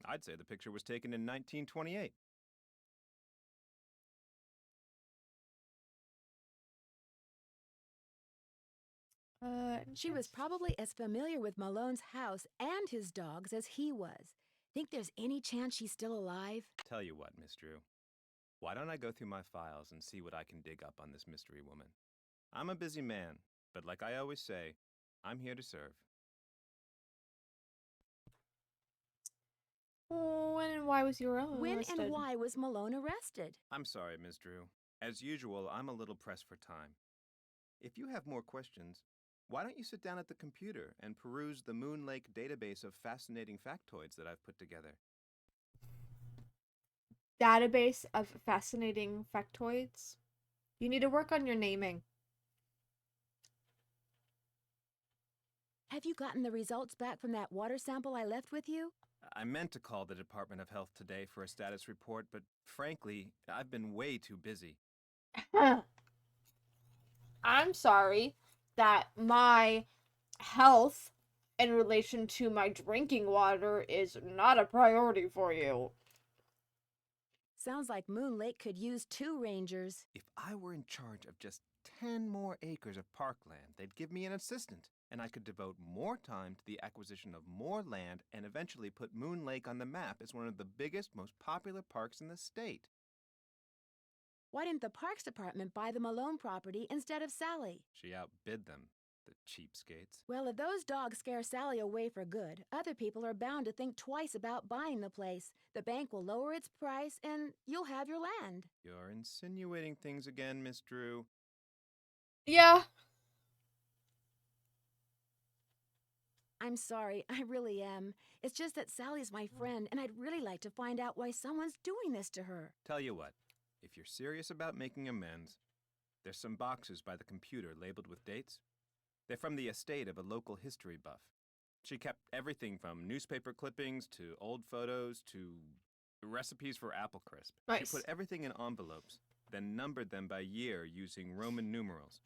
I'd say the picture was taken in 1928. She was probably as familiar with Malone's house and his dogs as he was. Think there's any chance she's still alive? Tell you what, Miss Drew. Why don't I go through my files and see what I can dig up on this mystery woman? I'm a busy man, but like I always say, I'm here to serve. When and why was your own When arrested? and why was Malone arrested? I'm sorry, Miss Drew. As usual, I'm a little pressed for time. If you have more questions, why don't you sit down at the computer and peruse the Moon Lake database of fascinating factoids that I've put together? Database of fascinating factoids. You need to work on your naming. Have you gotten the results back from that water sample I left with you? I meant to call the Department of Health today for a status report, but frankly, I've been way too busy. I'm sorry that my health in relation to my drinking water is not a priority for you. Sounds like Moon Lake could use 2 rangers. If I were in charge of just 10 more acres of parkland, they'd give me an assistant, and I could devote more time to the acquisition of more land and eventually put Moon Lake on the map as one of the biggest, most popular parks in the state. Why didn't the Parks Department buy the Malone property instead of Sally? She outbid them, the cheapskates. Well, if those dogs scare Sally away for good, other people are bound to think twice about buying the place. The bank will lower its price, and you'll have your land. You're insinuating things again, Miss Drew. Yeah. I'm sorry, I really am. It's just that Sally's my friend, and I'd really like to find out why someone's doing this to her. Tell you what, if you're serious about making amends, there's some boxes by the computer labeled with dates. They're from the estate of a local history buff. She kept everything from newspaper clippings to old photos to recipes for apple crisp. Nice. She put everything in envelopes, then numbered them by year using Roman numerals.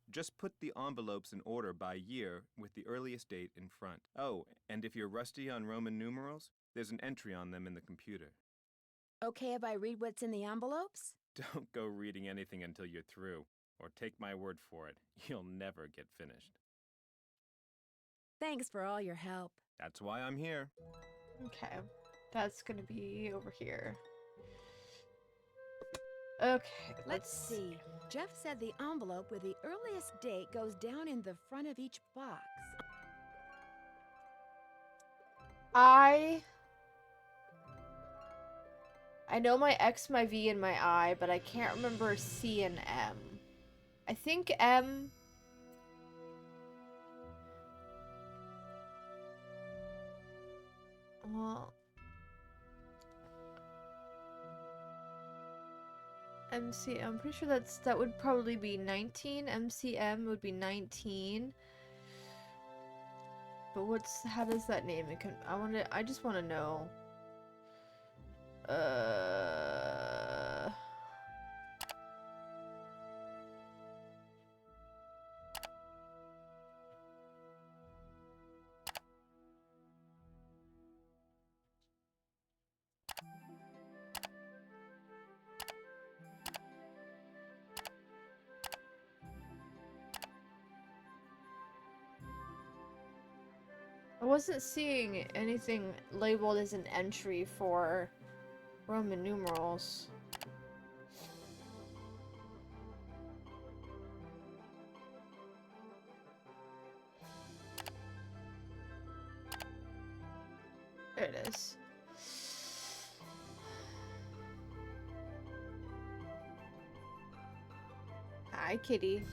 Just put the envelopes in order by year with the earliest date in front. Oh, and if you're rusty on Roman numerals, there's an entry on them in the computer. Okay if I read what's in the envelopes? Don't go reading anything until you're through, or take my word for it, you'll never get finished. Thanks for all your help. That's why I'm here. Okay. That's gonna be over here. Okay, Let's see. Jeff said the envelope with the earliest date goes down in the front of each box. I I know my X, my V, and my I, but I can't remember C and M. I think M... Well... MC, I'm pretty sure that would probably be 19. MCM would be 19. But how does that name it can I just want to know. I wasn't seeing anything labeled as an entry for Roman numerals. There it is. Hi, kitty.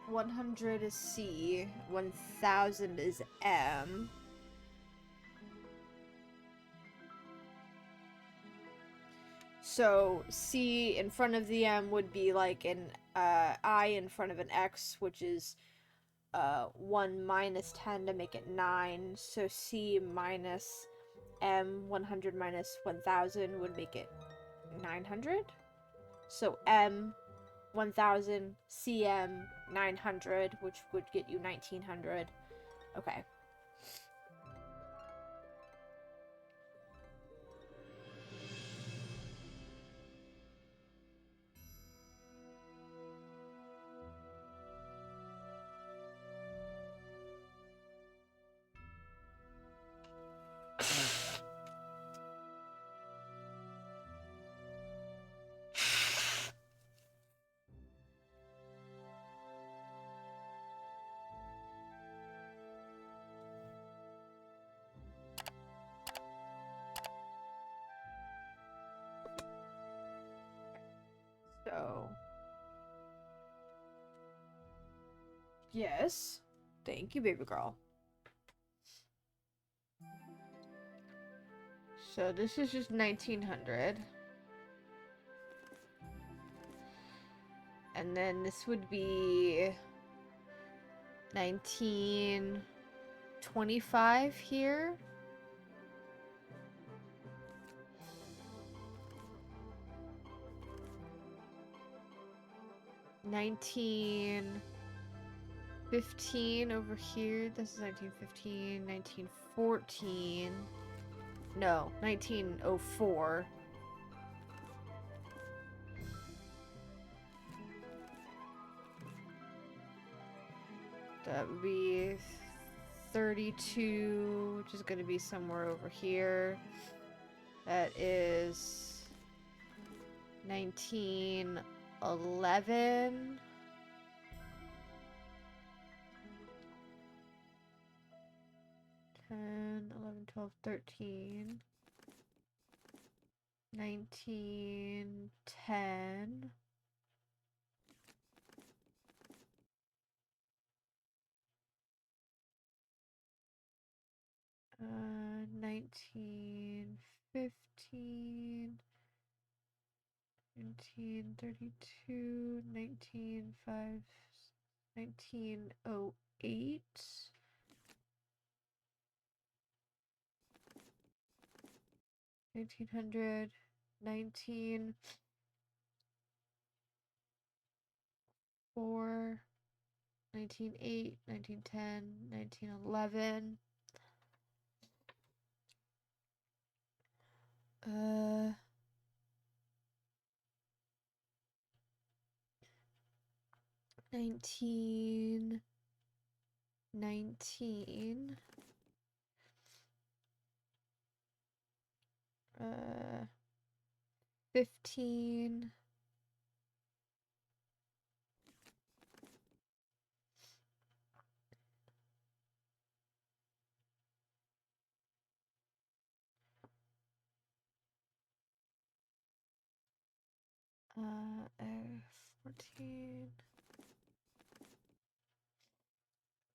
100 is C, 1000 is M. So C in front of the M would be like an I in front of an X, which is 1 minus 10 to make it 9. So C minus M, 100 minus 1000 would make it 900. So M 1000, CM 900, which would get you 1900. Okay. So, yes. Thank you, baby girl. So this is just 1900. And then this would be 1925 here. $19.15 over here. This is 1915, 1914. No, 1904. That would be 32, which is going to be somewhere over here. That is 1911. 10, 11, 12, 13. 1910. 1915. 1932. 1905. 1908. 1900. 1904. 1908. 1910. 1911. 1919. 15. 14,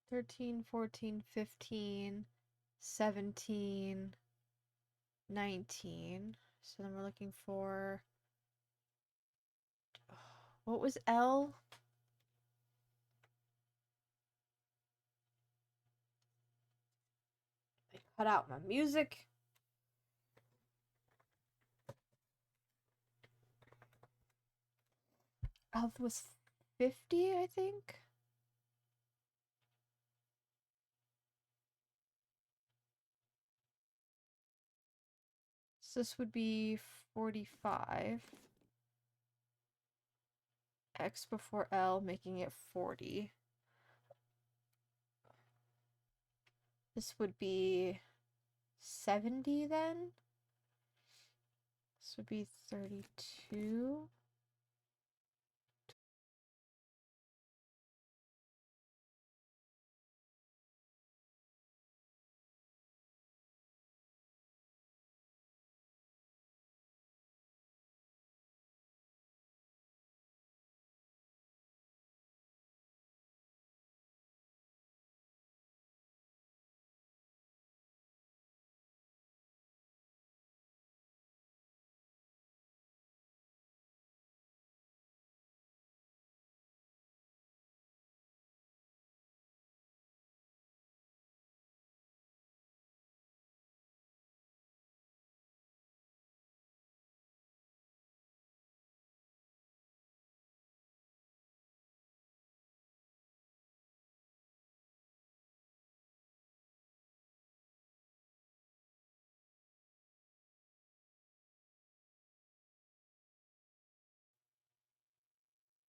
13, 14, 15, 17, 19. So then we're looking for, what was L? I cut out my music. L was 50, I think. So this would be 45. X before L, making it 40. This would be 70 then. This would be 32.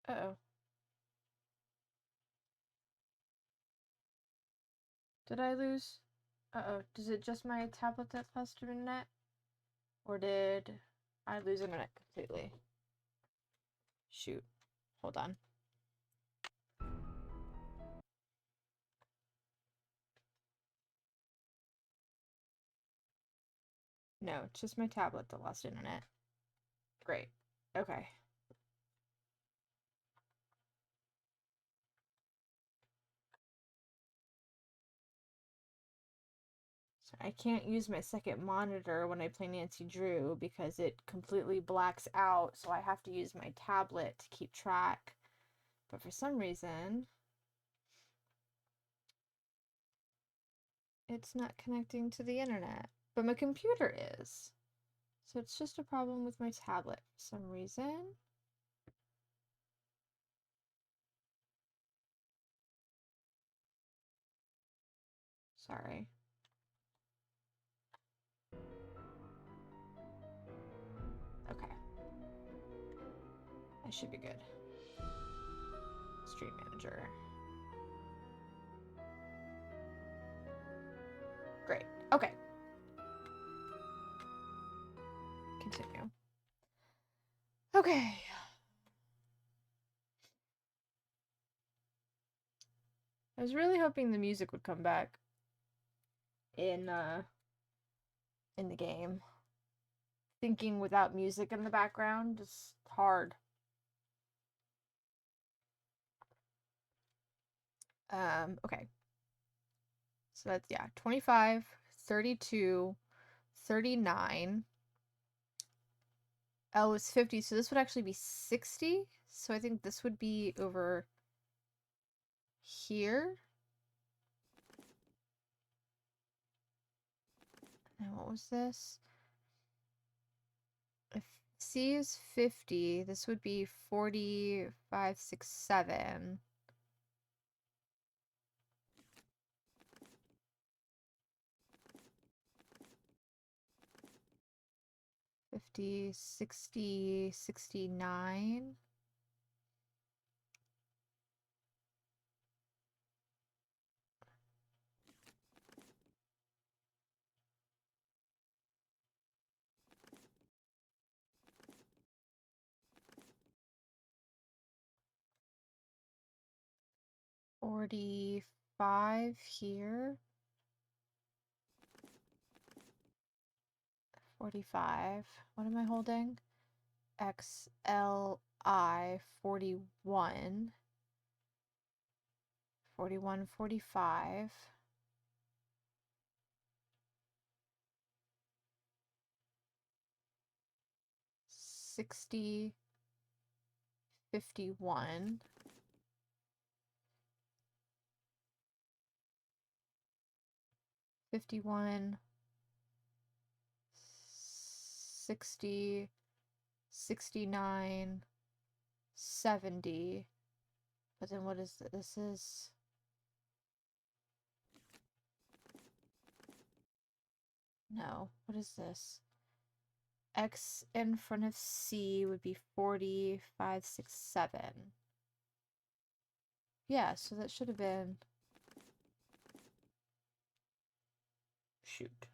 Uh-oh. Did I lose? Uh-oh. Is it just my tablet that lost internet? Or did I lose internet completely? Shoot. Hold on. No, it's just my tablet that lost internet. Great. Okay. So I can't use my second monitor when I play Nancy Drew because it completely blacks out, so I have to use my tablet to keep track. But for some reason, it's not connecting to the internet. But my computer is. So it's just a problem with my tablet for some reason. Sorry. Okay. I should be good. Stream manager. Great. Okay. Continue. Okay. I was really hoping the music would come back in the game. Thinking without music in the background is hard. Okay. So that's, yeah, 25, 32, 39. L is 50, so this would actually be 60. So I think this would be over here. And what was this? If C is 50, this would be 45, 6, 7. 50, 60, 69. $45 here. 45. What am I holding? XLI 41, 41, 45, 60, 51, 51, 60, 69, 70. But then what is this? This is... No, what is this? X in front of C would be 40, 5, 6, 7. Yeah, so that should have been... Shoot.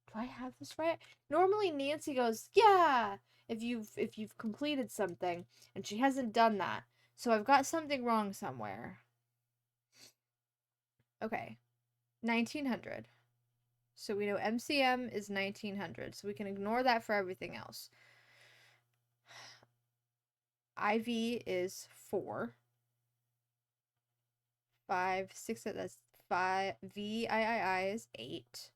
Do I have this right? Normally Nancy goes, yeah, if you've completed something, and she hasn't done that. So I've got something wrong somewhere. Okay. 1900. So we know MCM is 1900, so we can ignore that for everything else. IV is 4. 5, 6, that's 5. VII is 8.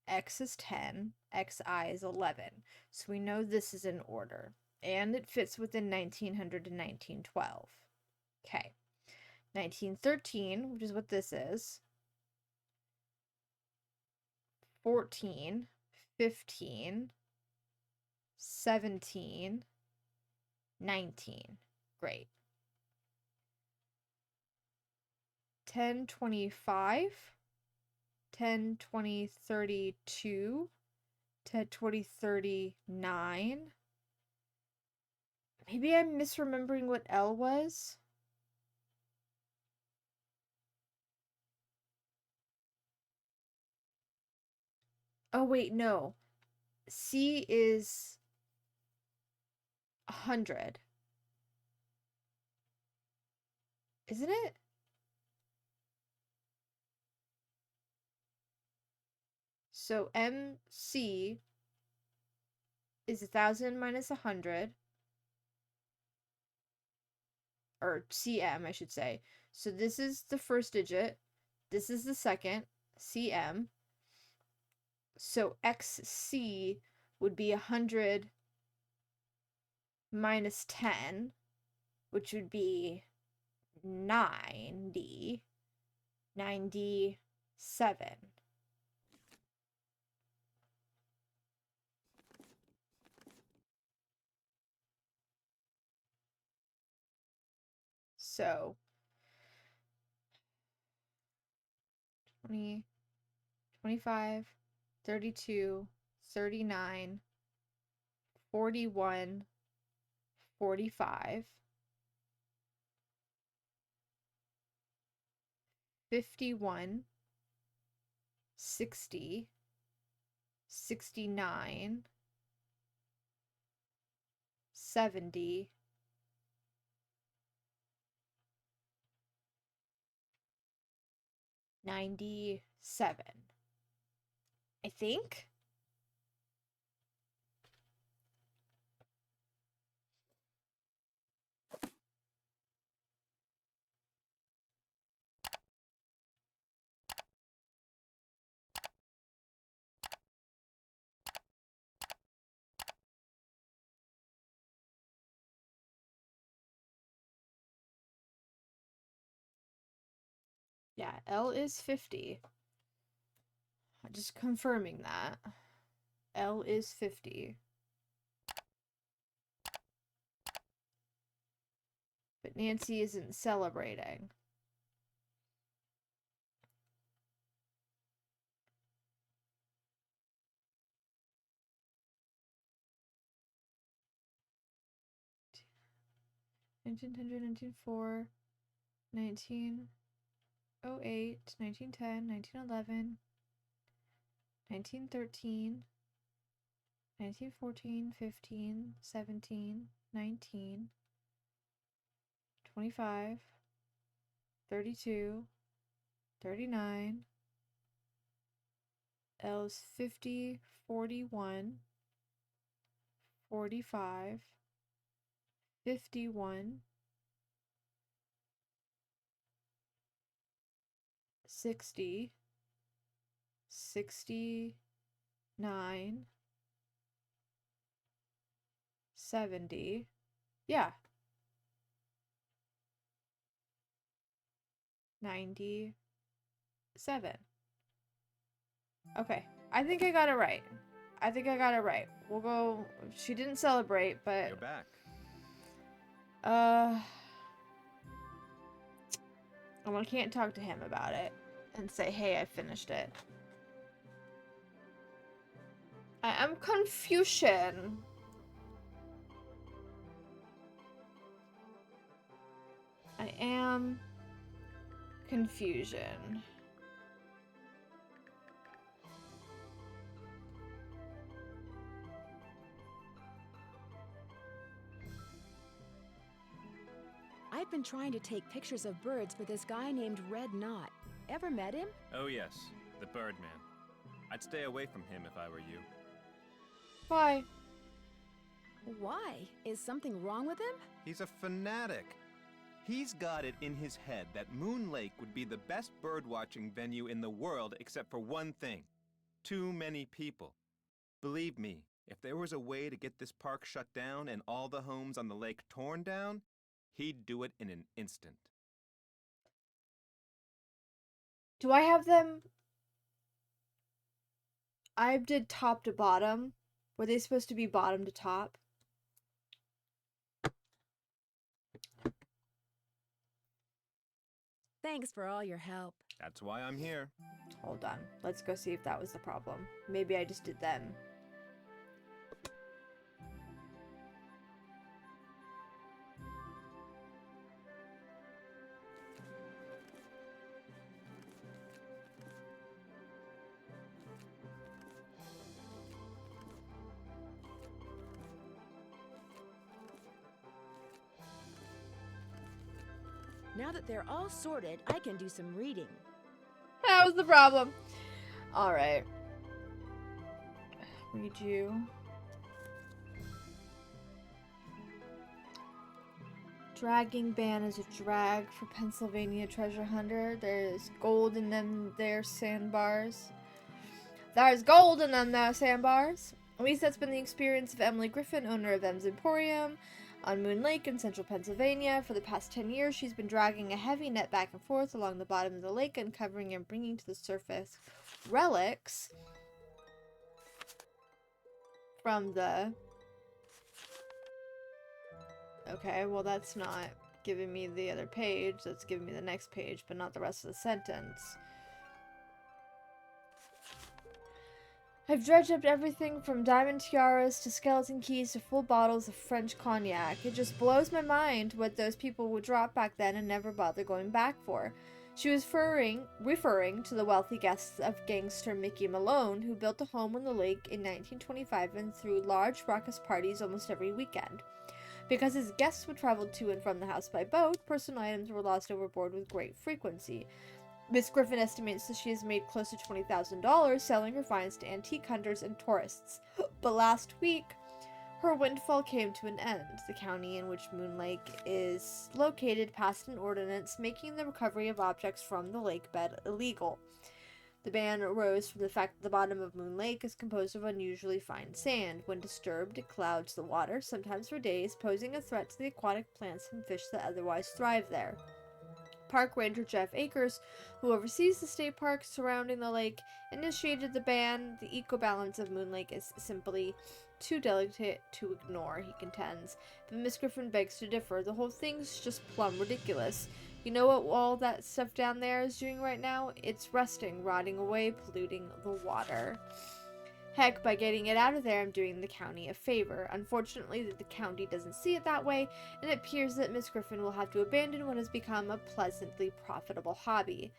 X is 10. XI is 11. So we know this is in order. And it fits within 1900 and 1912. Okay. 1913, which is what this is. 14, 15, 17, 19. Great. 10, 25, 10, 20, 32, 10, 20, 39. Maybe I'm misremembering what L was. Oh, wait, no. C is 100. Isn't it? So MC is 1,000 minus 100. Or CM, I should say. So this is the first digit. This is the second, CM. So XC would be 100 minus 10, which would be 90, 97. So 20, 25, 32, 39, 41, 45, 51, 60, 69, 70, 97. I think. Yeah, L is 50. Just confirming that. L is 50. But Nancy isn't celebrating. Nineteen hundred, 1904, 1908, 1910, 1911, 1913, 1914, 15, 17, 19, 25, 32, 39. L's 50, 41, 45, 51, 60, 69, 70. Yeah. 97. Okay. I think I got it right. We'll go. She didn't celebrate, but You're back. I can't talk to him about it and say, "Hey, I finished it." I am Confucian. I am confusion. I've been trying to take pictures of birds for this guy named Red Knot. Ever met him? Oh, yes, the Birdman. I'd stay away from him if I were you. Why? Why? Is something wrong with him? He's a fanatic. He's got it in his head that Moon Lake would be the best birdwatching venue in the world except for one thing: too many people. Believe me, if there was a way to get this park shut down and all the homes on the lake torn down, he'd do it in an instant. Do I have them? I did top to bottom. Were they supposed to be bottom to top? Thanks for all your help. That's why I'm here. Hold on. Let's go see if that was the problem. Maybe I just did them. Now that they're all sorted, I can do some reading. That was the problem. Alright. Read you. Dragging ban is a drag for Pennsylvania treasure hunter. There's gold in them there sandbars. There's gold in them there sandbars. At least that's been the experience of Emily Griffin, owner of M's Emporium on Moon Lake in central Pennsylvania. For the past 10 years, she's been dragging a heavy net back and forth along the bottom of the lake, uncovering and bringing to the surface relics from the... Okay, well that's not giving me the other page. That's giving me the next page, but not the rest of the sentence. I've dredged up everything from diamond tiaras to skeleton keys to full bottles of French cognac. It just blows my mind what those people would drop back then and never bother going back for. She was referring to the wealthy guests of gangster Mickey Malone, who built a home on the lake in 1925 and threw large raucous parties almost every weekend. Because his guests would travel to and from the house by boat, personal items were lost overboard with great frequency. Miss Griffin estimates that she has made close to $20,000 selling her finds to antique hunters and tourists. But last week, her windfall came to an end. The county in which Moon Lake is located passed an ordinance making the recovery of objects from the lake bed illegal. The ban arose from the fact that the bottom of Moon Lake is composed of unusually fine sand. When disturbed, it clouds the water, sometimes for days, posing a threat to the aquatic plants and fish that otherwise thrive there. Park Ranger Jeff Akers, who oversees the state parks surrounding the lake, initiated the ban. The eco-balance of Moon Lake is simply too delicate to ignore, he contends. But Miss Griffin begs to differ. The whole thing's just plumb ridiculous. You know what all that stuff down there is doing right now? It's rusting, rotting away, polluting the water. Heck, by getting it out of there, I'm doing the county a favor. Unfortunately, the county doesn't see it that way, and it appears that Miss Griffin will have to abandon what has become a pleasantly profitable hobby.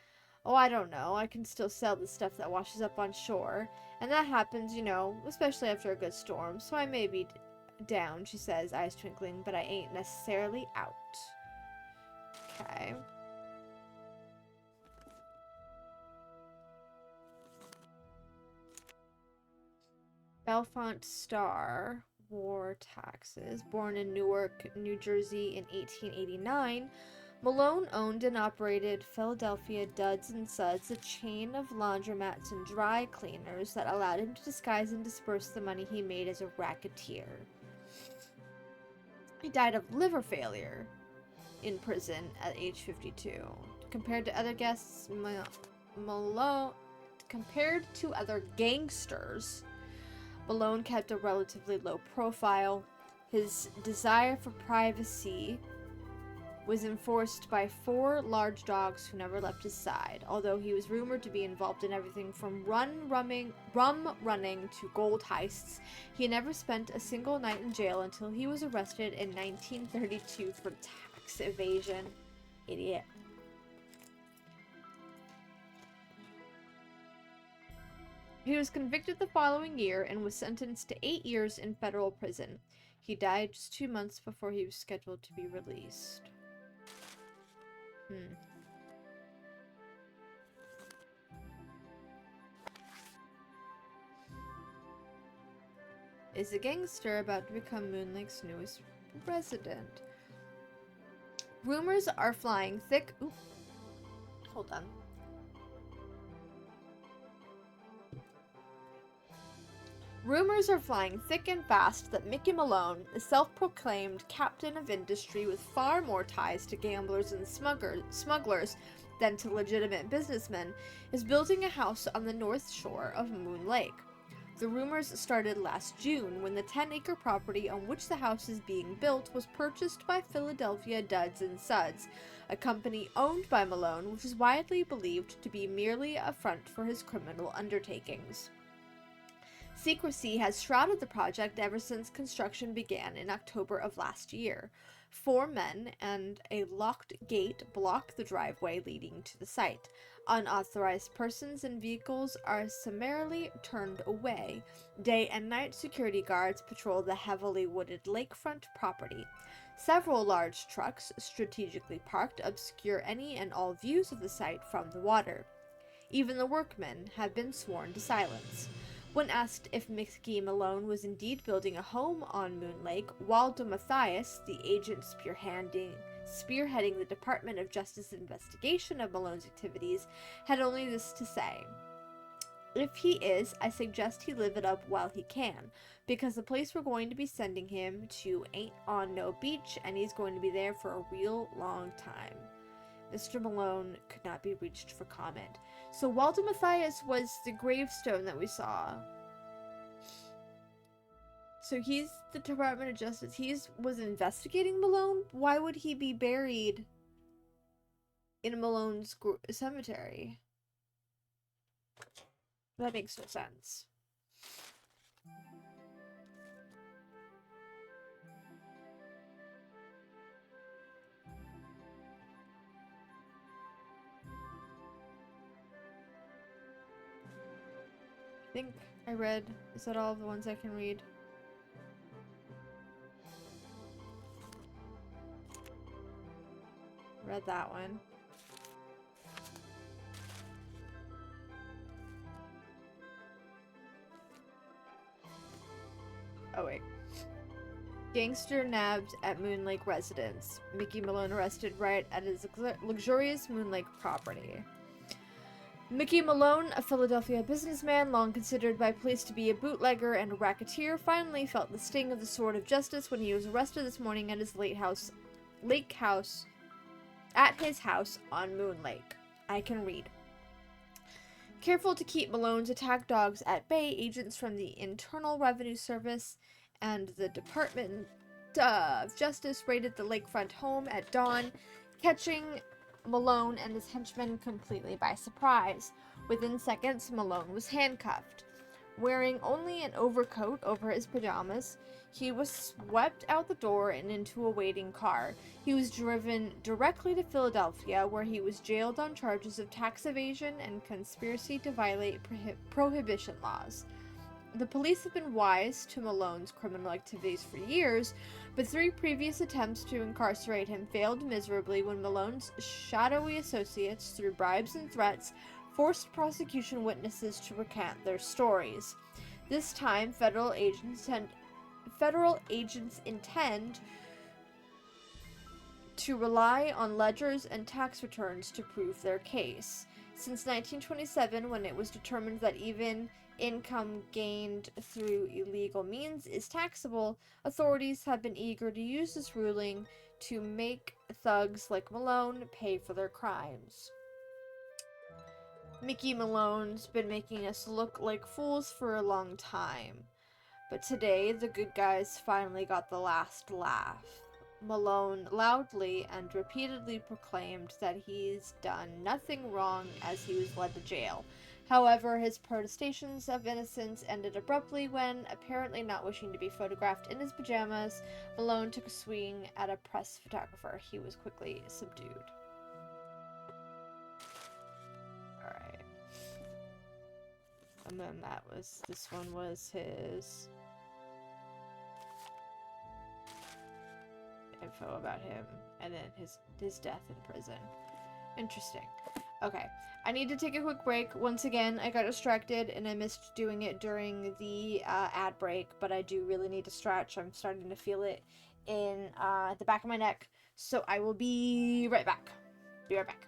Oh, I don't know. I can still sell the stuff that washes up on shore. And that happens, especially after a good storm, so I may be down, she says, eyes twinkling, but I ain't necessarily out. Okay. Belfont Star, war taxes. Born in Newark, New Jersey in 1889, Malone owned and operated Philadelphia Duds and Suds, a chain of laundromats and dry cleaners that allowed him to disguise and disperse the money he made as a racketeer. He died of liver failure in prison at age 52. Compared to other guests, compared to other gangsters, Malone kept a relatively low profile. His desire for privacy was enforced by 4 large dogs who never left his side, although he was rumored to be involved in everything from rum running to gold heists. He never spent a single night in jail until he was arrested in 1932 for tax evasion. Idiot. He was convicted the following year and was sentenced to 8 years in federal prison. He died just 2 months before he was scheduled to be released. Is a gangster about to become Moon Lake's newest resident? Rumors are flying thick. Ooh. Hold on. Rumors are flying thick and fast that Mickey Malone, a self-proclaimed captain of industry with far more ties to gamblers and smugglers than to legitimate businessmen, is building a house on the north shore of Moon Lake. The rumors started last June when the 10-acre property on which the house is being built was purchased by Philadelphia Duds and Suds, a company owned by Malone, which is widely believed to be merely a front for his criminal undertakings. Secrecy has shrouded the project ever since construction began in October of last year. 4 men and a locked gate block the driveway leading to the site. Unauthorized persons and vehicles are summarily turned away. Day and night security guards patrol the heavily wooded lakefront property. Several large trucks, strategically parked, obscure any and all views of the site from the water. Even the workmen have been sworn to silence. When asked if Mickey Malone was indeed building a home on Moon Lake, Waldo Matthias, the agent spearheading the Department of Justice investigation of Malone's activities, had only this to say: "If he is, I suggest he live it up while he can, because the place we're going to be sending him to ain't on no beach, and he's going to be there for a real long time." Mr. Malone could not be reached for comment. So Walter Matthias was the gravestone that we saw. So he's the Department of Justice. He was investigating Malone? Why would he be buried in Malone's cemetery? That makes no sense. I think I read, is that all of the ones I can read? Read that one. Oh wait. Gangster nabbed at Moon Lake residence. Mickey Malone arrested right at his luxurious Moon Lake property. Mickey Malone, a Philadelphia businessman long considered by police to be a bootlegger and a racketeer, finally felt the sting of the sword of justice when he was arrested this morning at his at his house on Moon Lake. I can read. Careful to keep Malone's attack dogs at bay, agents from the Internal Revenue Service and the Department of Justice raided the lakefront home at dawn, catching Malone and his henchmen completely by surprise. Within seconds, Malone was handcuffed. Wearing only an overcoat over his pajamas, he was swept out the door and into a waiting car. He was driven directly to Philadelphia, where he was jailed on charges of tax evasion and conspiracy to violate prohibition laws. The police have been wise to Malone's criminal activities for years, but 3 previous attempts to incarcerate him failed miserably when Malone's shadowy associates, through bribes and threats, forced prosecution witnesses to recant their stories. This time, federal agents federal agents intend to rely on ledgers and tax returns to prove their case. Since 1927, when it was determined that even income gained through illegal means is taxable, authorities have been eager to use this ruling to make thugs like Malone pay for their crimes. Mickey Malone's been making us look like fools for a long time, but today the good guys finally got the last laugh. Malone loudly and repeatedly proclaimed that he's done nothing wrong as he was led to jail. However, his protestations of innocence ended abruptly when, apparently not wishing to be photographed in his pajamas, Malone took a swing at a press photographer. He was quickly subdued. Alright. And then this one was his info about him, and then his death in prison. Interesting. Okay, I need to take a quick break. Once again, I got distracted and I missed doing it during the ad break, but I do really need to stretch. I'm starting to feel it in the back of my neck, so I will be right back. Be right back.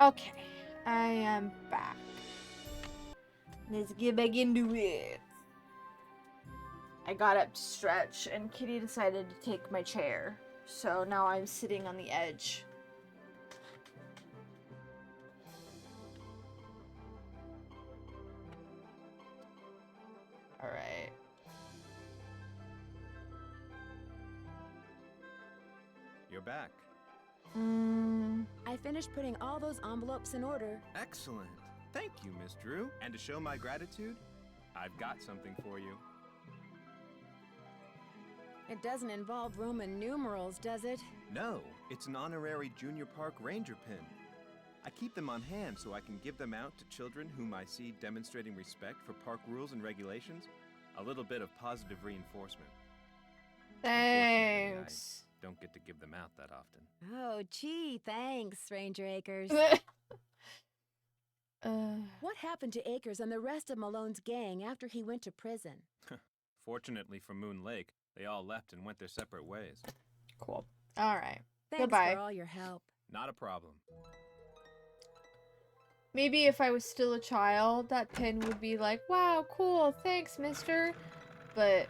Okay, I am back. Let's get back into it. I got up to stretch, and Kitty decided to take my chair. So now I'm sitting on the edge. Alright. You're back. I finished putting all those envelopes in order. Excellent. Thank you, Miss Drew. And to show my gratitude, I've got something for you. It doesn't involve Roman numerals, does it? No, it's an honorary Junior Park Ranger pin. I keep them on hand so I can give them out to children whom I see demonstrating respect for park rules and regulations. A little bit of positive reinforcement. Unfortunately, Thanks. I don't get to give them out that often. Oh, gee, thanks, Ranger Akers. What happened to Akers and the rest of Malone's gang after he went to prison? Fortunately for Moon Lake, they all left and went their separate ways. Cool. Alright. Thanks Goodbye. for all your help. Not a problem. Maybe if I was still a child, that pin would be like, wow, cool, thanks, mister. But...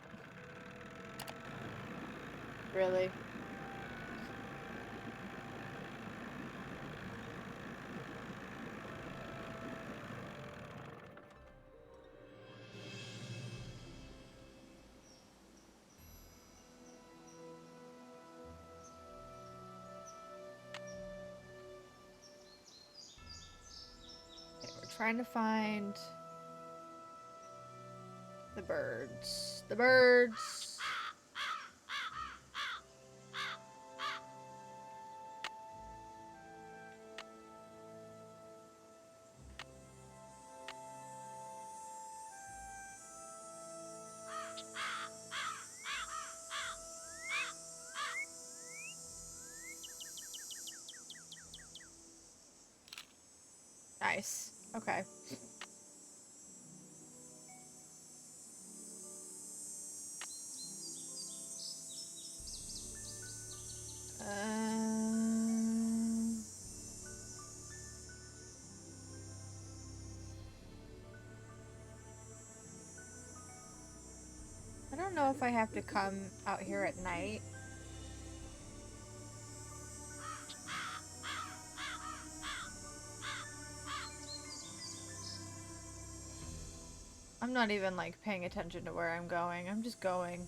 really? Okay, we're trying to find... the birds. The birds! Nice. Okay. I don't know if I have to come out here at night. I'm not even, like, paying attention to where I'm going. I'm just going.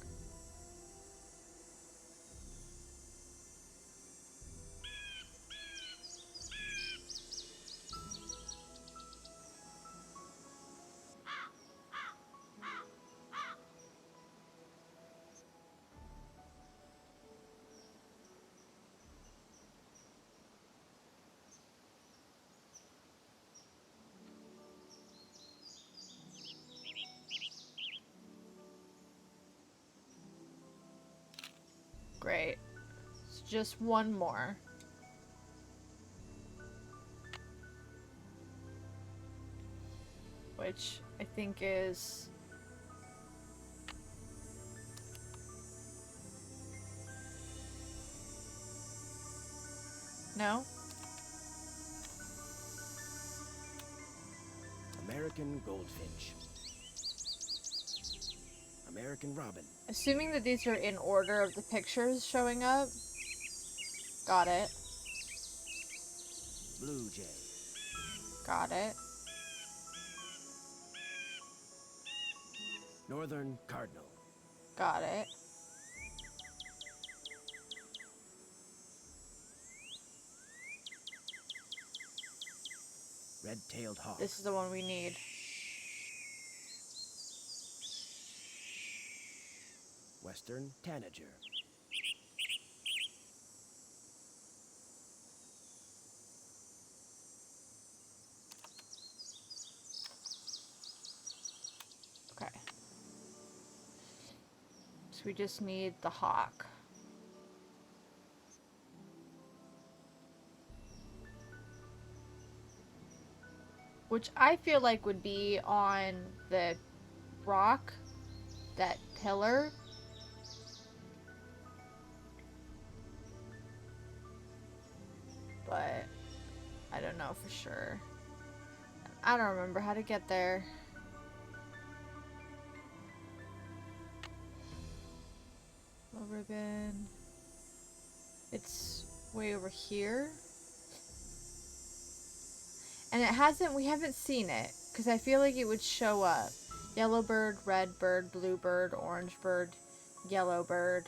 Great. It's just one more. Which I think is... no? American goldfinch. American robin. Assuming that these are in order of the pictures showing up. Got it. Blue jay. Got it. Northern cardinal. Got it. Red-tailed hawk. This is the one we need. Western tanager. Okay. So we just need the hawk. Which I feel like would be on the rock, that pillar. But I don't know for sure. I don't remember how to get there. Low ribbon. It's way over here. And we haven't seen it, because I feel like it would show up. Yellow bird, red bird, blue bird, orange bird, yellow bird.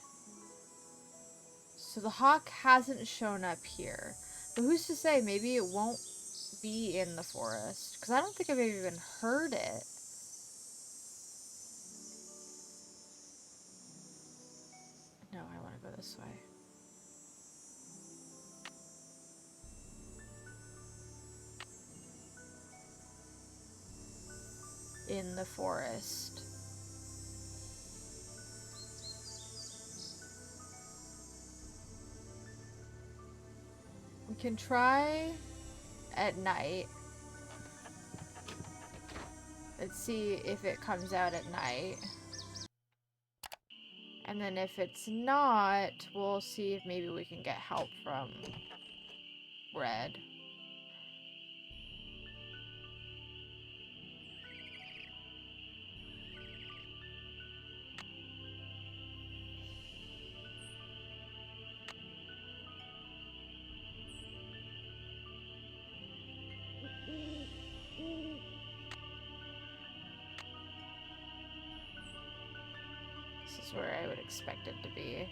So the hawk hasn't shown up here. But who's to say, maybe it won't be in the forest? Because I don't think I've even heard it. No, I want to go this way. In the forest. We can try at night. Let's see if it comes out at night. And then if it's not, we'll see if maybe we can get help from Red. This is where I would expect it to be.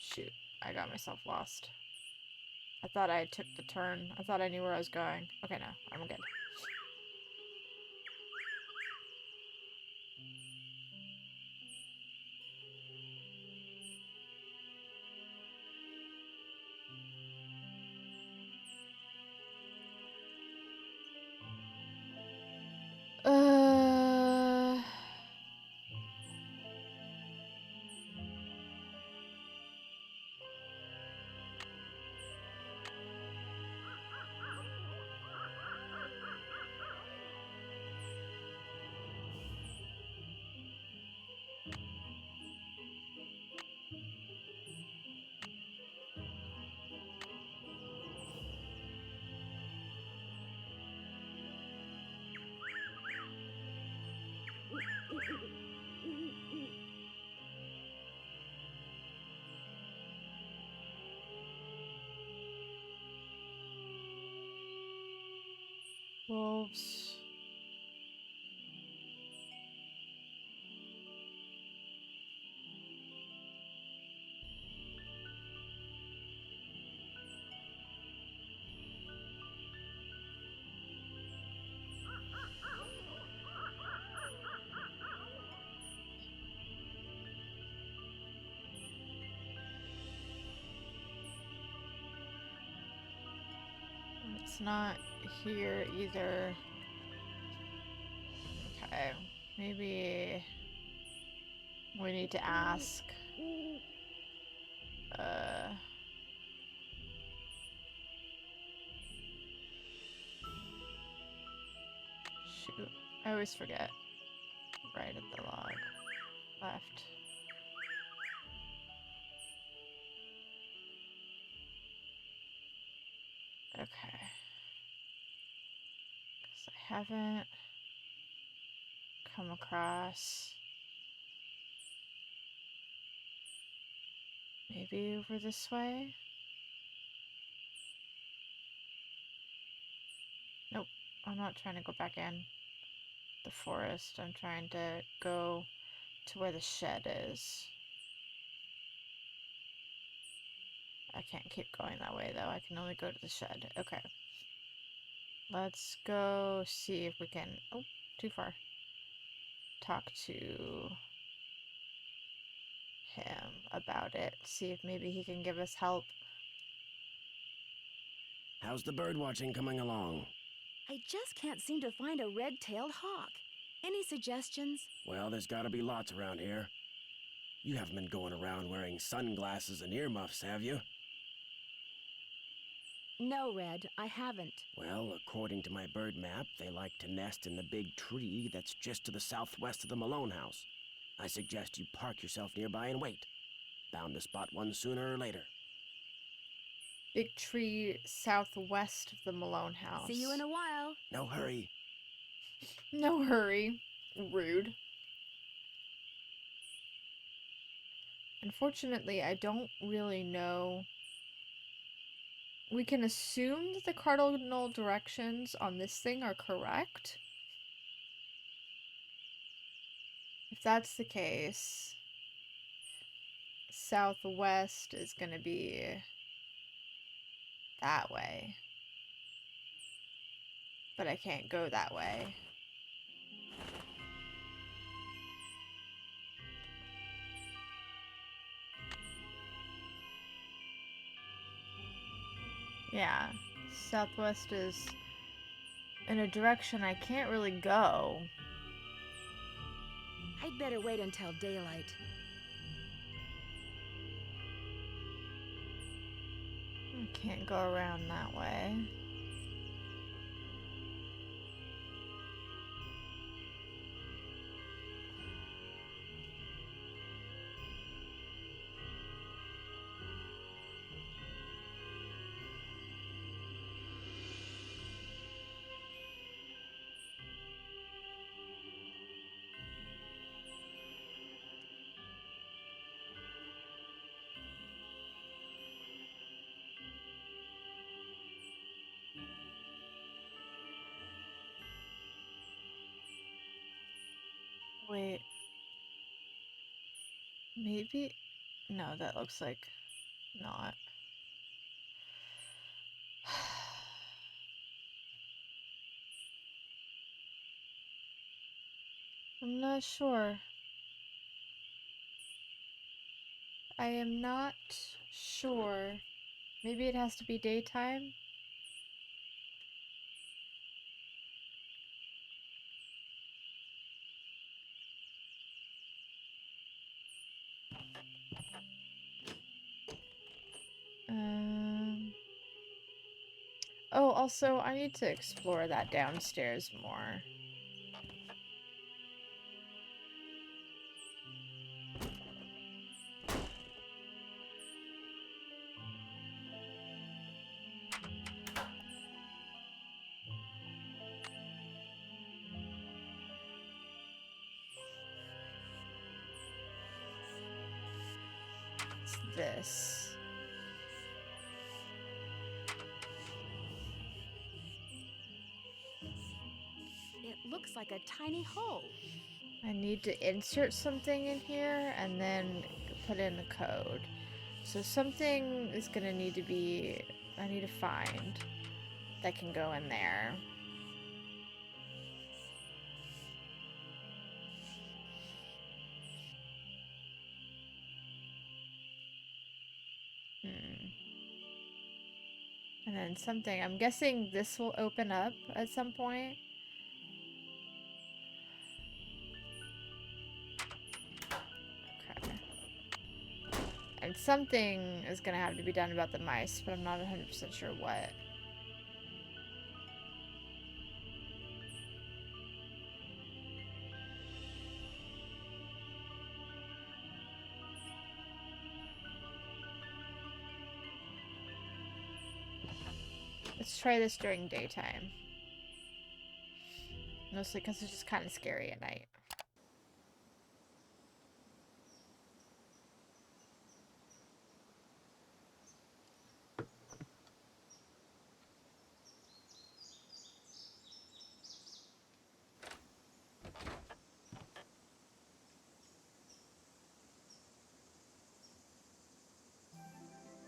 Shoot, I got myself lost. I thought I took the turn. I thought I knew where I was going. Okay, no, I'm good. Uh... Wolves. It's not here either. Okay, maybe we need to ask. Shoot, I always forget. Right at the log. Left. Okay. Because I haven't come across. Maybe over this way? Nope. I'm not trying to go back in the forest. I'm trying to go to where the shed is. I can't keep going that way though. I can only go to the shed. Okay. Let's go see if we can... Oh, too far. Talk to him about it. See if maybe he can give us help. How's the bird watching coming along? I just can't seem to find a red-tailed hawk. Any suggestions? Well, there's gotta be lots around here. You haven't been going around wearing sunglasses and earmuffs, have you? No, Red, I haven't. Well, according to my bird map, they like to nest in the big tree that's just to the southwest of the Malone house. I suggest you park yourself nearby and wait. Bound to spot one sooner or later. Big tree southwest of the Malone house. See you in a while. No hurry. No hurry. Rude. Unfortunately, I don't really know. We can assume that the cardinal directions on this thing are correct. If that's the case, southwest is going to be that way. But I can't go that way. Yeah, southwest is in a direction I can't really go. I'd better wait until daylight. I can't go around that way. Wait. Maybe? No, that looks like not. I'm not sure. I am not sure. Maybe it has to be daytime? Um... Oh, also, I need to explore that downstairs more. It's this. It looks like a tiny hole. I need to insert something in here and then put in the code. So something is gonna need to be, I need to find that can go in there. And then something, I'm guessing this will open up at some point. Okay. And something is gonna have to be done about the mice, but I'm not 100% sure what. Let's try this during daytime. Mostly because it's just kind of scary at night.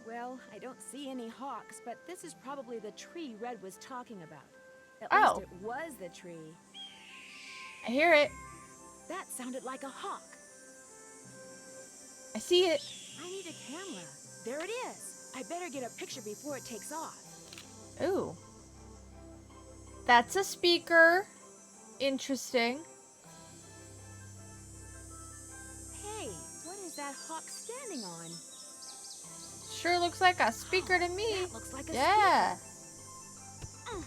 Well, I don't see any hawks, but this is probably the tree Red was talking about. At Oh. least it was the tree. I hear it. That sounded like a hawk. I see it. I need a camera. There it is. I better get a picture before it takes off. Ooh. That's a speaker. Interesting. is that hawk standing on? Sure looks like a speaker to me. That looks like a Yeah. speaker.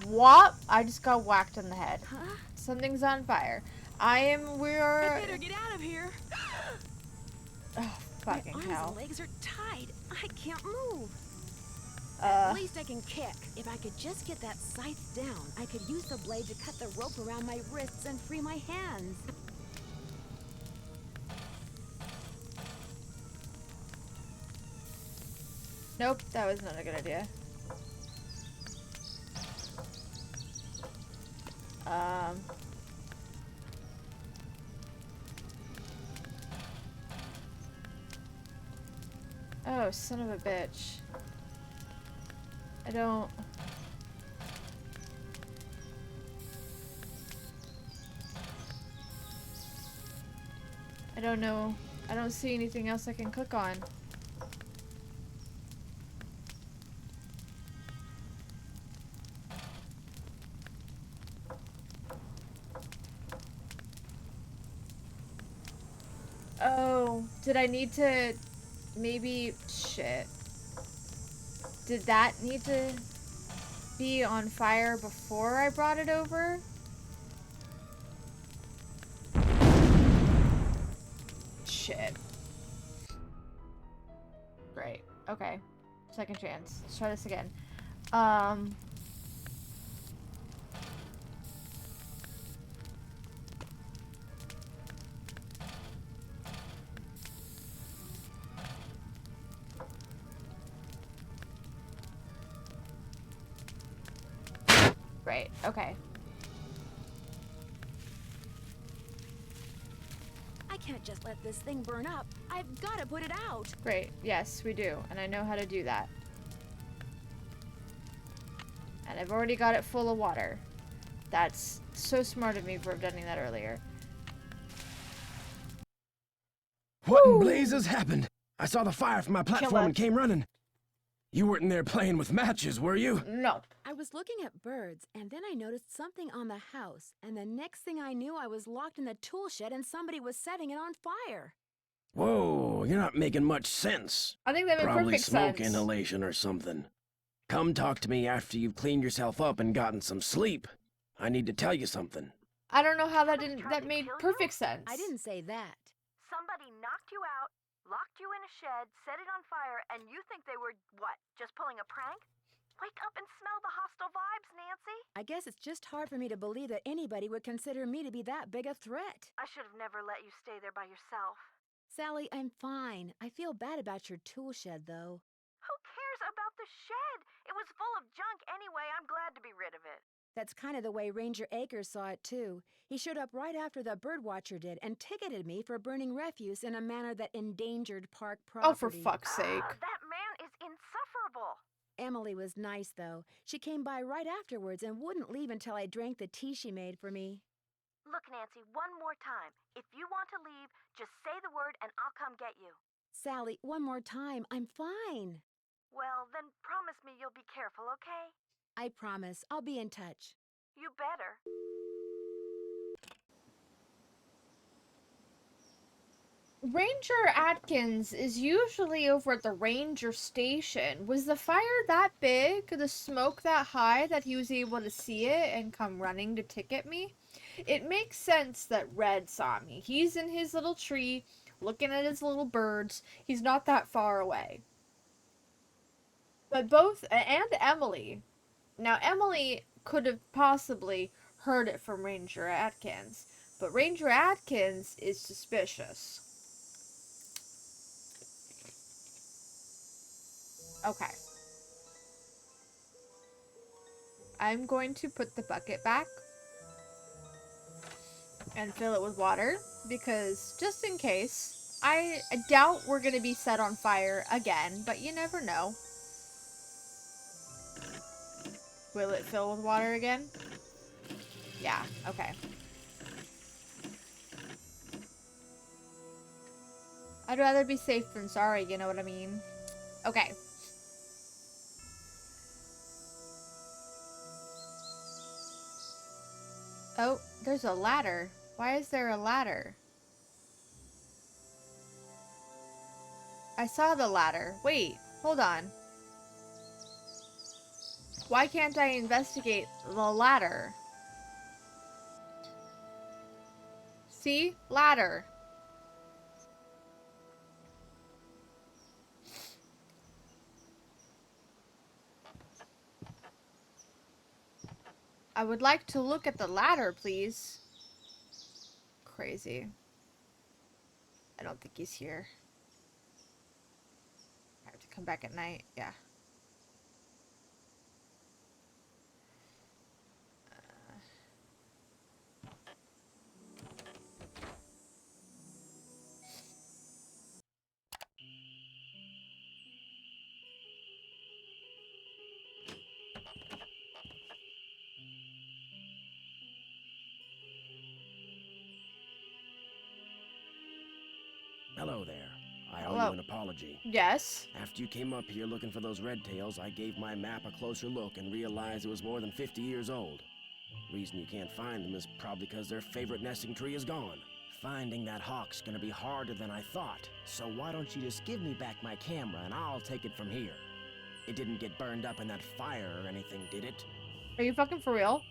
What? I just got whacked in the head. Huh? Something's on fire. We're... I better get out of here. Oh, My fucking arms hell. and legs are tied. I can't move. Uh, At least I can kick. If I could just get that scythe down, I could use the blade to cut the rope around my wrists and free my hands. nope, that was not a good idea. Um... Oh, son of a bitch. I don't know. I don't see anything else I can click on. Oh, did I need to maybe shit. Did that need to be on fire before I brought it over? Shit. Great. Okay. Second chance. Let's try this again. Great. Okay. I can't just let this thing burn up. I've got to put it out. Great. Yes, we do. And I know how to do that. And I've already got it full of water. That's so smart of me for done that earlier. What in Woo! blazes happened? I saw the fire from my platform and Killer. came running. You weren't in there playing with matches, were you? No. I was looking at birds, and then I noticed something on the house, and the next thing I knew, I was locked in the tool shed and somebody was setting it on fire. Whoa, you're not making much sense. I think that made Probably perfect smoke sense. inhalation or something. Come talk to me after you've cleaned yourself up and gotten some sleep. I need to tell you something. I don't know how Somebody tried that to made kill you? perfect sense. I didn't say that. Somebody knocked you out, locked you in a shed, set it on fire, and you think they were, what, just pulling a prank? Wake up and smell the hostile vibes, Nancy. I guess it's just hard for me to believe that anybody would consider me to be that big a threat. I should have never let you stay there by yourself. Sally, I'm fine. I feel bad about your tool shed, though. Who cares about the shed? It was full of junk anyway. I'm glad to be rid of it. That's kind of the way Ranger Akers saw it, too. He showed up right after the birdwatcher did and ticketed me for burning refuse in a manner that endangered park property. Oh, for fuck's sake. That man is insufferable. Emily was nice, though. She came by right afterwards and wouldn't leave until I drank the tea she made for me. Look, Nancy, one more time. If you want to leave, just say the word and I'll come get you. Sally, one more time. I'm fine. Well, then promise me you'll be careful, okay? I promise. I'll be in touch. You better. Ranger Atkins is usually over at the ranger station. Was the fire that big, the smoke that high, that he was able to see it and come running to ticket me? It makes sense that Red saw me. He's in his little tree, looking at his little birds. He's not that far away. But and Emily. Now, Emily could have possibly heard it from Ranger Atkins, but Ranger Atkins is suspicious. Okay. I'm going to put the bucket back and fill it with water because just in case, I doubt we're going to be set on fire again, but you never know. Will it fill with water again? Yeah, okay. I'd rather be safe than sorry, you know what I mean? Okay. Oh, there's a ladder. Why is there a ladder? I saw the ladder. Wait, hold on. Why can't I investigate the ladder? See? Ladder. I would like to look at the ladder, please. Crazy. I don't think he's here. I have to come back at night. Yeah. Hello there. I owe Hello. you an apology. Yes. After you came up here looking for those red tails, I gave my map a closer look and realized it was more than 50 years old. Reason you can't find them is probably because their favorite nesting tree is gone. Finding that hawk's gonna be harder than I thought, so why don't you just give me back my camera and I'll take it from here? It didn't get burned up in that fire or anything, did it? Are you fucking for real?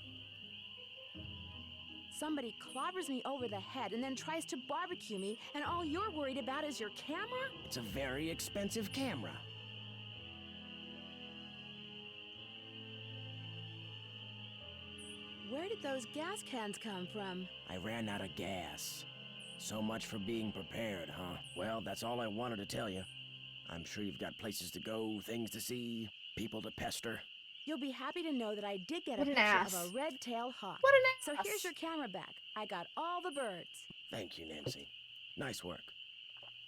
Somebody clobbers me over the head and then tries to barbecue me, and all you're worried about is your camera? It's a very expensive camera. Where did those gas cans come from? I ran out of gas. So much for being prepared, huh? Well, that's all I wanted to tell you. I'm sure you've got places to go, things to see, people to pester. You'll be happy to know that I did get What a an picture ass. of a red-tailed hawk. What an So ass. here's your camera back. I got all the birds. Thank you, Nancy. Nice work.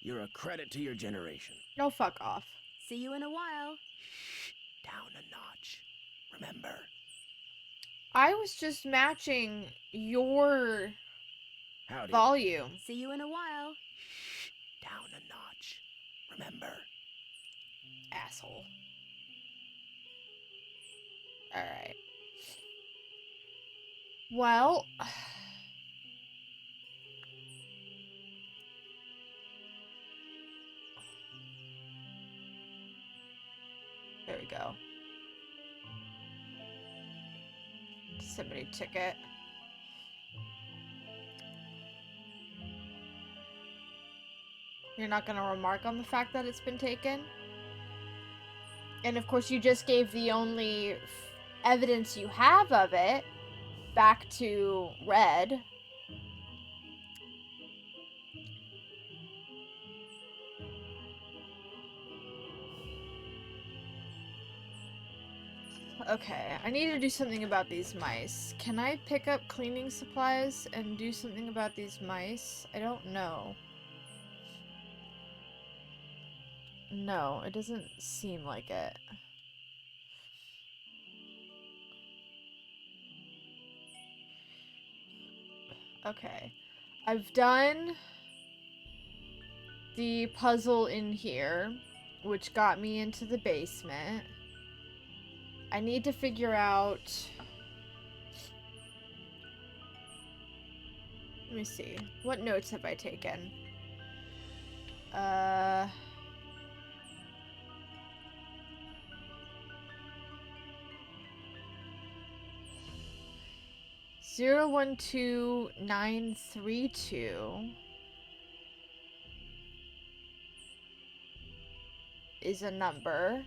You're a credit to your generation. No, fuck off. See you in a while. Shh, down a notch. Remember? I was just matching your Howdy. volume. See you in a while. Shh, down a notch. Remember? Asshole. Alright. Well... There we go. Disseminate ticket. You're not gonna remark on the fact that it's been taken? And of course you just gave the only evidence you have of it back to Red. Okay, I need to do something about these mice. Can I pick up cleaning supplies and do something about these mice? I don't know. No, it doesn't seem like it. Okay. I've done the puzzle in here, which got me into the basement. I need to figure out... Let me see. What notes have I taken? 012932 is a number.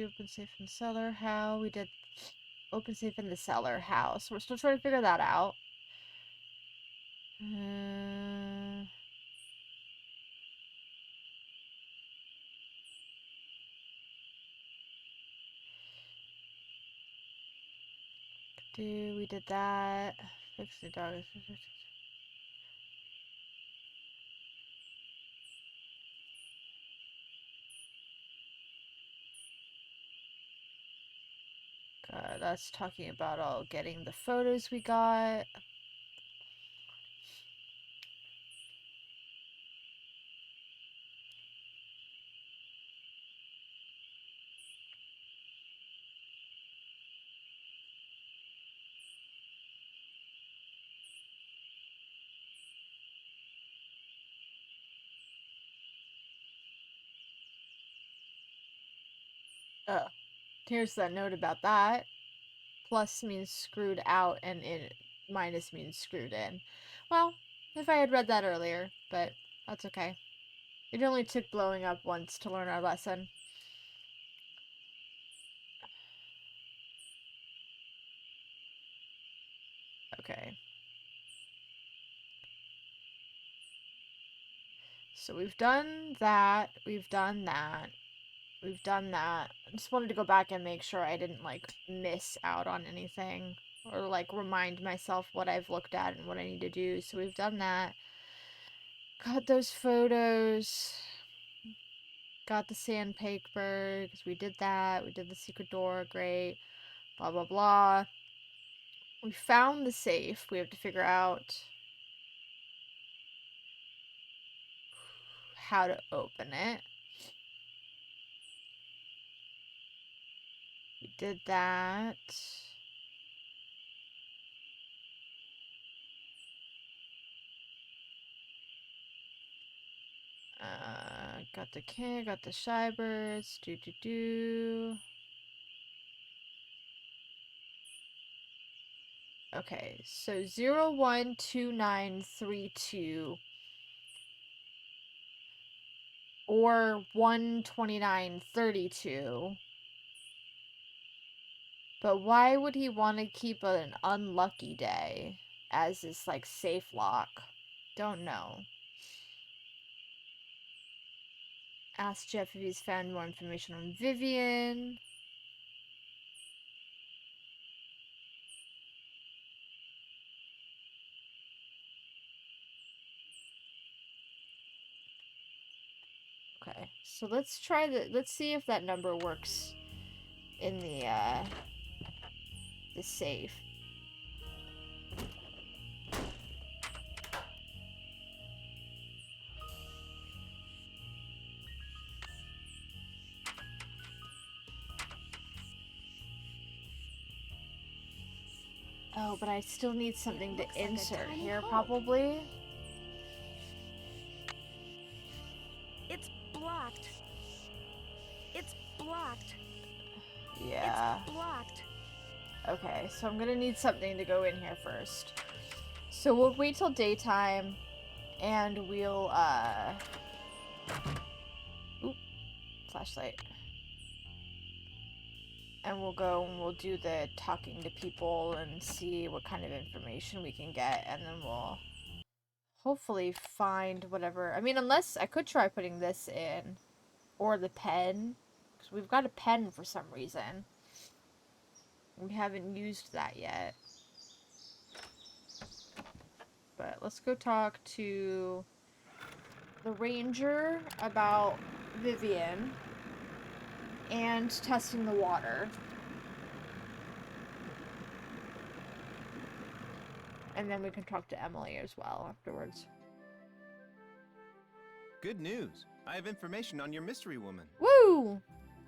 Open safe in the cellar. How? We did open safe in the cellar. How? So we're still trying to figure that out. We did that. Fix the dog. That's talking about all getting the photos we got. Here's that note about that. Plus means screwed out, and minus means screwed in. Well, if I had read that earlier, but that's okay. It only took blowing up once to learn our lesson. Okay. So we've done that, we've done that, we've done that. I just wanted to go back and make sure I didn't, like, miss out on anything. Or, like, remind myself what I've looked at and what I need to do. So we've done that. Got those photos. Got the sandpaper, because we did that. We did the secret door, great. Blah, blah, blah. We found the safe. We have to figure out how to open it. We did that. Got the king, got the shybirds. Do. Okay, so 012932 or 12932. But why would he want to keep an unlucky day as this, like, safe lock? Don't know. Ask Jeff if he's found more information on Vivian. Okay, so let's try let's see if that number works in the safe. Oh, but I still need something to insert here, probably. It's blocked. It's blocked. Yeah. It's blocked. Okay, so I'm gonna need something to go in here first. So we'll wait till daytime, and we'll, Oop. Flashlight. And we'll go and we'll do the talking to people and see what kind of information we can get, and then we'll hopefully find whatever. I mean, unless I could try putting this in, or the pen, because we've got a pen for some reason. We haven't used that yet. But let's go talk to the ranger about Vivian and testing the water. And then we can talk to Emily as well afterwards. Good news. I have information on your mystery woman. Woo!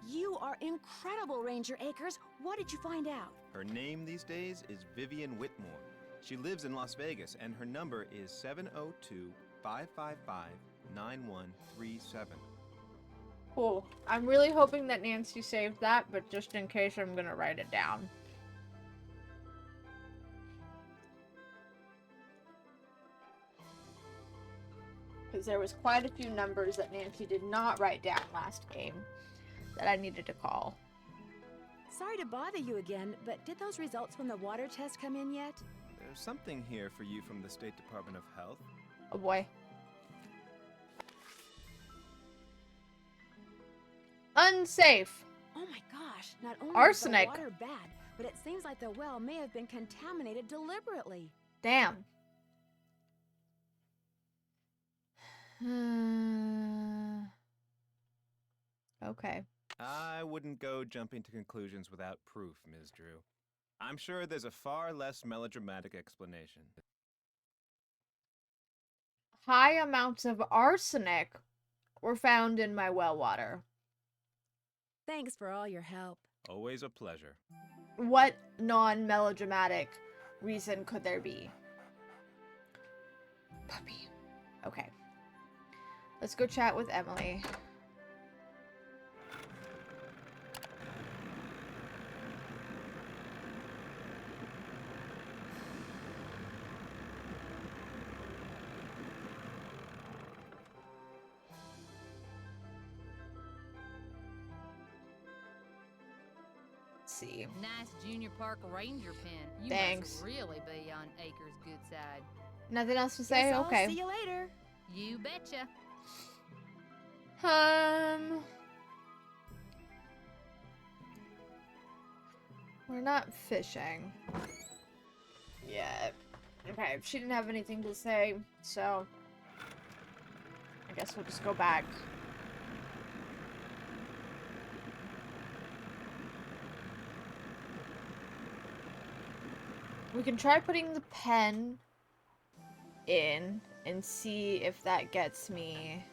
You are incredible, Ranger Akers. What did you find out? Her name these days is Vivian Whitmore. She lives in Las Vegas, and her number is 702-555-9137. Cool. I'm really hoping that Nancy saved that, but just in case, I'm gonna write it down. Because there was quite a few numbers that Nancy did not write down last game that I needed to call. Sorry to bother you again, but did those results from the water test come in yet? There's something here for you from the State Department of Health. Oh boy. Unsafe. Oh my gosh, not only Arsenic. is the water bad, but it seems like the well may have been contaminated deliberately. Damn. Okay. I wouldn't go jumping to conclusions without proof, Ms. Drew. I'm sure there's a far less melodramatic explanation. High amounts of arsenic were found in my well water. Thanks for all your help. Always a pleasure. What non-melodramatic reason could there be? Puppy. Okay. Let's go chat with Emily. Let's see. Nice junior park ranger pen. You Thanks. must really be on Acre's good side. Nothing else to say? Guess I'll Okay. see you later. You betcha. We're not fishing yet. Okay, she didn't have anything to say, so I guess we'll just go back. We can try putting the pen in and see if that gets me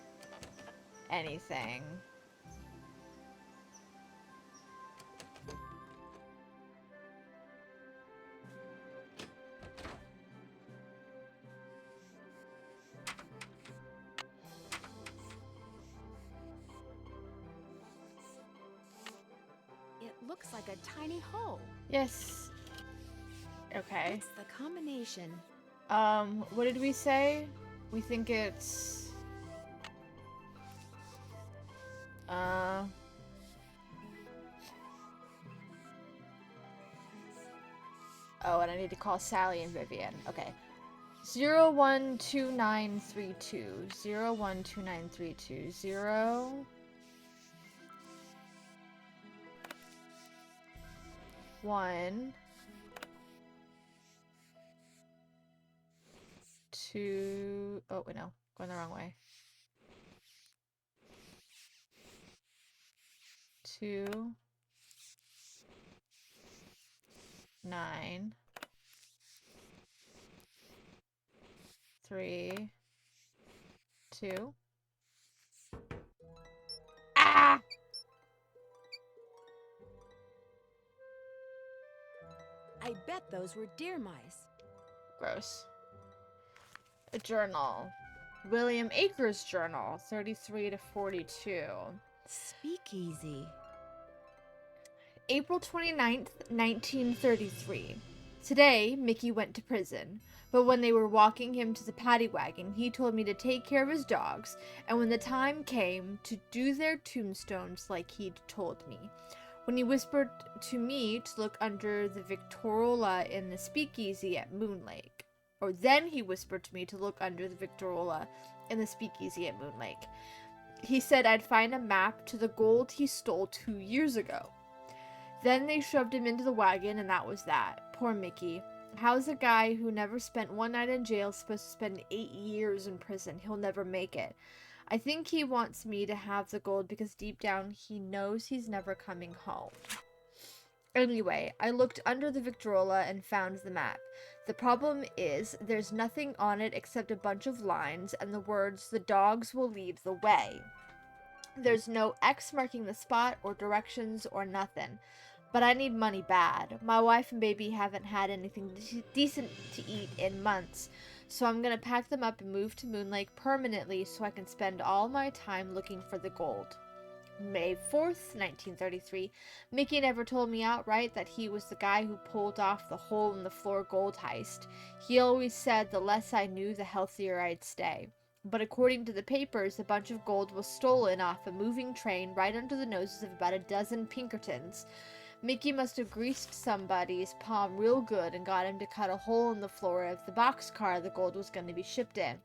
anything. It looks like a tiny hole. Yes. Okay. What's the combination? What did we say? We think it's oh, and I need to call Sally and Vivian. Okay. 012932 012932 0 1 2 oh wait, no, going the wrong way. 2 9 3 2 Ah! I bet those were deer mice. Gross. A journal. William Akers journal, 33 to 42. Speakeasy. April 29th, 1933. Today, Mickey went to prison, but when they were walking him to the paddy wagon, he told me to take care of his dogs, and when the time came, to do their tombstones like he'd told me. When he whispered to me to look under the Victrola in the speakeasy at Moon Lake. Or then he whispered to me to look under the Victrola in the speakeasy at Moon Lake. He said I'd find a map to the gold he stole 2 years ago. Then they shoved him into the wagon, and that was that. Poor Mickey. How's a guy who never spent one night in jail supposed to spend 8 years in prison? He'll never make it. I think he wants me to have the gold because deep down he knows he's never coming home. Anyway, I looked under the Victrola and found the map. The problem is, there's nothing on it except a bunch of lines and the words, "The dogs will lead the way." There's no X marking the spot or directions or nothing. But I need money bad. My wife and baby haven't had anything decent to eat in months, so I'm gonna pack them up and move to Moon Lake permanently so I can spend all my time looking for the gold. May 4th, 1933. Mickey never told me outright that he was the guy who pulled off the hole in the floor gold heist. He always said the less I knew, the healthier I'd stay. But according to the papers, a bunch of gold was stolen off a moving train right under the noses of about a dozen Pinkertons. Mickey must have greased somebody's palm real good and got him to cut a hole in the floor of the boxcar the gold was going to be shipped in.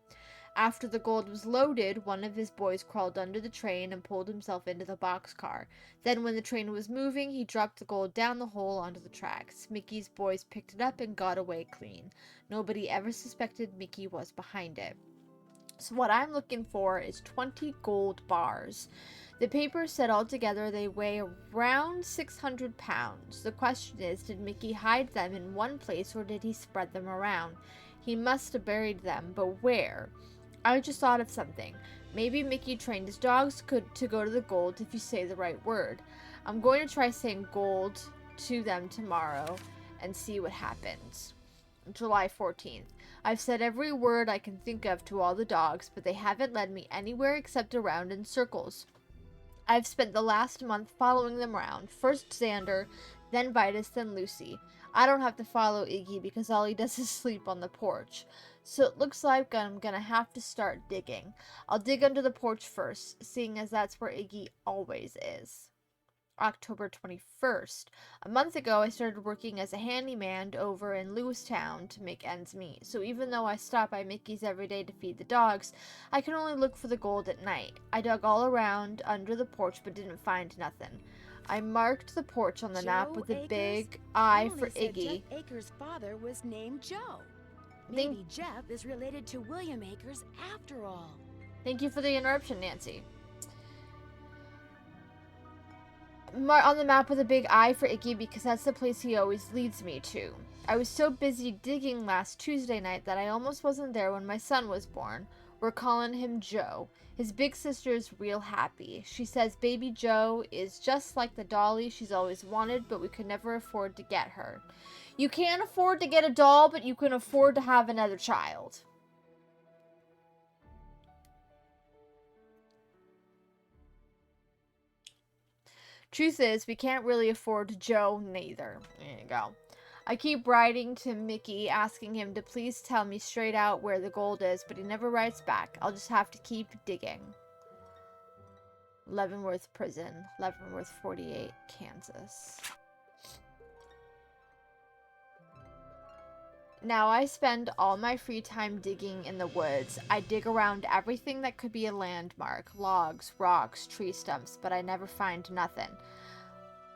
After the gold was loaded, one of his boys crawled under the train and pulled himself into the boxcar. Then when the train was moving, he dropped the gold down the hole onto the tracks. Mickey's boys picked it up and got away clean. Nobody ever suspected Mickey was behind it. So what I'm looking for is 20 gold bars. The paper said altogether they weigh around 600 pounds. The question is, did Mickey hide them in one place or did he spread them around? He must have buried them, but where? I just thought of something. Maybe Mickey trained his dogs to go to the gold if you say the right word. I'm going to try saying gold to them tomorrow and see what happens. July 14th. I've said every word I can think of to all the dogs, but they haven't led me anywhere except around in circles. I've spent the last month following them around. First Xander, then Vitus, then Lucy. I don't have to follow Iggy because all he does is sleep on the porch. So it looks like I'm gonna have to start digging. I'll dig under the porch first, seeing as that's where Iggy always is. October 21st. A month ago, I started working as a handyman over in Lewistown to make ends meet. So even though I stop by Mickey's every day to feed the dogs, I can only look for the gold at night. I dug all around under the porch but didn't find nothing. I marked the porch on the map with a big I for Iggy. Jeff Akers' father was named Joe. Thank, Maybe Jeff is related to William Akers after all. thank you for the interruption, Nancy. On the map with a big I for Iggy because that's the place he always leads me to. I was so busy digging last Tuesday night that I almost wasn't there when my son was born. We're calling him Joe. His big sister's real happy. She says baby Joe is just like the dolly she's always wanted, but we could never afford to get her. You can't afford to get a doll, but you can afford to have another child. Truth is, we can't really afford Joe neither. There you go. I keep writing to Mickey, asking him to please tell me straight out where the gold is, but he never writes back. I'll just have to keep digging. Leavenworth Prison, Leavenworth 48, Kansas. Now I spend all my free time digging in the woods. I dig around everything that could be a landmark. Logs, rocks, tree stumps, but I never find nothing.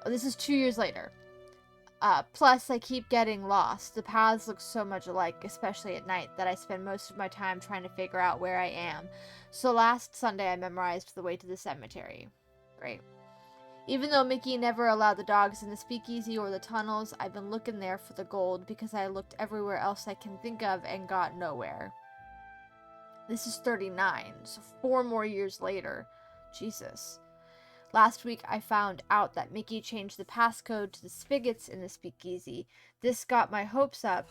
This is 2 years later. Plus, I keep getting lost. The paths look so much alike, especially at night, that I spend most of my time trying to figure out where I am. So last Sunday I memorized the way to the cemetery. Great. Even though Mickey never allowed the dogs in the speakeasy or the tunnels, I've been looking there for the gold because I looked everywhere else I can think of and got nowhere. This is 39, so 4 more years later. Jesus. Last week I found out that Mickey changed the passcode to the spigots in the speakeasy. This got my hopes up,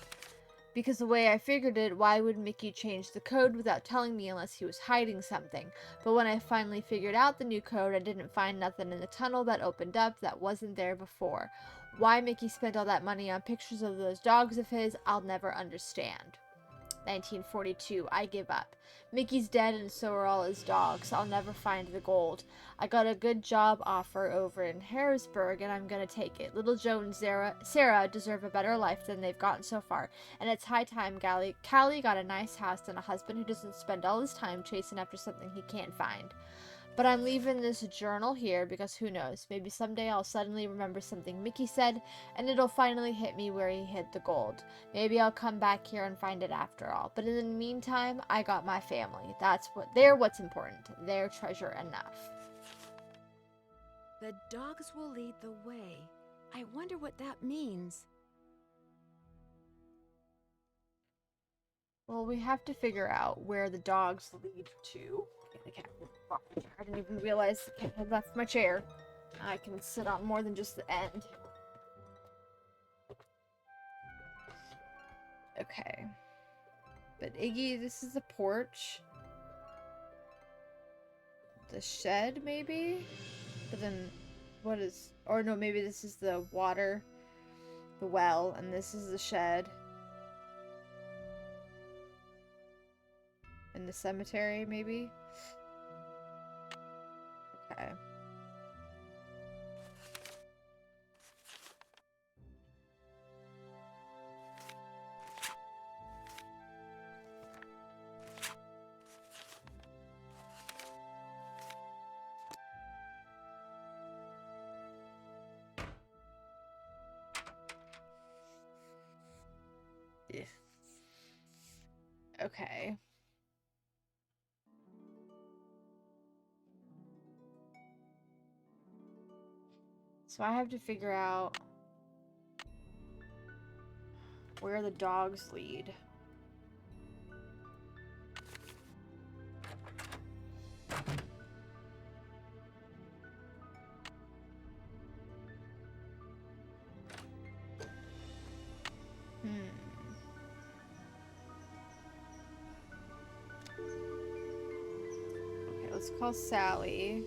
because the way I figured it, why would Mickey change the code without telling me unless he was hiding something? But when I finally figured out the new code, I didn't find nothing in the tunnel that opened up that wasn't there before. Why Mickey spent all that money on pictures of those dogs of his, I'll never understand. 1942, I give up. Mickey's dead and so are all his dogs. I'll never find the gold. I got a good job offer over in Harrisburg and I'm gonna take it. Little Joe and Sarah deserve a better life than they've gotten so far. And it's high time Callie got a nice house and a husband who doesn't spend all his time chasing after something he can't find. But I'm leaving this journal here because who knows, maybe someday I'll suddenly remember something Mickey said and it'll finally hit me where he hid the gold. Maybe I'll come back here and find it after all. But in the meantime, I got my family. They're what's important. They're treasure enough. The dogs will lead the way. I wonder what that means. Well, we have to figure out where the dogs lead to. I didn't even realize the cat had left my chair. I can sit on more than just the end. Okay. But Iggy, this is the porch. The shed, maybe? But then, what is... Or no, maybe this is the water. The well, and this is the shed. And the cemetery, maybe? Okay. Yeah. Okay. So I have to figure out where the dogs lead. Okay, let's call Sally.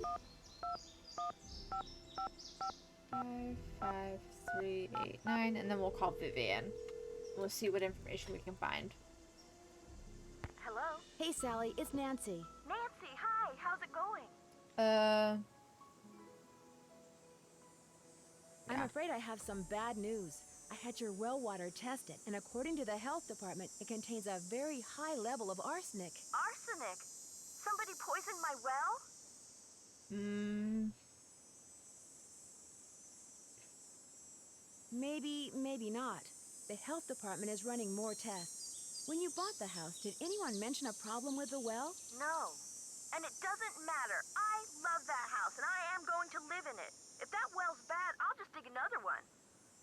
55389, and then we'll call Vivian. We'll see what information we can find. Hello? Hey, Sally, it's Nancy. Nancy, hi. How's it going? I'm afraid I have some bad news. I had your well water tested, and according to the health department, it contains a very high level of arsenic. Arsenic? Somebody poisoned my well? Maybe not. The health department is running more tests. When you bought the house, did anyone mention a problem with the well? No. And it doesn't matter. I love that house, and I am going to live in it. If that well's bad, I'll just dig another one.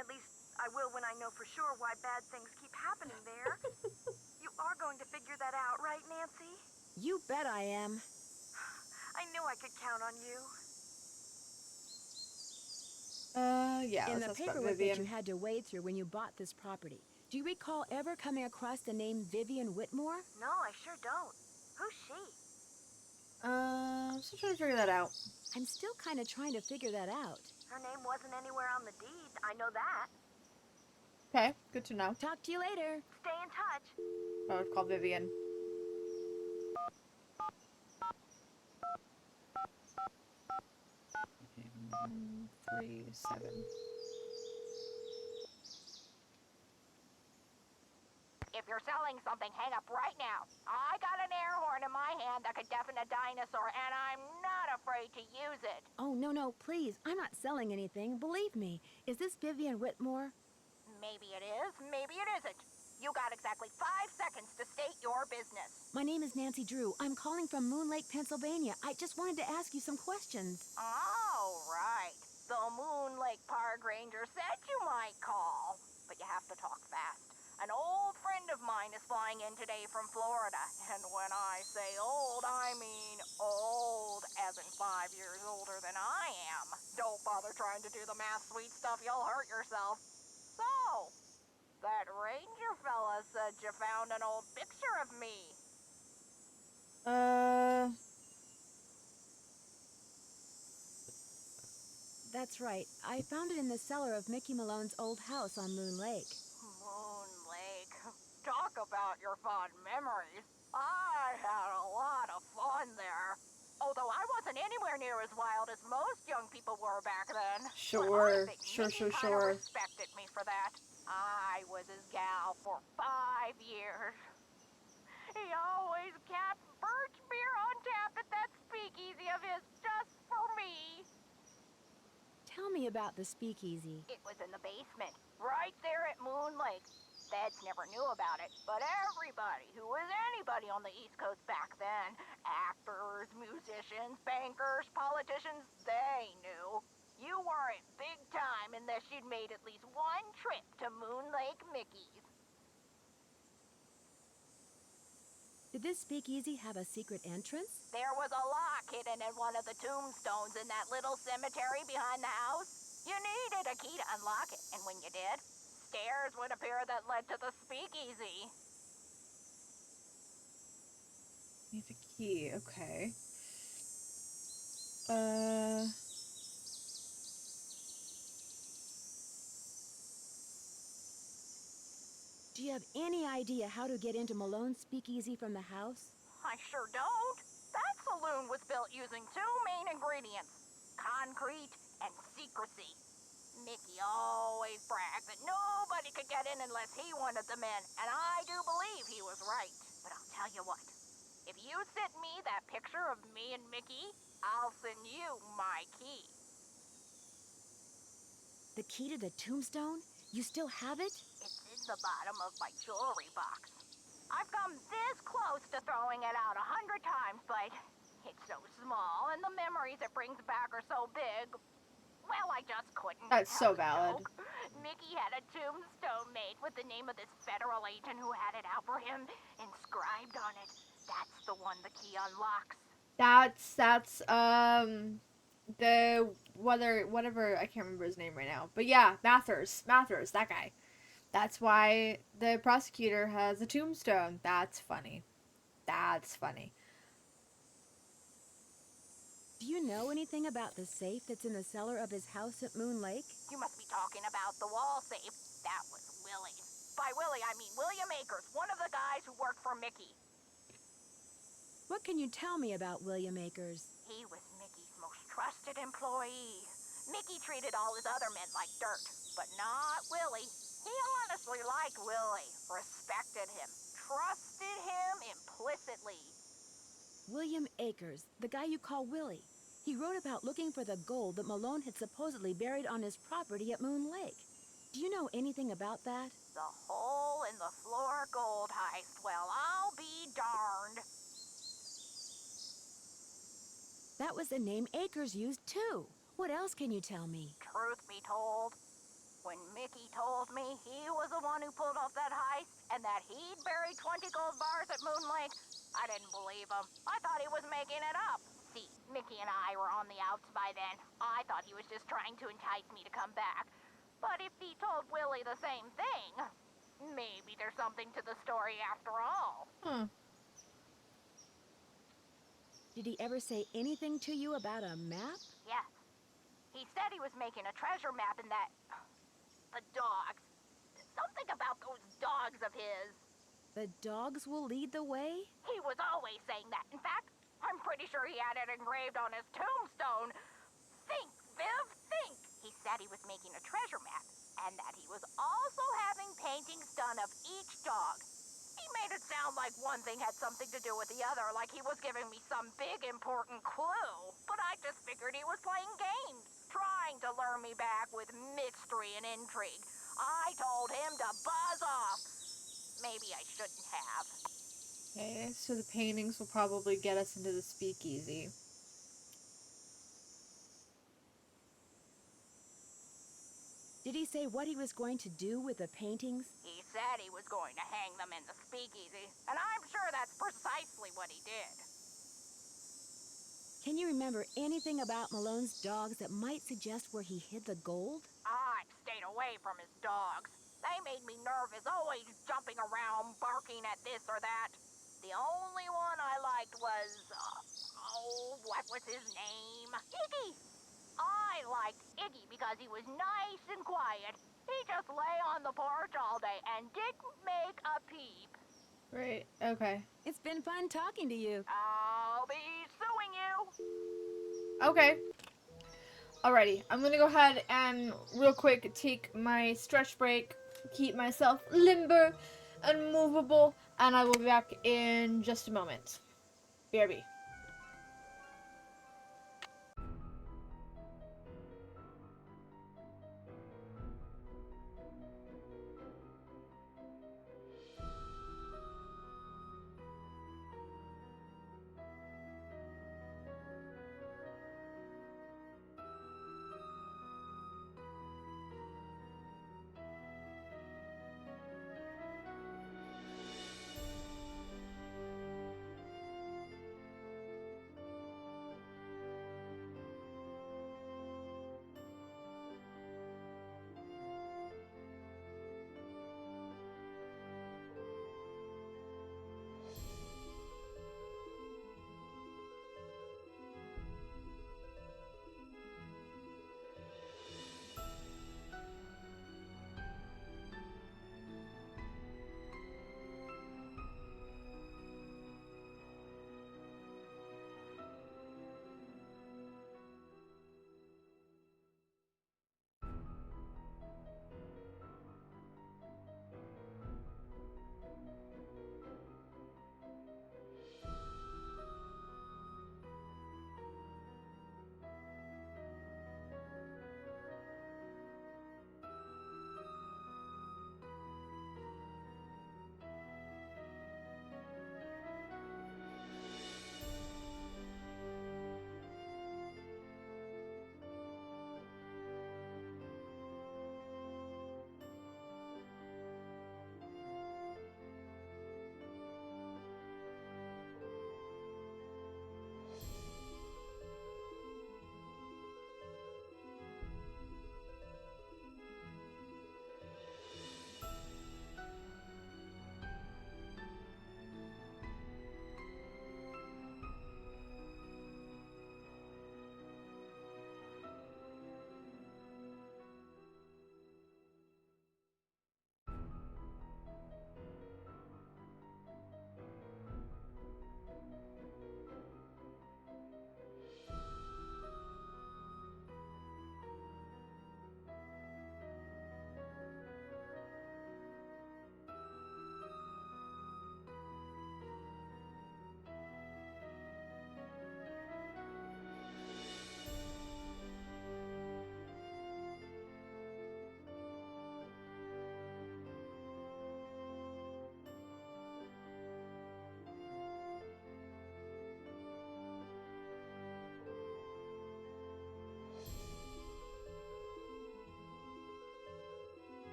At least, I will when I know for sure why bad things keep happening there. You are going to figure that out, right, Nancy? You bet I am. I knew I could count on you. Yeah, In let's the ask about paperwork that you Vivian. had to wade through when you bought this property, do you recall ever coming across the name Vivian Whitmore? No, I sure don't. Who's she? I'm still trying to figure that out. I'm still kind of trying to figure that out. Her name wasn't anywhere on the deed. I know that. Okay, good to know. Talk to you later. Stay in touch. I would call Vivian. Okay, 137. If you're selling something, hang up right now. I got an air horn in my hand that could deafen a dinosaur, and I'm not afraid to use it. Oh, no, please. I'm not selling anything. Believe me. Is this Vivian Whitmore? Maybe it is, maybe it isn't. You got exactly 5 seconds to state your business. My name is Nancy Drew. I'm calling from Moon Lake, Pennsylvania. I just wanted to ask you some questions. Oh, right. The Moon Lake Park Ranger said you might call. But you have to talk fast. An old friend of mine is flying in today from Florida. And when I say old, I mean old, as in 5 years older than I am. Don't bother trying to do the math, sweet stuff. You'll hurt yourself. So, that ranger fella said you found an old picture of me. That's right. I found it in the cellar of Mickey Malone's old house on Moon Lake. Moon Lake. Talk about your fond memories. I had a lot of fun there. Although I wasn't anywhere near as wild as most young people were back then. Sure, But I think sure, Mickey sure, kinda sure. respected me for that. I was his gal for 5 years. He always kept birch beer on tap at that speakeasy of his just for me. Tell me about the speakeasy. It was in the basement, right there at Moon Lake. Feds never knew about it, but everybody who was anybody on the East Coast back then, actors, musicians, bankers, politicians, they knew. You weren't big time unless you'd made at least one trip to Moon Lake Mickey's. Did this speakeasy have a secret entrance? There was a lock hidden in one of the tombstones in that little cemetery behind the house. You needed a key to unlock it, and when you did, stairs would appear that led to the speakeasy. Need a key, okay. Do you have any idea how to get into Malone's speakeasy from the house? I sure don't. That saloon was built using 2 main ingredients, concrete and secrecy. Mickey always bragged that nobody could get in unless he wanted them in, and I do believe he was right. But I'll tell you what, if you send me that picture of me and Mickey, I'll send you my key. The key to the tombstone? You still have it? It's in the bottom of my jewelry box. I've come this close to throwing it out 100 times, but it's so small, and the memories it brings back are so big. Well, I just couldn't. That's so help a valid. joke. Mickey had a tombstone made with the name of this federal agent who had it out for him inscribed on it. That's the one the key unlocks. That's the whatever, I can't remember his name right now. But yeah, Mathers, that guy. That's why the prosecutor has a tombstone. That's funny. That's funny. Do you know anything about the safe that's in the cellar of his house at Moon Lake? You must be talking about the wall safe. That was Willie's. By Willie, I mean William Akers, one of the guys who worked for Mickey. What can you tell me about William Akers? He was Mickey's most trusted employee. Mickey treated all his other men like dirt, but not Willie. He honestly liked Willie, respected him, trusted him implicitly. William Akers, the guy you call Willie. He wrote about looking for the gold that Malone had supposedly buried on his property at Moon Lake. Do you know anything about that? The hole in the floor gold heist. Well, I'll be darned. That was the name Akers used, too. What else can you tell me? Truth be told, when Mickey told me he was the one who pulled off that heist and that he'd buried 20 gold bars at Moon Lake, I didn't believe him. I thought he was making it up. See, Mickey and I were on the outs by then. I thought he was just trying to entice me to come back. But if he told Willie the same thing, maybe there's something to the story after all. Huh. Did he ever say anything to you about a map? Yes. He said he was making a treasure map and that... the dogs. Something about those dogs of his. The dogs will lead the way? He was always saying that. In fact, I'm pretty sure he had it engraved on his tombstone. Think, Viv, think. He said he was making a treasure map and that he was also having paintings done of each dog. He made it sound like one thing had something to do with the other, like he was giving me some big important clue. But I just figured he was playing games, trying to lure me back with mystery and intrigue. I told him to buzz off. Maybe I shouldn't have. Okay, so the paintings will probably get us into the speakeasy. Did he say what he was going to do with the paintings? He said he was going to hang them in the speakeasy, and I'm sure that's precisely what he did. Can you remember anything about Malone's dogs that might suggest where he hid the gold? I stayed away from his dogs. They made me nervous, always jumping around, barking at this or that. The only one I liked was, what was his name? Iggy! I liked Iggy because he was nice and quiet. He just lay on the porch all day and didn't make a peep. Right, okay. It's been fun talking to you. I'll be suing you. Okay. Alrighty, I'm gonna go ahead and real quick take my stretch break, keep myself limber and movable, and I will be back in just a moment. BRB.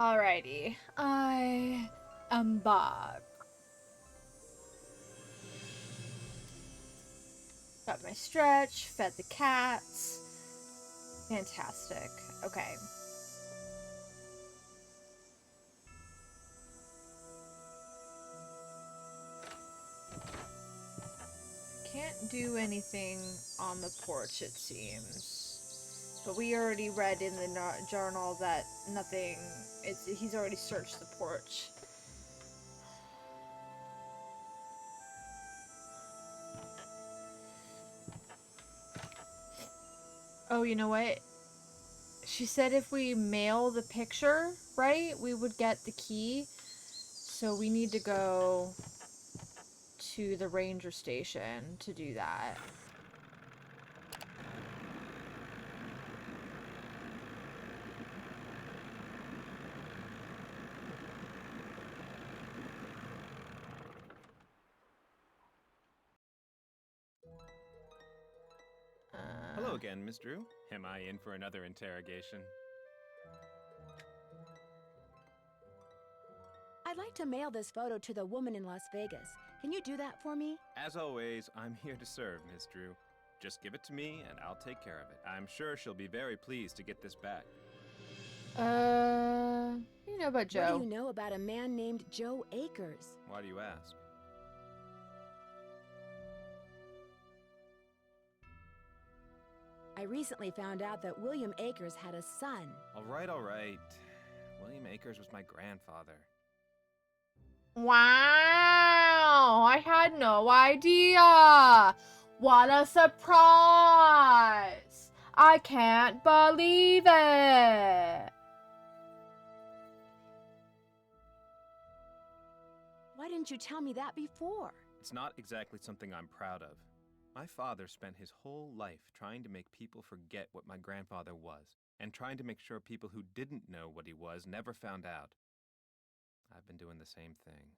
Alrighty. I am back. Got my stretch, fed the cats. Fantastic. Okay. Can't do anything on the porch, it seems. But we already read in the journal that nothing. He's already searched the porch. Oh, you know what? She said if we mail the picture, right, we would get the key. So we need to go to the ranger station to do that. Hello again, Miss Drew. Am I in for another interrogation? I'd like to mail this photo to the woman in Las Vegas. Can you do that for me? As always, I'm here to serve, Miss Drew. Just give it to me and I'll take care of it. I'm sure she'll be very pleased to get this back. You know about Joe? What do you know about a man named Joe Akers? Why do you ask? I recently found out that William Akers had a son. All right, all right. William Akers was my grandfather. Wow! I had no idea! What a surprise! I can't believe it! Why didn't you tell me that before? It's not exactly something I'm proud of. My father spent his whole life trying to make people forget what my grandfather was, and trying to make sure people who didn't know what he was never found out. I've been doing the same thing.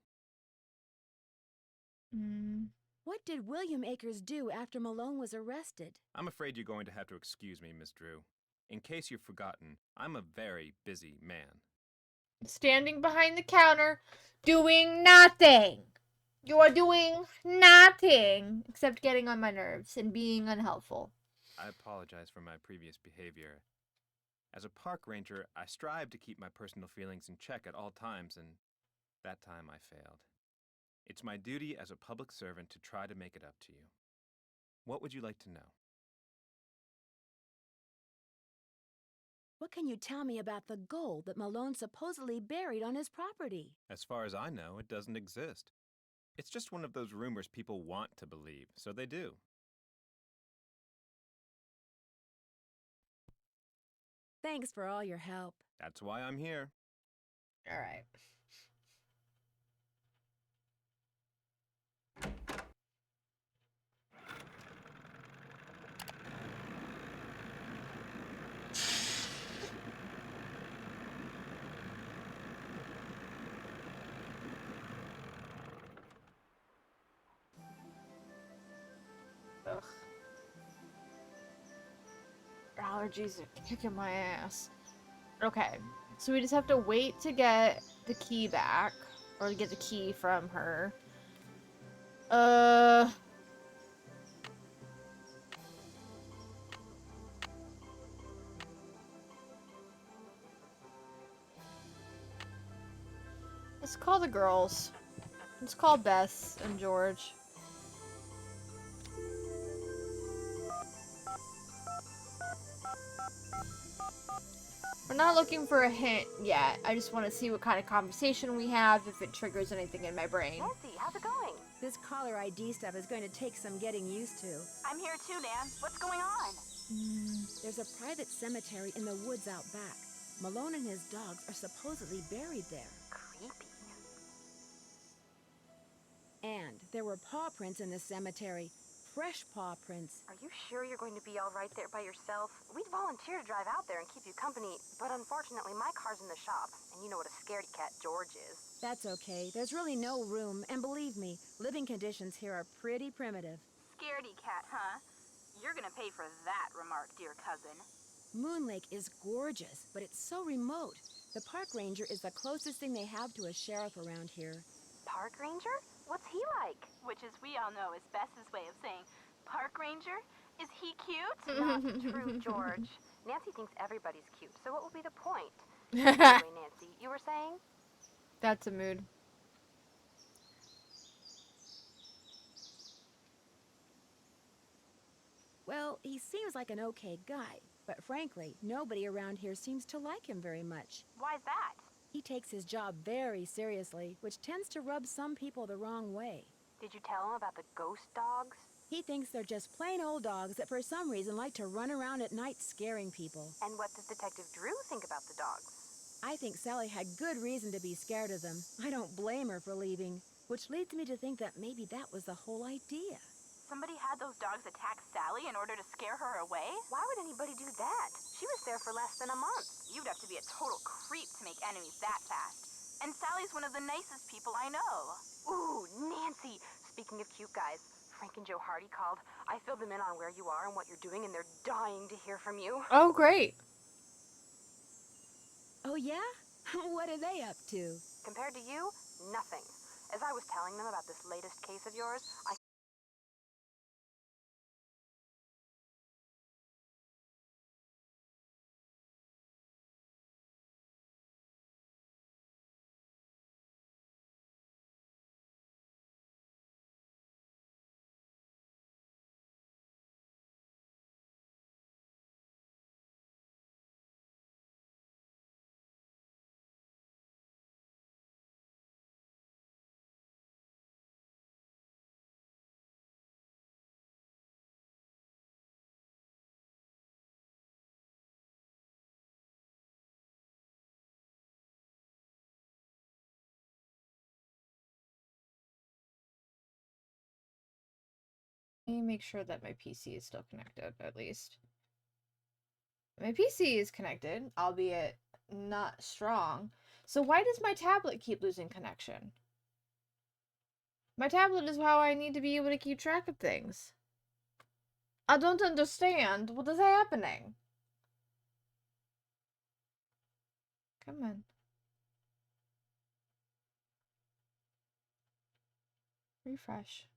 What did William Akers do after Malone was arrested? I'm afraid you're going to have to excuse me, Miss Drew. In case you've forgotten, I'm a very busy man. Standing behind the counter, doing nothing. You're doing nothing except getting on my nerves and being unhelpful. I apologize for my previous behavior. As a park ranger, I strive to keep my personal feelings in check at all times, and that time I failed. It's my duty as a public servant to try to make it up to you. What would you like to know? What can you tell me about the gold that Malone supposedly buried on his property? As far as I know, it doesn't exist. It's just one of those rumors people want to believe, so they do. Thanks for all your help. That's why I'm here. All right. Ugh. Allergies are kicking my ass. Okay, so we just have to wait to get the key back, or to get the key from her. Let's call the girls. Let's call Bess and George. We're not looking for a hint yet. I just want to see what kind of conversation we have, if it triggers anything in my brain. Nancy, how's it going? This caller ID stuff is going to take some getting used to. I'm here too, Nan. What's going on? There's a private cemetery in the woods out back. Malone and his dogs are supposedly buried there. Creepy. And there were paw prints in the cemetery. Fresh paw prints. Are you sure you're going to be all right there by yourself? We'd volunteer to drive out there and keep you company, but unfortunately my car's in the shop, and you know what a scaredy cat George is. That's okay. There's really no room, and believe me, living conditions here are pretty primitive. Scaredy cat, huh? You're gonna pay for that remark, dear cousin. Moon Lake is gorgeous, but it's so remote. The park ranger is the closest thing they have to a sheriff around here. Park ranger? What's he like? Which, as we all know, is Bess's way of saying, Park Ranger? Is he cute? Not true, George. Nancy thinks everybody's cute, so what will be the point? Anyway, Nancy, you were saying? That's a mood. Well, he seems like an okay guy, but frankly, nobody around here seems to like him very much. Why's that? He takes his job very seriously, which tends to rub some people the wrong way. Did you tell him about the ghost dogs? He thinks they're just plain old dogs that for some reason like to run around at night scaring people. And what does Detective Drew think about the dogs? I think Sally had good reason to be scared of them. I don't blame her for leaving, which leads me to think that maybe that was the whole idea. Somebody had those dogs attack Sally in order to scare her away? Why would anybody do that? She was there for less than a month. You'd have to be a total creep to make enemies that fast. And Sally's one of the nicest people I know. Ooh, Nancy! Speaking of cute guys, Frank and Joe Hardy called. I filled them in on where you are and what you're doing, and they're dying to hear from you. Oh, great. Oh yeah? What are they up to? Compared to you, nothing. As I was telling them about this latest case of yours, I... Let me make sure that my PC is still connected, at least. My PC is connected, albeit not strong. So why does my tablet keep losing connection? My tablet is how I need to be able to keep track of things. I don't understand. What is happening? Come on. Refresh.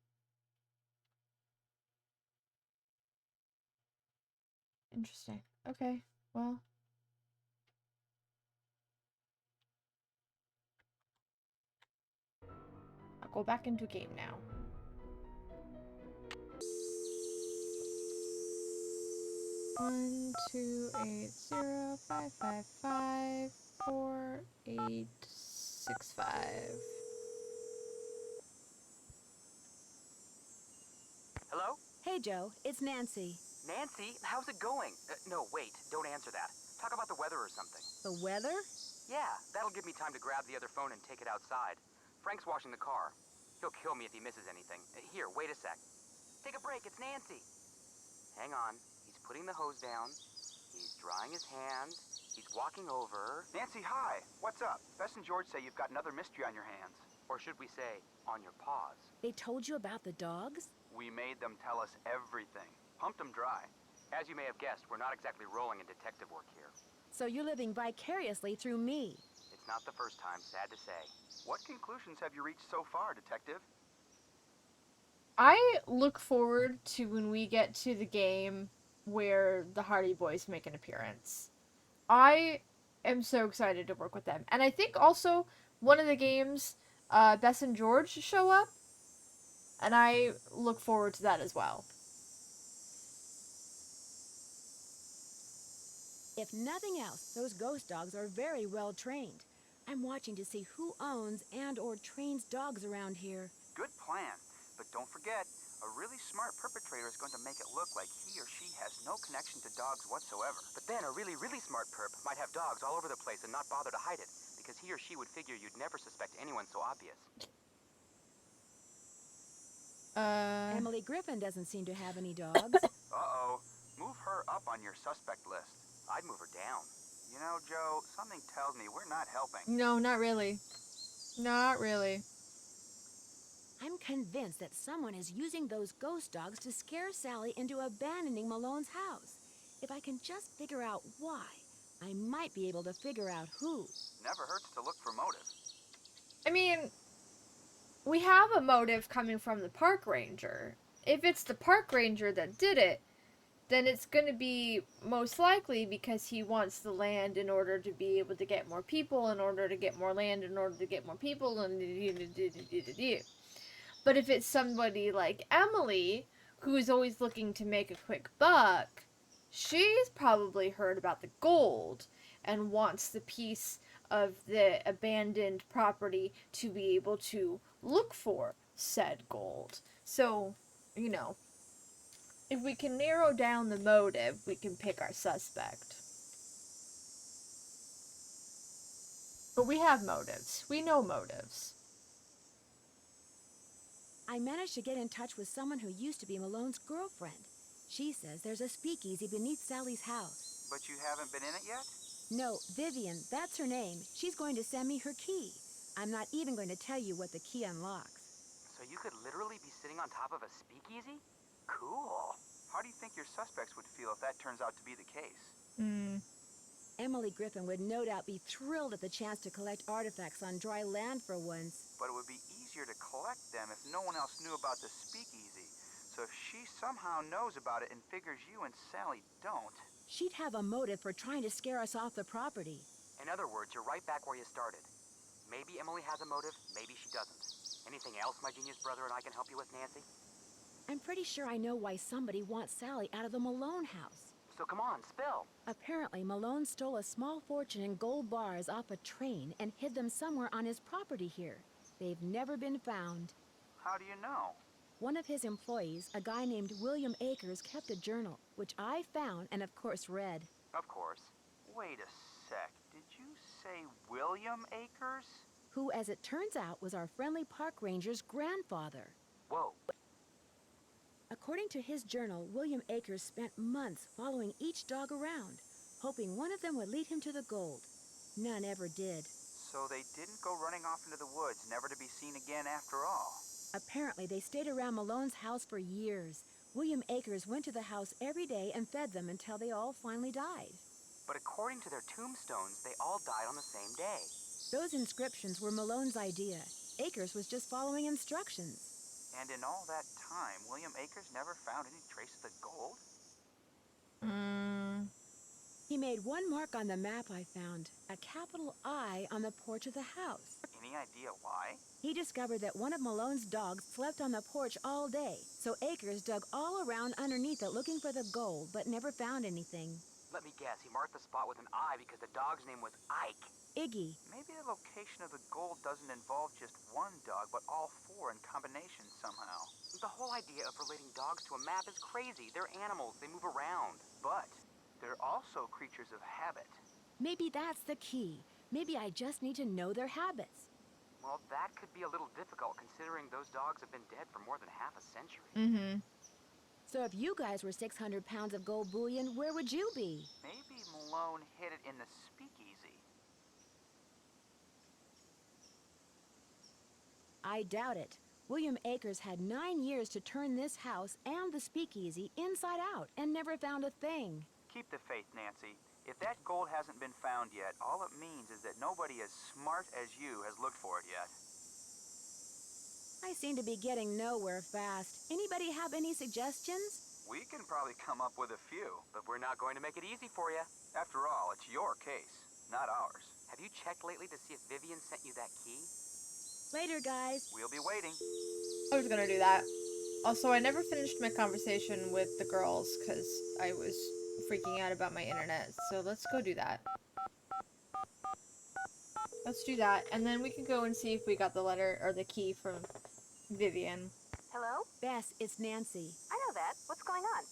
Interesting. Okay, well. I'll go back into game now. 1-2-8-0-555-4-8-6-5. Hello? Hey Joe, it's Nancy. Nancy, how's it going? No, wait, don't answer that. Talk about the weather or something. The weather? Yeah, that'll give me time to grab the other phone and take it outside. Frank's washing the car. He'll kill me if he misses anything. Here, wait a sec. Take a break, it's Nancy. Hang on, he's putting the hose down. He's drying his hands. He's walking over. Nancy, hi. What's up? Bess and George say you've got another mystery on your hands. Or should we say, on your paws. They told you about the dogs? We made them tell us everything. Pumped them dry. As you may have guessed, we're not exactly rolling in detective work here. So you're living vicariously through me. It's not the first time, sad to say. What conclusions have you reached so far, Detective? I look forward to when we get to the game where the Hardy Boys make an appearance. I am so excited to work with them. And I think also one of the games, Bess and George show up. And I look forward to that as well. If nothing else, those ghost dogs are very well trained. I'm watching to see who owns and or trains dogs around here. Good plan. But don't forget, a really smart perpetrator is going to make it look like he or she has no connection to dogs whatsoever. But then a really, really smart perp might have dogs all over the place and not bother to hide it, because he or she would figure you'd never suspect anyone so obvious. Emily Griffin doesn't seem to have any dogs. Uh-oh. Move her up on your suspect list. I'd move her down. You know, Joe, something tells me we're not helping. No, not really. Not really. I'm convinced that someone is using those ghost dogs to scare Sally into abandoning Malone's house. If I can just figure out why, I might be able to figure out who. Never hurts to look for motive. I mean, we have a motive coming from the park ranger. If it's the park ranger that did it, then it's going to be most likely because he wants the land in order to be able to get more people, in order to get more land, in order to get more people, and but if it's somebody like Emily, who is always looking to make a quick buck, she's probably heard about the gold and wants the piece of the abandoned property to be able to look for said gold. So, you know, if we can narrow down the motive, we can pick our suspect. But we have motives. We know motives. I managed to get in touch with someone who used to be Malone's girlfriend. She says there's a speakeasy beneath Sally's house. But you haven't been in it yet? No, Vivian, that's her name. She's going to send me her key. I'm not even going to tell you what the key unlocks. So you could literally be sitting on top of a speakeasy? Cool. How do you think your suspects would feel if that turns out to be the case? Emily Griffin would no doubt be thrilled at the chance to collect artifacts on dry land for once. But it would be easier to collect them if no one else knew about the speakeasy. So if she somehow knows about it and figures you and Sally don't... She'd have a motive for trying to scare us off the property. In other words, you're right back where you started. Maybe Emily has a motive, maybe she doesn't. Anything else my genius brother and I can help you with, Nancy? I'm pretty sure I know why somebody wants Sally out of the Malone house. So come on, spill. Apparently, Malone stole a small fortune in gold bars off a train and hid them somewhere on his property here. They've never been found. How do you know? One of his employees, a guy named William Akers, kept a journal, which I found and of course read. Of course. Wait a sec. Did you say William Akers? Who, as it turns out, was our friendly park ranger's grandfather. Whoa. According to his journal, William Akers spent months following each dog around, hoping one of them would lead him to the gold. None ever did. So they didn't go running off into the woods, never to be seen again after all. Apparently, they stayed around Malone's house for years. William Akers went to the house every day and fed them until they all finally died. But according to their tombstones, they all died on the same day. Those inscriptions were Malone's idea. Akers was just following instructions. And in all that time, William Akers never found any trace of the gold? He made one mark on the map I found, a capital I on the porch of the house. Any idea why? He discovered that one of Malone's dogs slept on the porch all day, so Akers dug all around underneath it looking for the gold, but never found anything. Let me guess, he marked the spot with an I because the dog's name was Ike. Iggy. Maybe the location of the gold doesn't involve just one dog, but all four in combination somehow. The whole idea of relating dogs to a map is crazy. They're animals, they move around. But they're also creatures of habit. Maybe that's the key. Maybe I just need to know their habits. Well, that could be a little difficult considering those dogs have been dead for more than half a century. So if you guys were 600 pounds of gold bullion, where would you be? Maybe Malone hid it in the speakeasy. I doubt it. William Akers had 9 years to turn this house and the speakeasy inside out and never found a thing. Keep the faith, Nancy. If that gold hasn't been found yet, all it means is that nobody as smart as you has looked for it yet. I seem to be getting nowhere fast. Anybody have any suggestions? We can probably come up with a few. But we're not going to make it easy for you. After all, it's your case, not ours. Have you checked lately to see if Vivian sent you that key? Later, guys. We'll be waiting. I was gonna do that. Also, I never finished my conversation with the girls because I was freaking out about my internet. So let's go do that. Let's do that, and then we can go and see if we got the letter or the key from Vivian. Hello? Bess, it's Nancy. I know that. What's going on?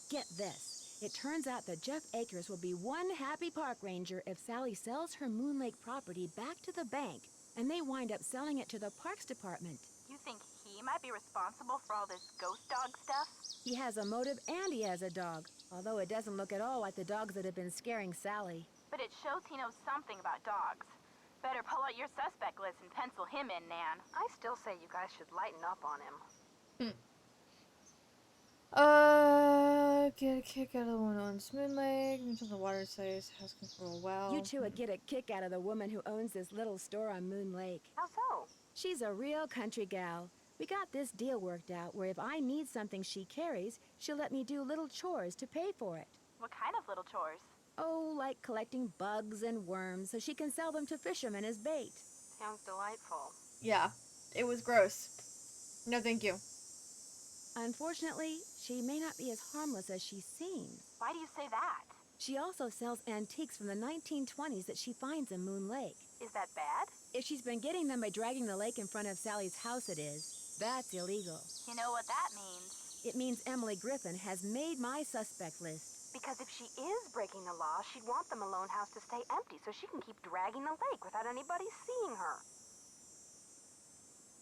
Get this. It turns out that Jeff Akers will be one happy park ranger if Sally sells her Moon Lake property back to the bank, and they wind up selling it to the Parks Department. You think he might be responsible for all this ghost dog stuff? He has a motive and he has a dog, although it doesn't look at all like the dogs that have been scaring Sally. But it shows he knows something about dogs. Better pull out your suspect list and pencil him in, Nan. I still say you guys should lighten up on him. Get a kick out of the one who owns Moon Lake. Until the water says house control well. You two would get a kick out of the woman who owns this little store on Moon Lake. How so? She's a real country gal. We got this deal worked out where if I need something she carries, she'll let me do little chores to pay for it. What kind of little chores? Oh, like collecting bugs and worms so she can sell them to fishermen as bait. Sounds delightful. Yeah, it was gross. No, thank you. Unfortunately, she may not be as harmless as she seems. Why do you say that? She also sells antiques from the 1920s that she finds in Moon Lake. Is that bad? If she's been getting them by dragging the lake in front of Sally's house, it is. That's illegal. You know what that means? It means Emily Griffin has made my suspect list. Because if she is breaking the law, she'd want the Malone house to stay empty so she can keep dragging the lake without anybody seeing her.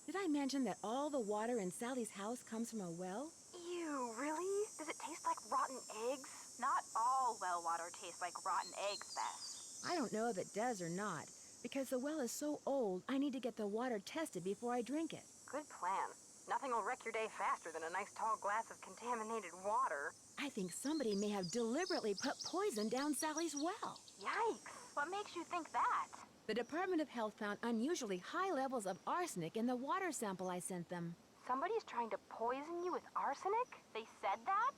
Did I mention that all the water in Sally's house comes from a well? Ew, really? Does it taste like rotten eggs? Not all well water tastes like rotten eggs, Bess. I don't know if it does or not. Because the well is so old, I need to get the water tested before I drink it. Good plan. Nothing will wreck your day faster than a nice tall glass of contaminated water. I think somebody may have deliberately put poison down Sally's well. Yikes! What makes you think that? The Department of Health found unusually high levels of arsenic in the water sample I sent them. Somebody's trying to poison you with arsenic? They said that?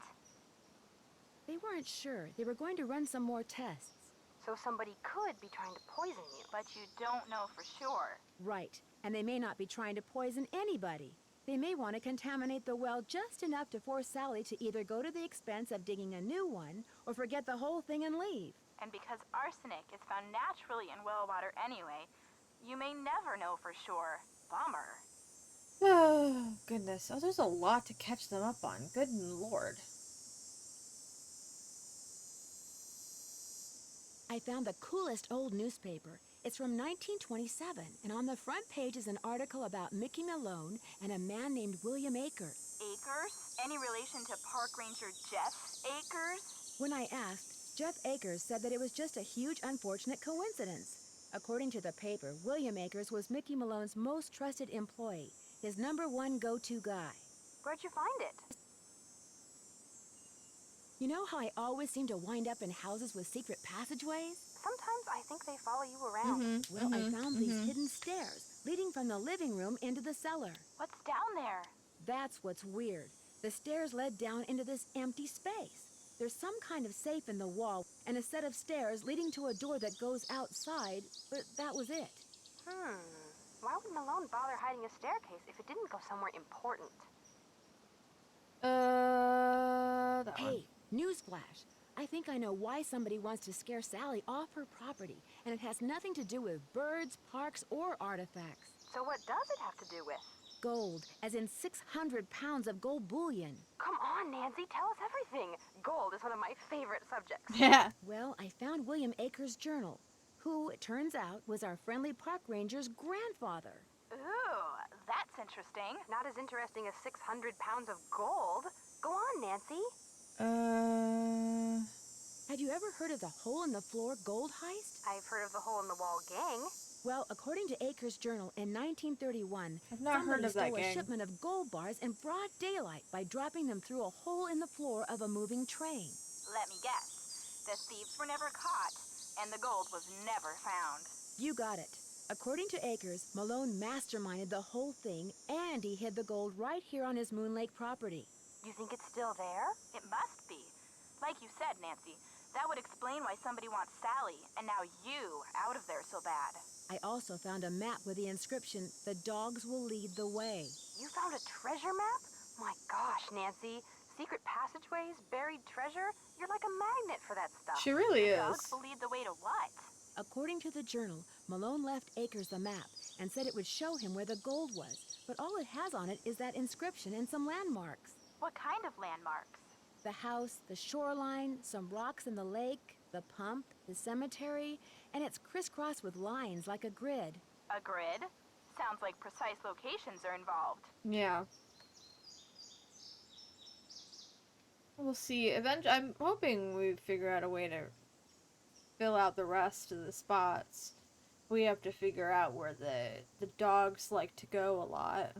They weren't sure. They were going to run some more tests. So somebody could be trying to poison you. But you don't know for sure. Right. And they may not be trying to poison anybody. They may want to contaminate the well just enough to force Sally to either go to the expense of digging a new one or forget the whole thing and leave. And because arsenic is found naturally in well water anyway, you may never know for sure. Bummer. Oh, goodness. Oh, there's a lot to catch them up on. Good lord. I found the coolest old newspaper. It's from 1927, and on the front page is an article about Mickey Malone and a man named William Akers. Akers? Any relation to Park Ranger Jeff Akers? When I asked, Jeff Akers said that it was just a huge unfortunate coincidence. According to the paper, William Akers was Mickey Malone's most trusted employee, his #1 go-to guy. Where'd you find it? You know how I always seem to wind up in houses with secret passageways? Sometimes I think they follow you around. Well, I found these hidden stairs leading from the living room into the cellar. What's down there? That's what's weird. The stairs led down into this empty space. There's some kind of safe in the wall and a set of stairs leading to a door that goes outside, but that was it. Why would Malone bother hiding a staircase if it didn't go somewhere important? That one. Hey, newsflash. I think I know why somebody wants to scare Sally off her property, and it has nothing to do with birds, parks, or artifacts. So what does it have to do with? Gold, as in 600 pounds of gold bullion. Come on, Nancy, tell us everything. Gold is one of my favorite subjects. Yeah. Well, I found William Akers' journal, who, it turns out, was our friendly park ranger's grandfather. Ooh, that's interesting. Not as interesting as 600 pounds of gold. Go on, Nancy. Had you ever heard of the hole-in-the-floor gold heist? I've heard of the hole-in-the-wall gang. Well, according to Akers' journal, in 1931, I've not heard somebody of that stole a gang. shipment of gold bars in broad daylight by dropping them through a hole in the floor of a moving train. Let me guess. The thieves were never caught, and the gold was never found. You got it. According to Akers, Malone masterminded the whole thing, and he hid the gold right here on his Moon Lake property. You think it's still there? It must be. Like you said, Nancy, that would explain why somebody wants Sally, and now you, out of there so bad. I also found a map with the inscription, "The dogs will lead the way." You found a treasure map? My gosh, Nancy. Secret passageways, buried treasure? You're like a magnet for that stuff. She really The is. dogs will lead the way to what? According to the journal, Malone left Akers the map and said it would show him where the gold was, but all it has on it is that inscription and some landmarks. What kind of landmarks? The house, the shoreline, some rocks in the lake, the pump, the cemetery, and it's crisscrossed with lines like a grid. A grid? Sounds like precise locations are involved. Yeah. We'll see. Eventually, I'm hoping we figure out a way to fill out the rest of the spots. We have to figure out where the dogs like to go a lot.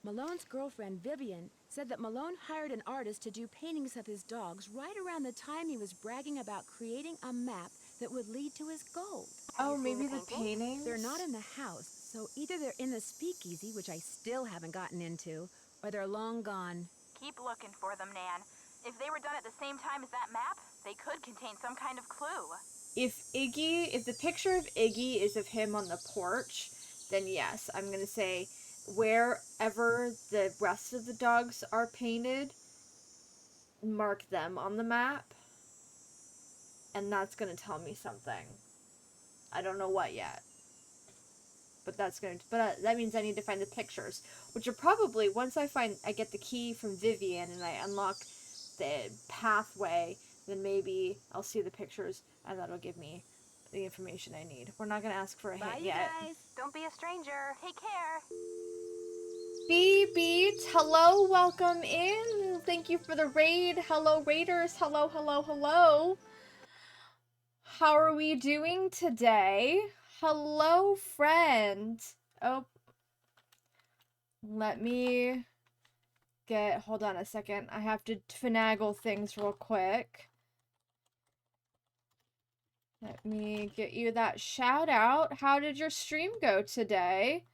Malone's girlfriend, Vivian, said that Malone hired an artist to do paintings of his dogs right around the time he was bragging about creating a map that would lead to his gold. Oh, you seen maybe the the paintings? paintings? They're not in the house, so either they're in the speakeasy, which I still haven't gotten into, or they're long gone. Keep looking for them, Nan. If they were done at the same time as that map, they could contain some kind of clue. If the picture of Iggy is of him on the porch, then yes, I'm gonna say wherever the rest of the dogs are painted, mark them on the map, and that's gonna tell me something. I don't know what yet, but that means I need to find the pictures, which are probably once I get the key from Vivian and I unlock the pathway, then maybe I'll see the pictures and that'll give me the information I need. We're not gonna ask for a Bye, hint you yet. guys. Don't be a stranger. Take care. Beat, hello, welcome in. Thank you for the raid. Hello, raiders. Hello, hello, hello. How are we doing today? Hello, friend. Oh, let me hold on a second. I have to finagle things real quick. Let me get you that shout out. How did your stream go today?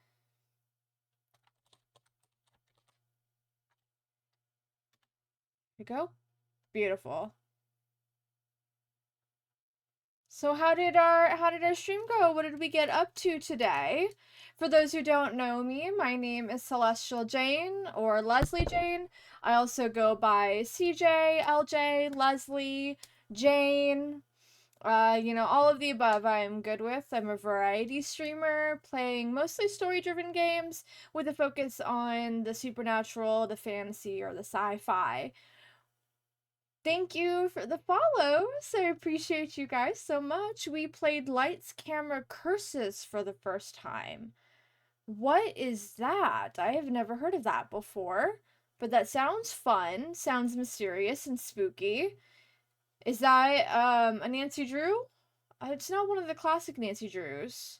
Here we go. Beautiful. So how did our stream go? What did we get up to today? For those who don't know me, my name is Celestial Jane or Leslie Jane. I also go by CJ, LJ, Leslie, Jane. All of the above I am good with. I'm a variety streamer playing mostly story-driven games with a focus on the supernatural, the fantasy, or the sci-fi. Thank you for the follows. I appreciate you guys so much. We played Lights, Camera, Curses for the first time. What is that? I have never heard of that before, but that sounds fun, sounds mysterious and spooky. Is that a Nancy Drew? It's not one of the classic Nancy Drews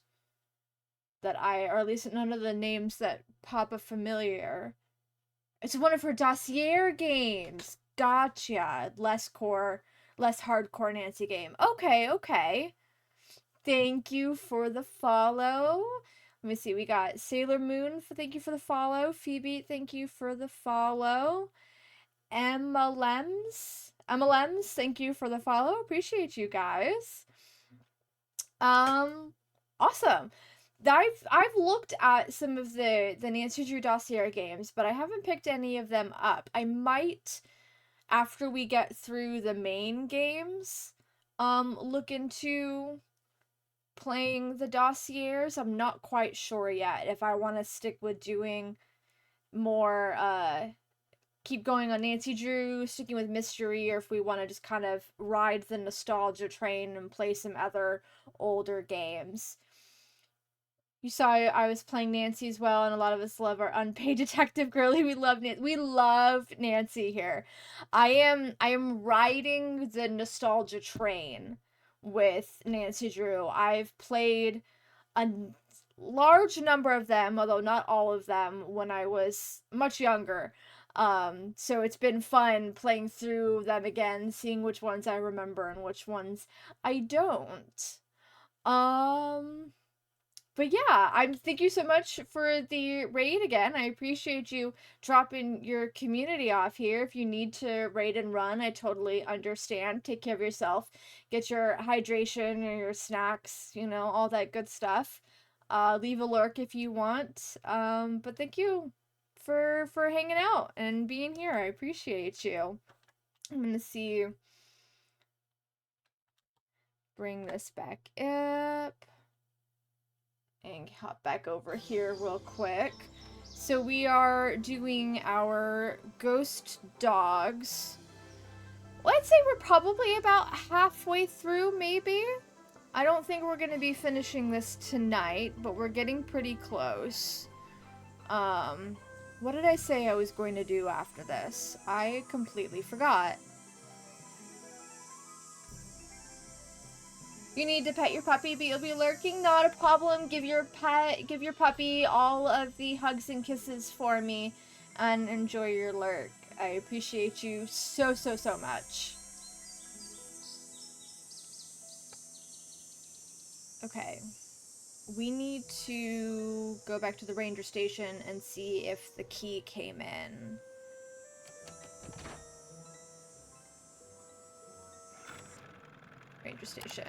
or at least none of the names that pop up familiar. It's one of her dossier games. Gotcha. Less hardcore Nancy game. Okay. Thank you for the follow. Let me see. We got Sailor Moon. Thank you for the follow. Phoebe, thank you for the follow. MLMs, thank you for the follow. Appreciate you guys. Awesome. I've looked at some of the Nancy Drew dossier games, but I haven't picked any of them up. I might, after we get through the main games, look into playing the dossiers. I'm not quite sure yet if I want to stick with doing more keep going on Nancy Drew, sticking with mystery, or if we want to just kind of ride the nostalgia train and play some other older games. You saw I was playing Nancy as well, and a lot of us love our unpaid detective girly. We love Nancy here. I am riding the nostalgia train with Nancy Drew. I've played a large number of them, although not all of them, when I was much younger. So it's been fun playing through them again, seeing which ones I remember and which ones I don't. But yeah, thank you so much for the raid again. I appreciate you dropping your community off here. If you need to raid and run, I totally understand. Take care of yourself. Get your hydration or your snacks, all that good stuff. Leave a lurk if you want. But thank you for hanging out and being here. I appreciate you. I'm gonna see. Bring this back up. And hop back over here real quick. So we are doing our ghost dogs. Well, I'd say we're probably about halfway through, maybe. I don't think we're going to be finishing this tonight, but we're getting pretty close. What did I say I was going to do after this? I completely forgot. You need to pet your puppy, but you'll be lurking. Not a problem. Give your puppy all of the hugs and kisses for me. and enjoy your lurk. I appreciate you so, so, so much. Okay. We need to go back to the ranger station and see if the key came in. Ranger station.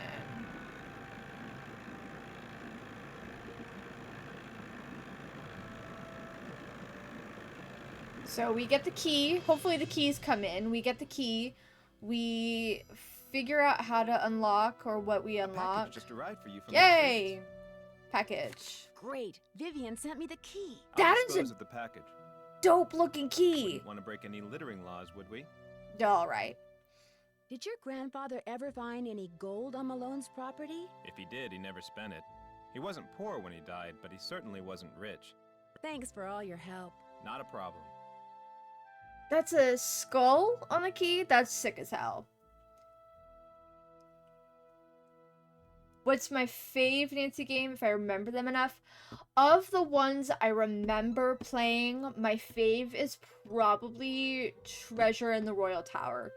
So we get the key. Hopefully the keys come in. We get the key. We figure out how to unlock or what we unlock. Package just arrived for you from Yay! Package. Great. Vivian sent me the key. I'll That is dispose a of the package. dope looking key. Wouldn't want to break any littering laws, would we? Alright. Did your grandfather ever find any gold on Malone's property? If he did, he never spent it. He wasn't poor when he died, but he certainly wasn't rich. Thanks for all your help. Not a problem. That's a skull on the key? That's sick as hell. What's my fave Nancy game, if I remember them enough? Of the ones I remember playing, my fave is probably Treasure in the Royal Tower.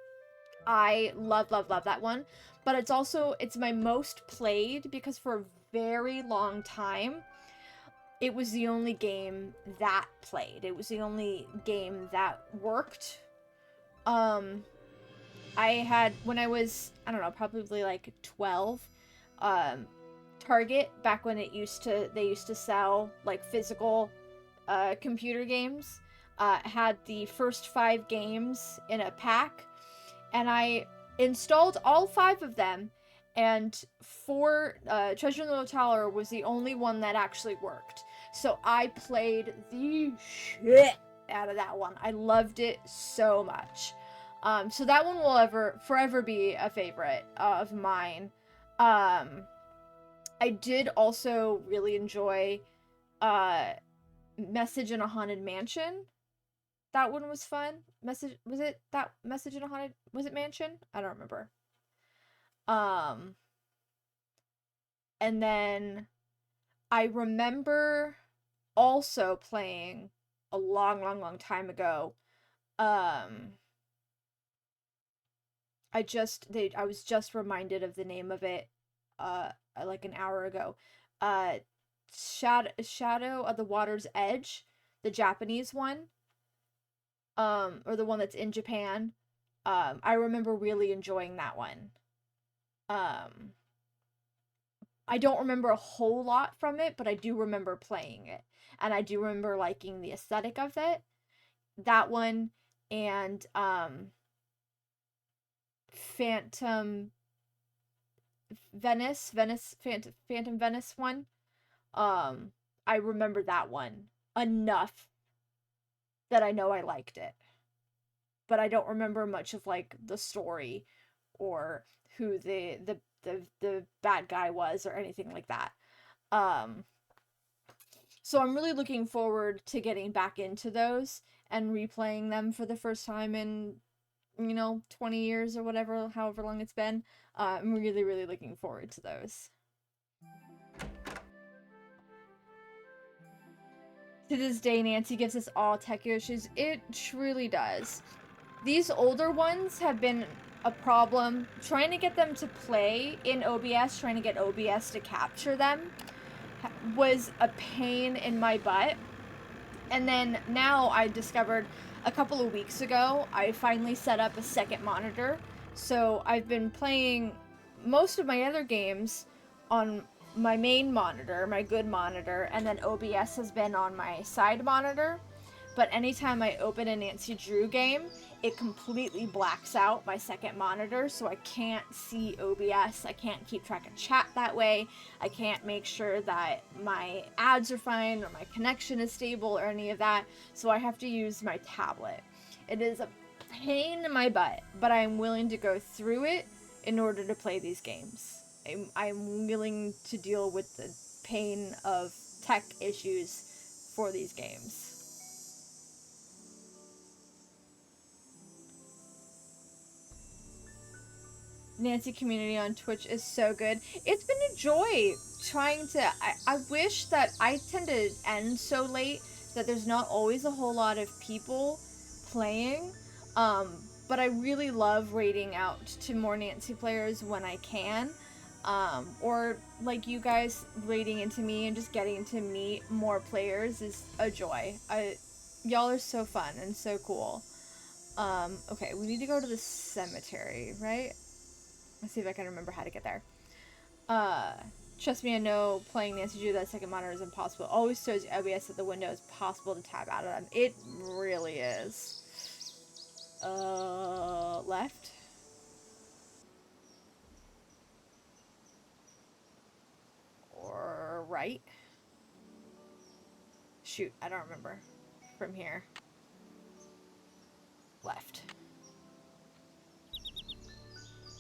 I love, love, love that one. But it's my most played because for a very long time, it was the only game that played. It was the only game that worked. I had, when I was, I don't know, probably like 12, Target, back when they used to sell like physical computer games, had the first 5 games in a pack, and I installed all 5 of them, and Treasure in the Little Tower was the only one that actually worked. So I played the shit out of that one. I loved it so much. So that one will forever be a favorite of mine. I did also really enjoy Message in a Haunted Mansion. That one was fun. Message in a Haunted, was it Mansion? I don't remember. And then I remember also playing a long, long, long time ago. I was just reminded of the name of it like an hour ago. Shadow of the Water's Edge, the Japanese one. Or the one that's in Japan. I remember really enjoying that one. I don't remember a whole lot from it, but I do remember playing it. And I do remember liking the aesthetic of it. That one and Phantom Venice one. I remember that one enough that I know I liked it. But I don't remember much of like the story or who the bad guy was or anything like that. So I'm really looking forward to getting back into those and replaying them for the first time in 20 years or whatever, however long it's been. I'm really, really looking forward to those. To this day, Nancy gives us all tech issues. It truly does. These older ones have been a problem. Trying to get them to play in OBS, trying to get OBS to capture them, was a pain in my butt. And then now I discovered a couple of weeks ago, I finally set up a second monitor. So I've been playing most of my other games on my main monitor, my good monitor, and then OBS has been on my side monitor. But anytime I open a Nancy Drew game, it completely blacks out my second monitor, so I can't see OBS. I can't keep track of chat that way. I can't make sure that my ads are fine or my connection is stable or any of that, so I have to use my tablet. It is a pain in my butt, but I'm willing to go through it in order to play these games. I'm willing to deal with the pain of tech issues for these games. Nancy community on Twitch is so good. It's been a joy trying to... I wish that I tend to end so late that there's not always a whole lot of people playing. But I really love raiding out to more Nancy players when I can. Or like you guys raiding into me and just getting to meet more players is a joy. Y'all are so fun and so cool. Okay, we need to go to the cemetery, right? Let's see if I can remember how to get there. Trust me, I know playing Nancy Drew that second monitor is impossible. Always shows OBS at the window is possible to tab out of them. It really is. Left. Or right. Shoot, I don't remember. From here. Left.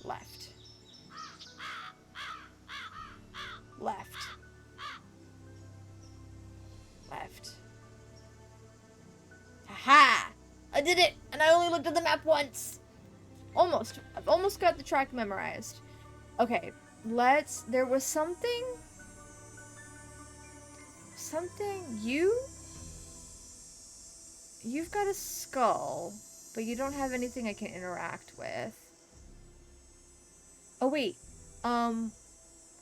Left. Left. Left. Haha! I did it! And I only looked at the map once! Almost. I've almost got the track memorized. Okay, there was something... You've got a skull, but you don't have anything I can interact with. Oh, wait.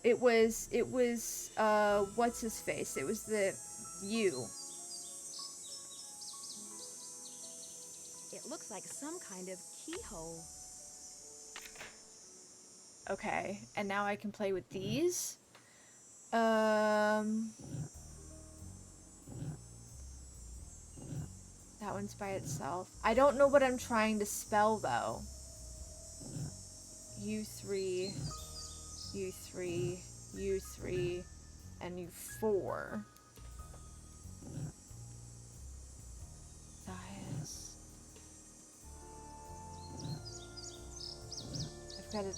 It was, what's his face? It was you. It looks like some kind of keyhole. Okay, and now I can play with these. That one's by itself. I don't know what I'm trying to spell, though. U3, U3, U3, and U4. Thias. I've got a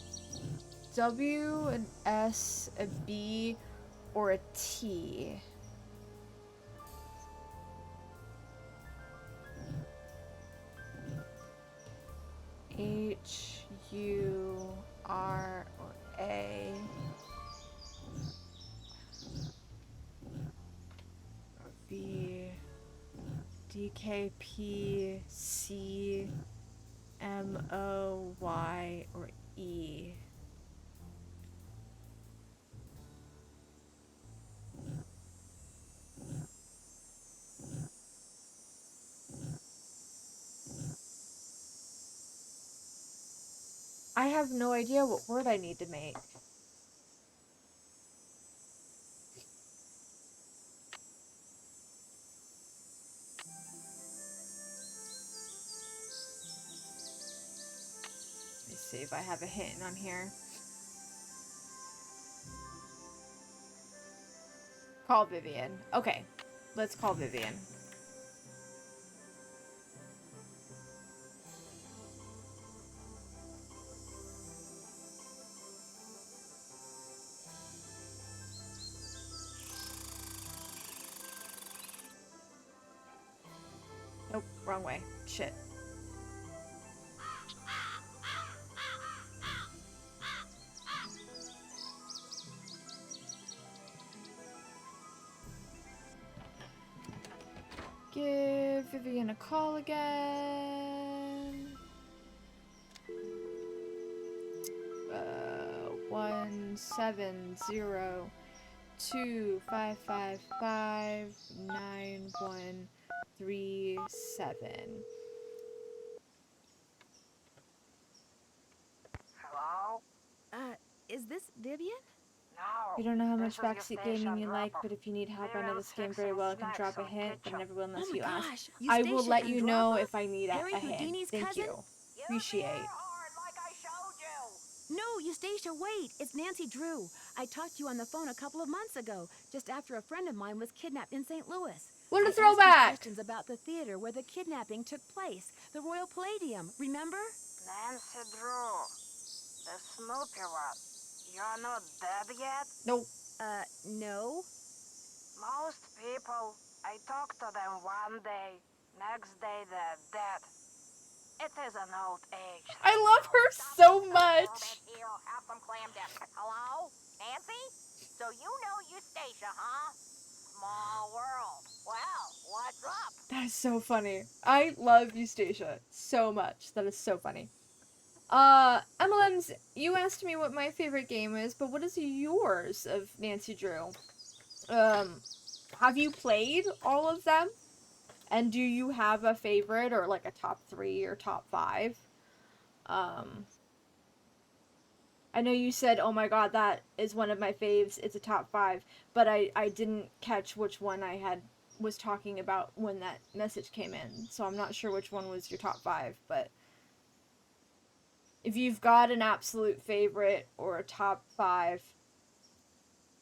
W, an S, a B, or a T. H, U, R, or A. Or B, D, K, P, C, M, O, Y, or E. I have no idea what word I need to make. Let's see if I have a hint on here. Call Vivian. Okay, let's call Vivian. Nope, wrong way. Shit. Give Vivian a call again. 17025559137. Hello? Is this Vivian? No. I don't know how this much is backseat gaming you like, Dropper. but if you need help, I We're know out this game very fixing well. I can drop a snacks on hint, but I Kitchen. never will unless Oh my you ask. gosh, I will Eustacia let you know Androppa? if I need Harry a hint. Houdini's Thank cousin? you. Use Appreciate. the air horn like I showed you. No, Eustacia, wait. It's Nancy Drew. I talked to you on the phone a couple of months ago, just after a friend of mine was kidnapped in St. Louis. What a I asked throwback! you questions about the theater where the kidnapping took place, the Royal Palladium, remember? Nancy Drew. The Snoopy one. You're not dead yet? Nope. No. Most people, I talk to them one day, next day they're dead. It is an old age thing. I love her so much. Here, have some clam dip. Hello? Nancy? So you know Eustacia, huh? Small world. Well, what's That is so funny. I love Eustacia so much. That is so funny. MLMs, you asked me what my favorite game is, but what is yours of Nancy Drew? Um, have you played all of them? And do you have a favorite or like a top 3 or top 5? Um, I know you said, "Oh my god, that is one of my faves. It's a top 5," but I didn't catch which one I had was talking about when that message came in. So I'm not sure which one was your top 5, but if you've got an absolute favorite or a top 5,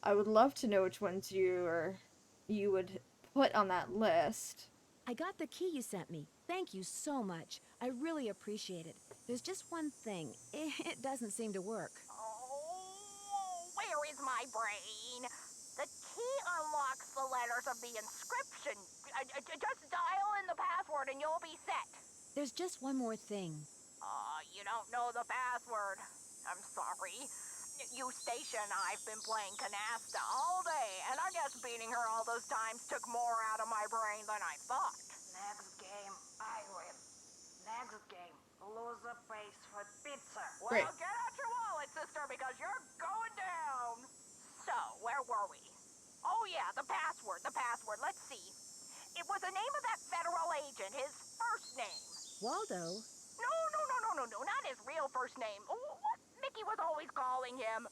I would love to know which ones you would put on that list. I got the key you sent me. Thank you so much. I really appreciate it. There's just one thing. It doesn't seem to work. Oh, where is my brain? The key unlocks the letters of the inscription. Just dial in the password and you'll be set. There's just one more thing. You don't know the password. I'm sorry. Eustacia and I've been playing canasta all day, and I guess beating her all those times took more out of my brain than I thought. Next game, I win. Next game, loser pays for pizza. Well, Great. get out your wallet, sister, because you're going down. So, where were we? Oh, yeah, the password, the password. Let's see. It was the name of that federal agent, his first name. Waldo? No, not his real first name. What Mickey was always calling him.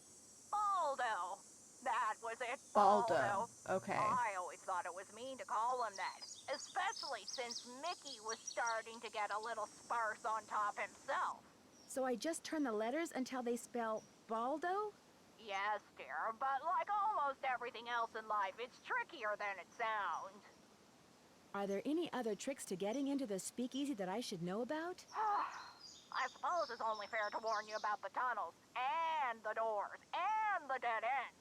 Baldo. That was it, Baldo. Baldo. Okay. I always thought it was mean to call him that, especially since Mickey was starting to get a little sparse on top himself. So I just turn the letters until they spell Baldo? Yes, dear, but like almost everything else in life, it's trickier than it sounds. Are there any other tricks to getting into the speakeasy that I should know about? I suppose it's only fair to warn you about the tunnels, and the doors, and the dead ends.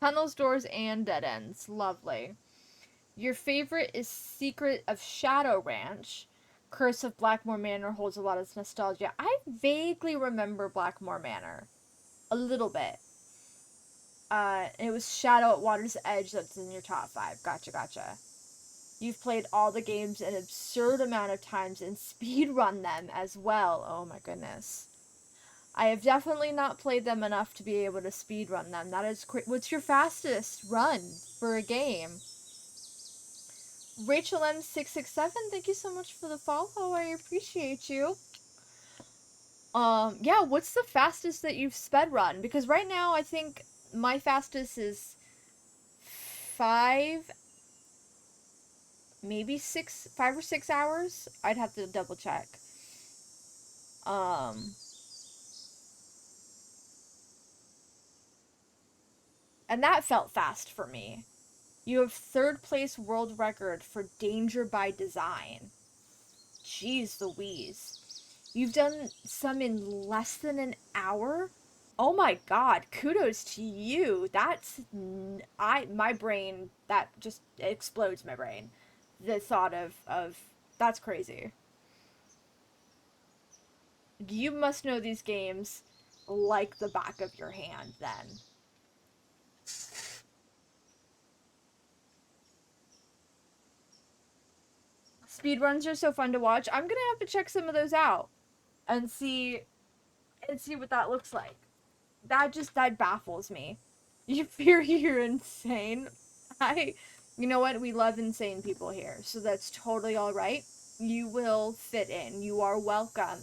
Tunnels, doors, and dead ends. Lovely. Your favorite is Secret of Shadow Ranch. Curse of Blackmore Manor holds a lot of nostalgia. I vaguely remember Blackmore Manor. A little bit. It was Shadow at Water's Edge that's in your top 5. Gotcha. You've played all the games an absurd amount of times and speedrun them as well. Oh my goodness. I have definitely not played them enough to be able to speedrun them. That is what's your fastest run for a game? Rachel M667, thank you so much for the follow. I appreciate you. Yeah, what's the fastest that you've sped run? Because right now I think my fastest is 5, maybe 6, 5 or 6 hours. I'd have to double check. And that felt fast for me. You have 3rd place world record for Danger by Design. Jeez Louise. You've done some in less than an hour? Oh my god, kudos to you. That's my brain that just explodes my brain. The thought of that's crazy. You must know these games like the back of your hand then. Speedruns are so fun to watch. I'm gonna have to check some of those out and see what that looks like. That baffles me. You fear you're insane. You know what? We love insane people here, so that's totally all right. You will fit in. You are welcome.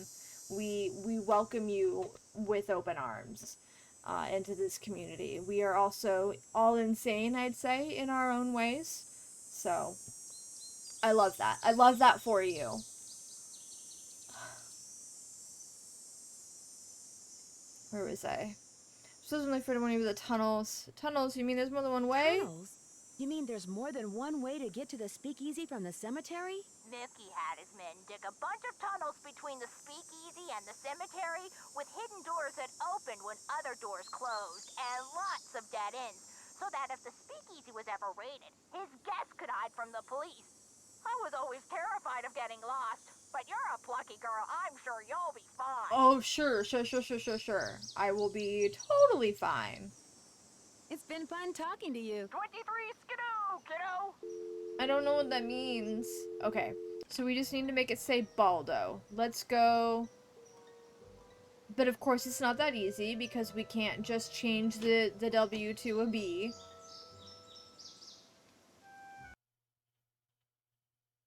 We welcome you with open arms into this community. We are also all insane, I'd say, in our own ways. So I love that. I love that for you. Where was I? So there's only for one of the tunnels. Tunnels? You mean there's more than one way? Tunnels? You mean there's more than one way to get to the speakeasy from the cemetery? Mickey had his men dig a bunch of tunnels between the speakeasy and the cemetery with hidden doors that opened when other doors closed and lots of dead ends so that if the speakeasy was ever raided, his guests could hide from the police. I was always terrified of getting lost, but you're a plucky girl. I'm sure you'll be fine. Oh, sure. I will be totally fine. It's been fun talking to you. 23 skidoo, kiddo! I don't know what that means. Okay, so we just need to make it say Baldo. Let's go. But of course it's not that easy because we can't just change the W to a B.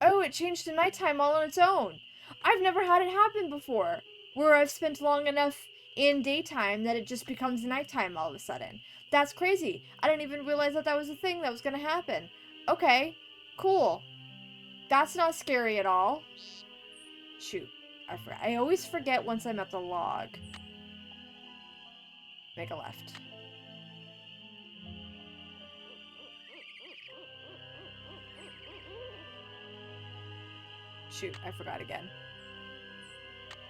Oh, it changed to nighttime all on its own. I've never had it happen before, where I've spent long enough in daytime that it just becomes nighttime all of a sudden. That's crazy. I didn't even realize that that was a thing that was gonna happen. Okay, cool. That's not scary at all. Shoot, I always forget once I'm at the log. Make a left. Shoot, I forgot again.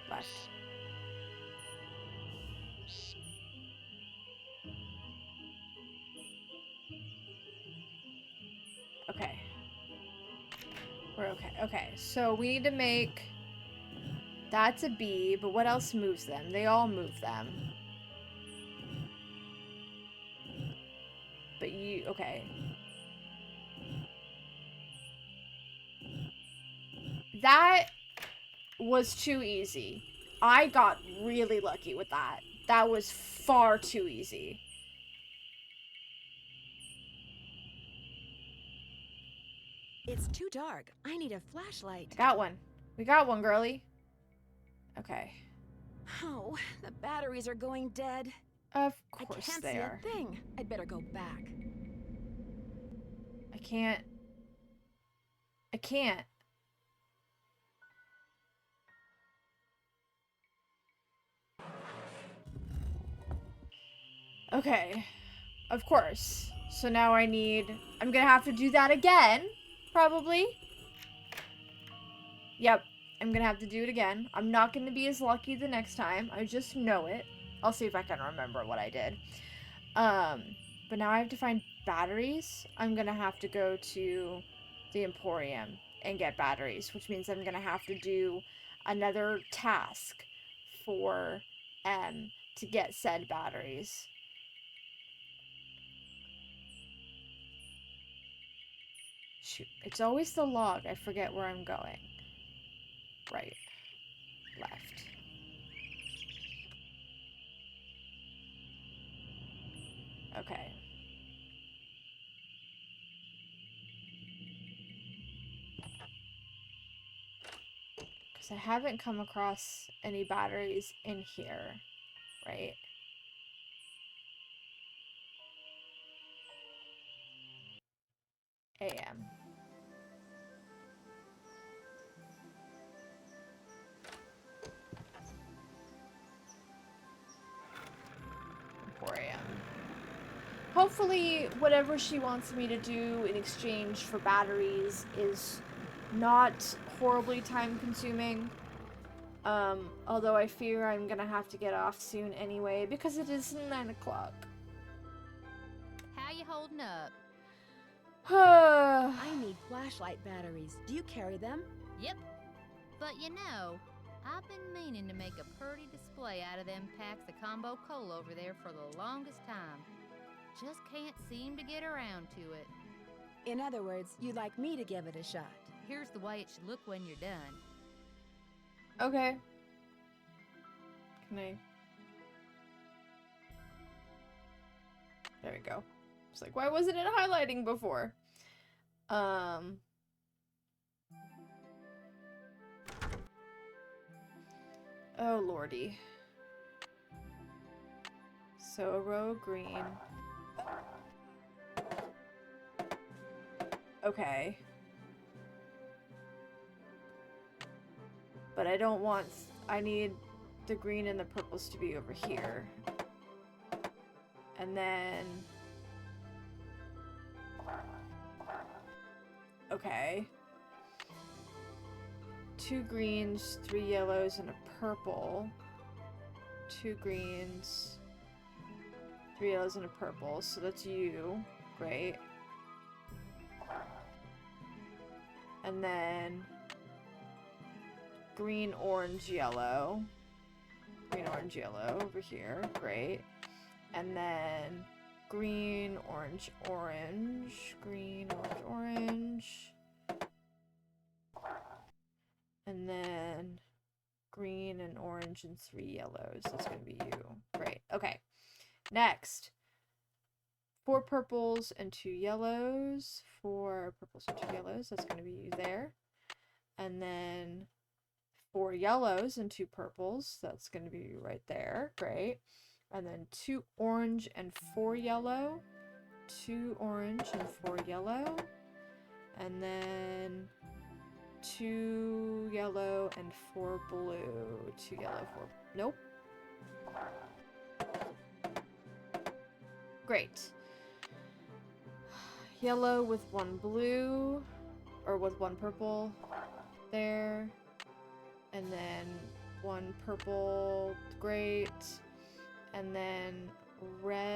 Left. Okay. We're okay. Okay, so we need to make... That's a B, but what else moves them? They all move them. But you... Okay. That was too easy. I got really lucky with that. That was far too easy. It's too dark. I need a flashlight. I got one. We got one, girly. Okay. Oh, the batteries are going dead. Of I course can't they see are. a thing. I'd better go back. I can't. I can't. Okay. Of course. So now I need... I'm gonna have to do that again. Probably. Yep. I'm gonna have to do it again. I'm not gonna be as lucky the next time. I just know it. I'll see if I can remember what I did. But now I have to find batteries. I'm gonna have to go to the Emporium and get batteries, which means I'm gonna have to do another task for M to get said batteries. Shoot, it's always the log. I forget where I'm going. Right. Left. Okay. Because I haven't come across any batteries in here, right? AM. Emporium. Hopefully, whatever she wants me to do in exchange for batteries is not horribly time-consuming. Although I fear I'm gonna have to get off soon anyway, because it is 9 o'clock. How you holding up? I need flashlight batteries. Do you carry them? Yep. But you know, I've been meaning to make a pretty display out of them packs of combo coal over there for the longest time. Just can't seem to get around to it. In other words, you'd like me to give it a shot. Here's the way it should look when you're done. Okay. Can I... There we go. It's like, why wasn't it highlighting before? Oh, lordy. So, a row of green. Okay. But I don't want... I need the green and the purples to be over here. And then... Okay. 2 greens, 3 yellows, and a purple. 2 greens, 3 yellows, and a purple. So that's you. Great. And then... green, orange, yellow. Green, orange, yellow over here. Great. And then green, orange, orange, green, orange, orange. And then green and orange and 3 yellows. That's going to be you. Great. Okay. Next. 4 purples and 2 yellows. 4 purples and 2 yellows. That's going to be you there. And then 4 yellows and 2 purples. That's going to be you right there. Great. And then 2 orange and 4 yellow. 2 orange and 4 yellow. And then 2 yellow and 4 blue. 2 yellow, 4... Nope. Great. Yellow with 1 blue. Or with 1 purple. There. And then 1 purple. Great. And then red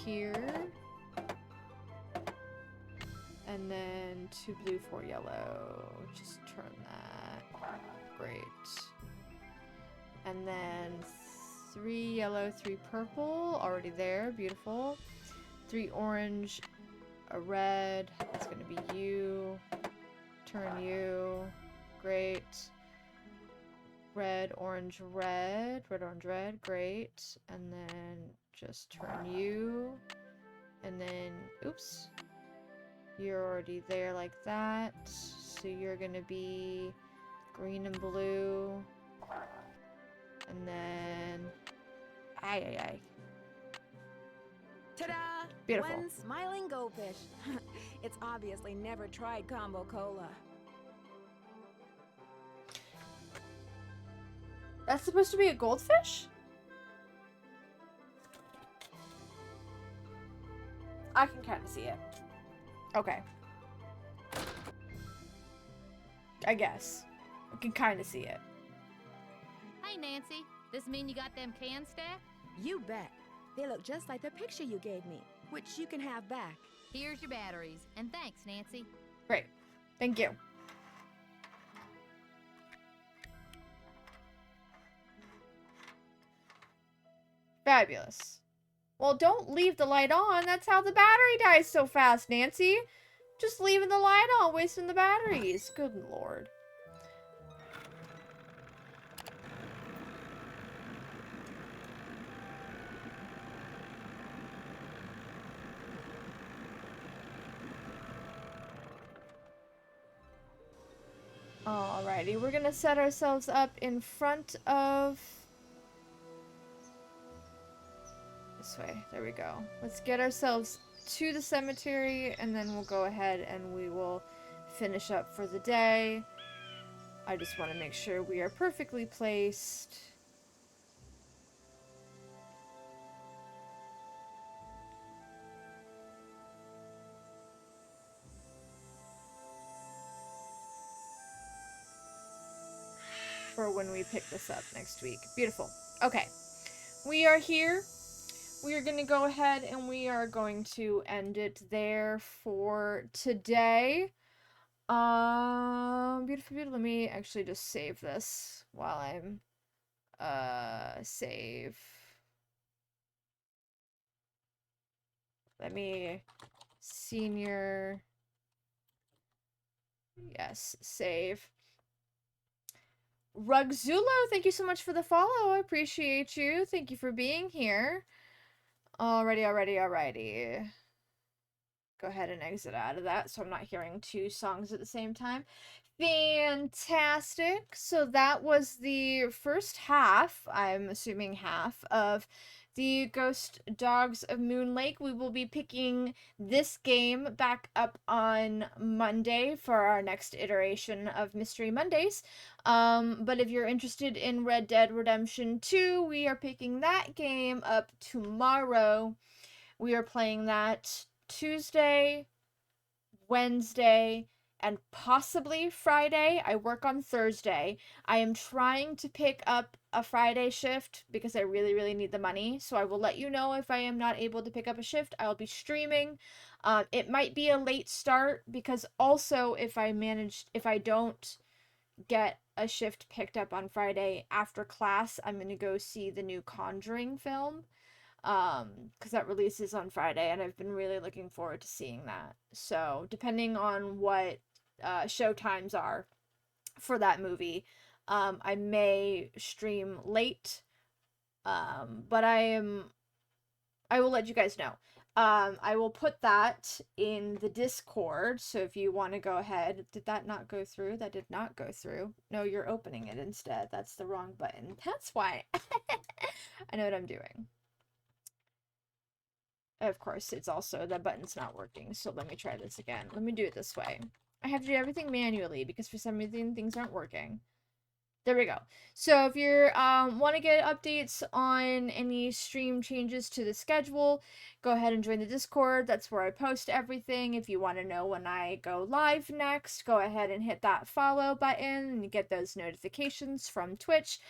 here. And then 2 blue, 4 yellow. Just turn that. Great. And then 3 yellow, 3 purple. Already there. Beautiful. 3 orange, a red. That's going to be you. Turn you. Great. Red, orange, red. Red, orange, red. Great. And then just turn you. And then, oops. You're already there like that. So you're gonna be green and blue. And then... Ay, ay, ay. Ta-da! Beautiful. One smiling goldfish. It's obviously never tried combo cola. That's supposed to be a goldfish? I can kind of see it. Okay. I guess. I can kind of see it. Hey, Nancy, this mean you got them cans stacked? You bet. They look just like the picture you gave me, which you can have back. Here's your batteries, and thanks, Nancy. Great. Thank you. Fabulous. Well, don't leave the light on. That's how the battery dies so fast, Nancy. Just leaving the light on, wasting the batteries. Good lord. Alrighty, we're gonna set ourselves up in front of... This way. There we go. Let's get ourselves to the cemetery, and then we'll go ahead and we will finish up for the day. I just want to make sure we are perfectly placed. For when we pick this up next week. Beautiful. Okay. We are here. We are going to go ahead and we are going to end it there for today. Beautiful, beautiful. Let me actually just save this while I'm, save. Let me, senior, yes, save. Rugzulo, thank you so much for the follow. I appreciate you. Thank you for being here. Alrighty. Go ahead and exit out of that so I'm not hearing 2 songs at the same time. Fantastic. So that was the first half, I'm assuming half, of the Ghost Dogs of Moon Lake. We will be picking this game back up on Monday for our next iteration of Mystery Mondays. But if you're interested in Red Dead Redemption 2, we are picking that game up tomorrow. We are playing that Tuesday, Wednesday, and possibly Friday. I work on Thursday. I am trying to pick up a Friday shift because I really, really need the money. So I will let you know if I am not able to pick up a shift. I'll be streaming. It might be a late start because also if I don't get a shift picked up on Friday after class, I'm gonna go see the new Conjuring film. Because that releases on Friday, and I've been really looking forward to seeing that. So, depending on what show times are for that movie, I may stream late. But I will let you guys know. I will put that in the Discord. So if you want to go ahead, did that not go through? That did not go through. No, you're opening it instead. That's the wrong button. That's why. I know what I'm doing. Of course, it's also the button's not working. So let me try this again. Let me do it this way. I have to do everything manually because for some reason things aren't working. There we go. So if you want to get updates on any stream changes to the schedule, go ahead and join the Discord. That's where I post everything. If you want to know when I go live next, go ahead and hit that follow button and get those notifications from Twitch.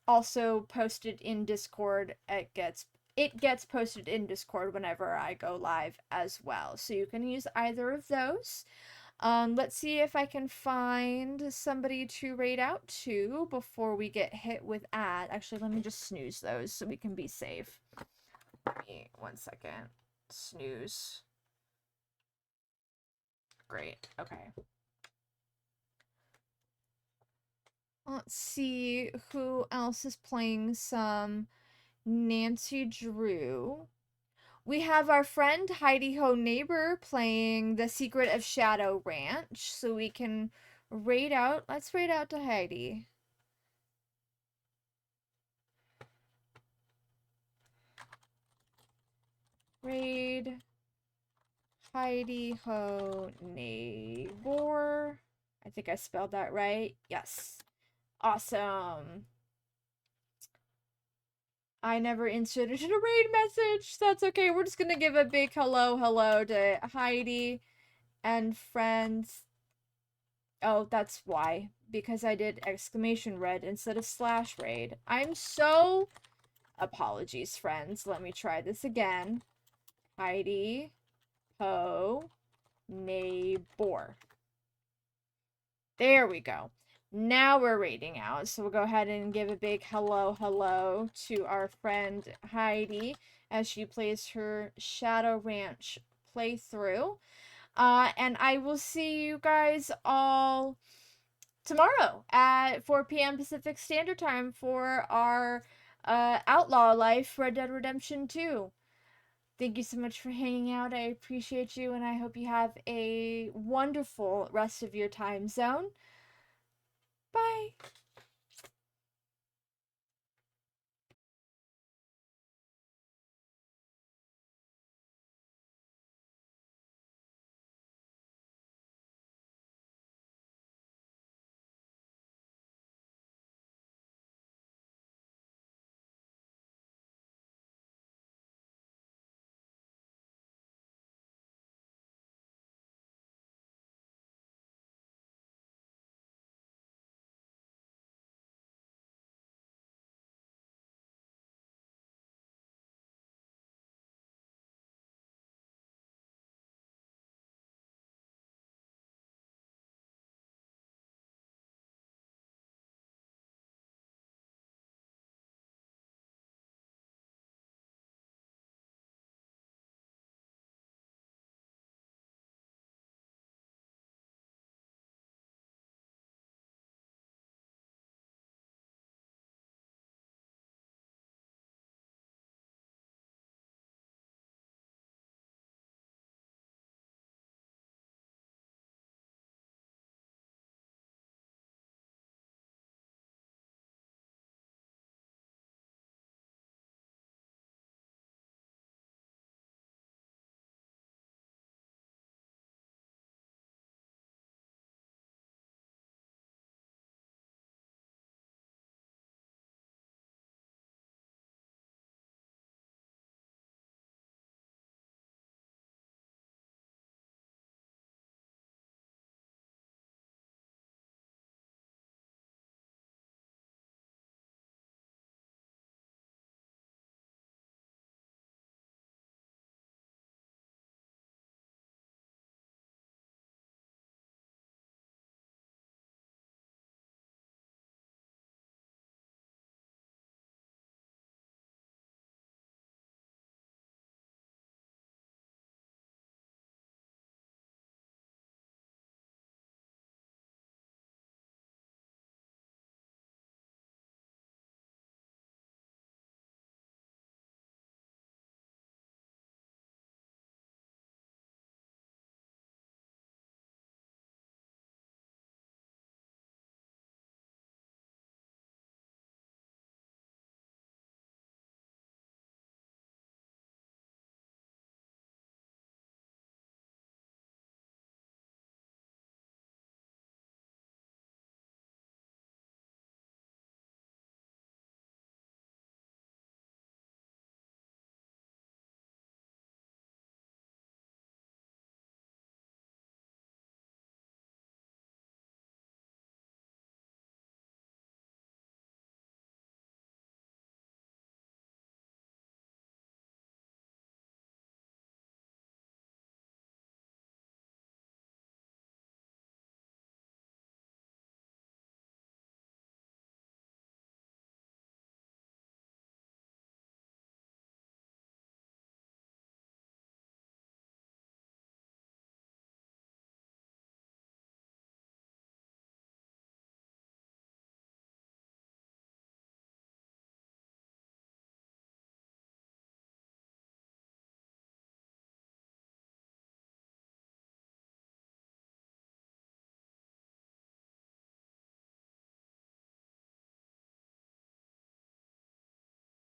Also posted in Discord. It gets posted in Discord whenever I go live as well. So you can use either of those. Let's see if I can find somebody to raid out to before we get hit with ad. Actually, let me just snooze those so we can be safe. Give me 1 second. Snooze. Great. Okay. Let's see who else is playing some Nancy Drew. We have our friend Heidi Ho Neighbor playing The Secret of Shadow Ranch, so we can raid out. Let's raid out to Heidi. Raid Heidi Ho Neighbor. I think I spelled that right. Yes. Awesome. I never inserted a raid message. That's okay. We're just gonna give a big hello to Heidi and friends. Oh, that's why. Because I did exclamation red instead of slash raid. I'm so... Apologies, friends. Let me try this again. Heidi Ho Neighbor. There we go. Now we're raiding out. So we'll go ahead and give a big hello to our friend Heidi as she plays her Shadow Ranch playthrough. And I will see you guys all tomorrow at 4 p.m. Pacific Standard Time for our Outlaw Life Red Dead Redemption 2. Thank you so much for hanging out. I appreciate you, and I hope you have a wonderful rest of your time zone. Bye.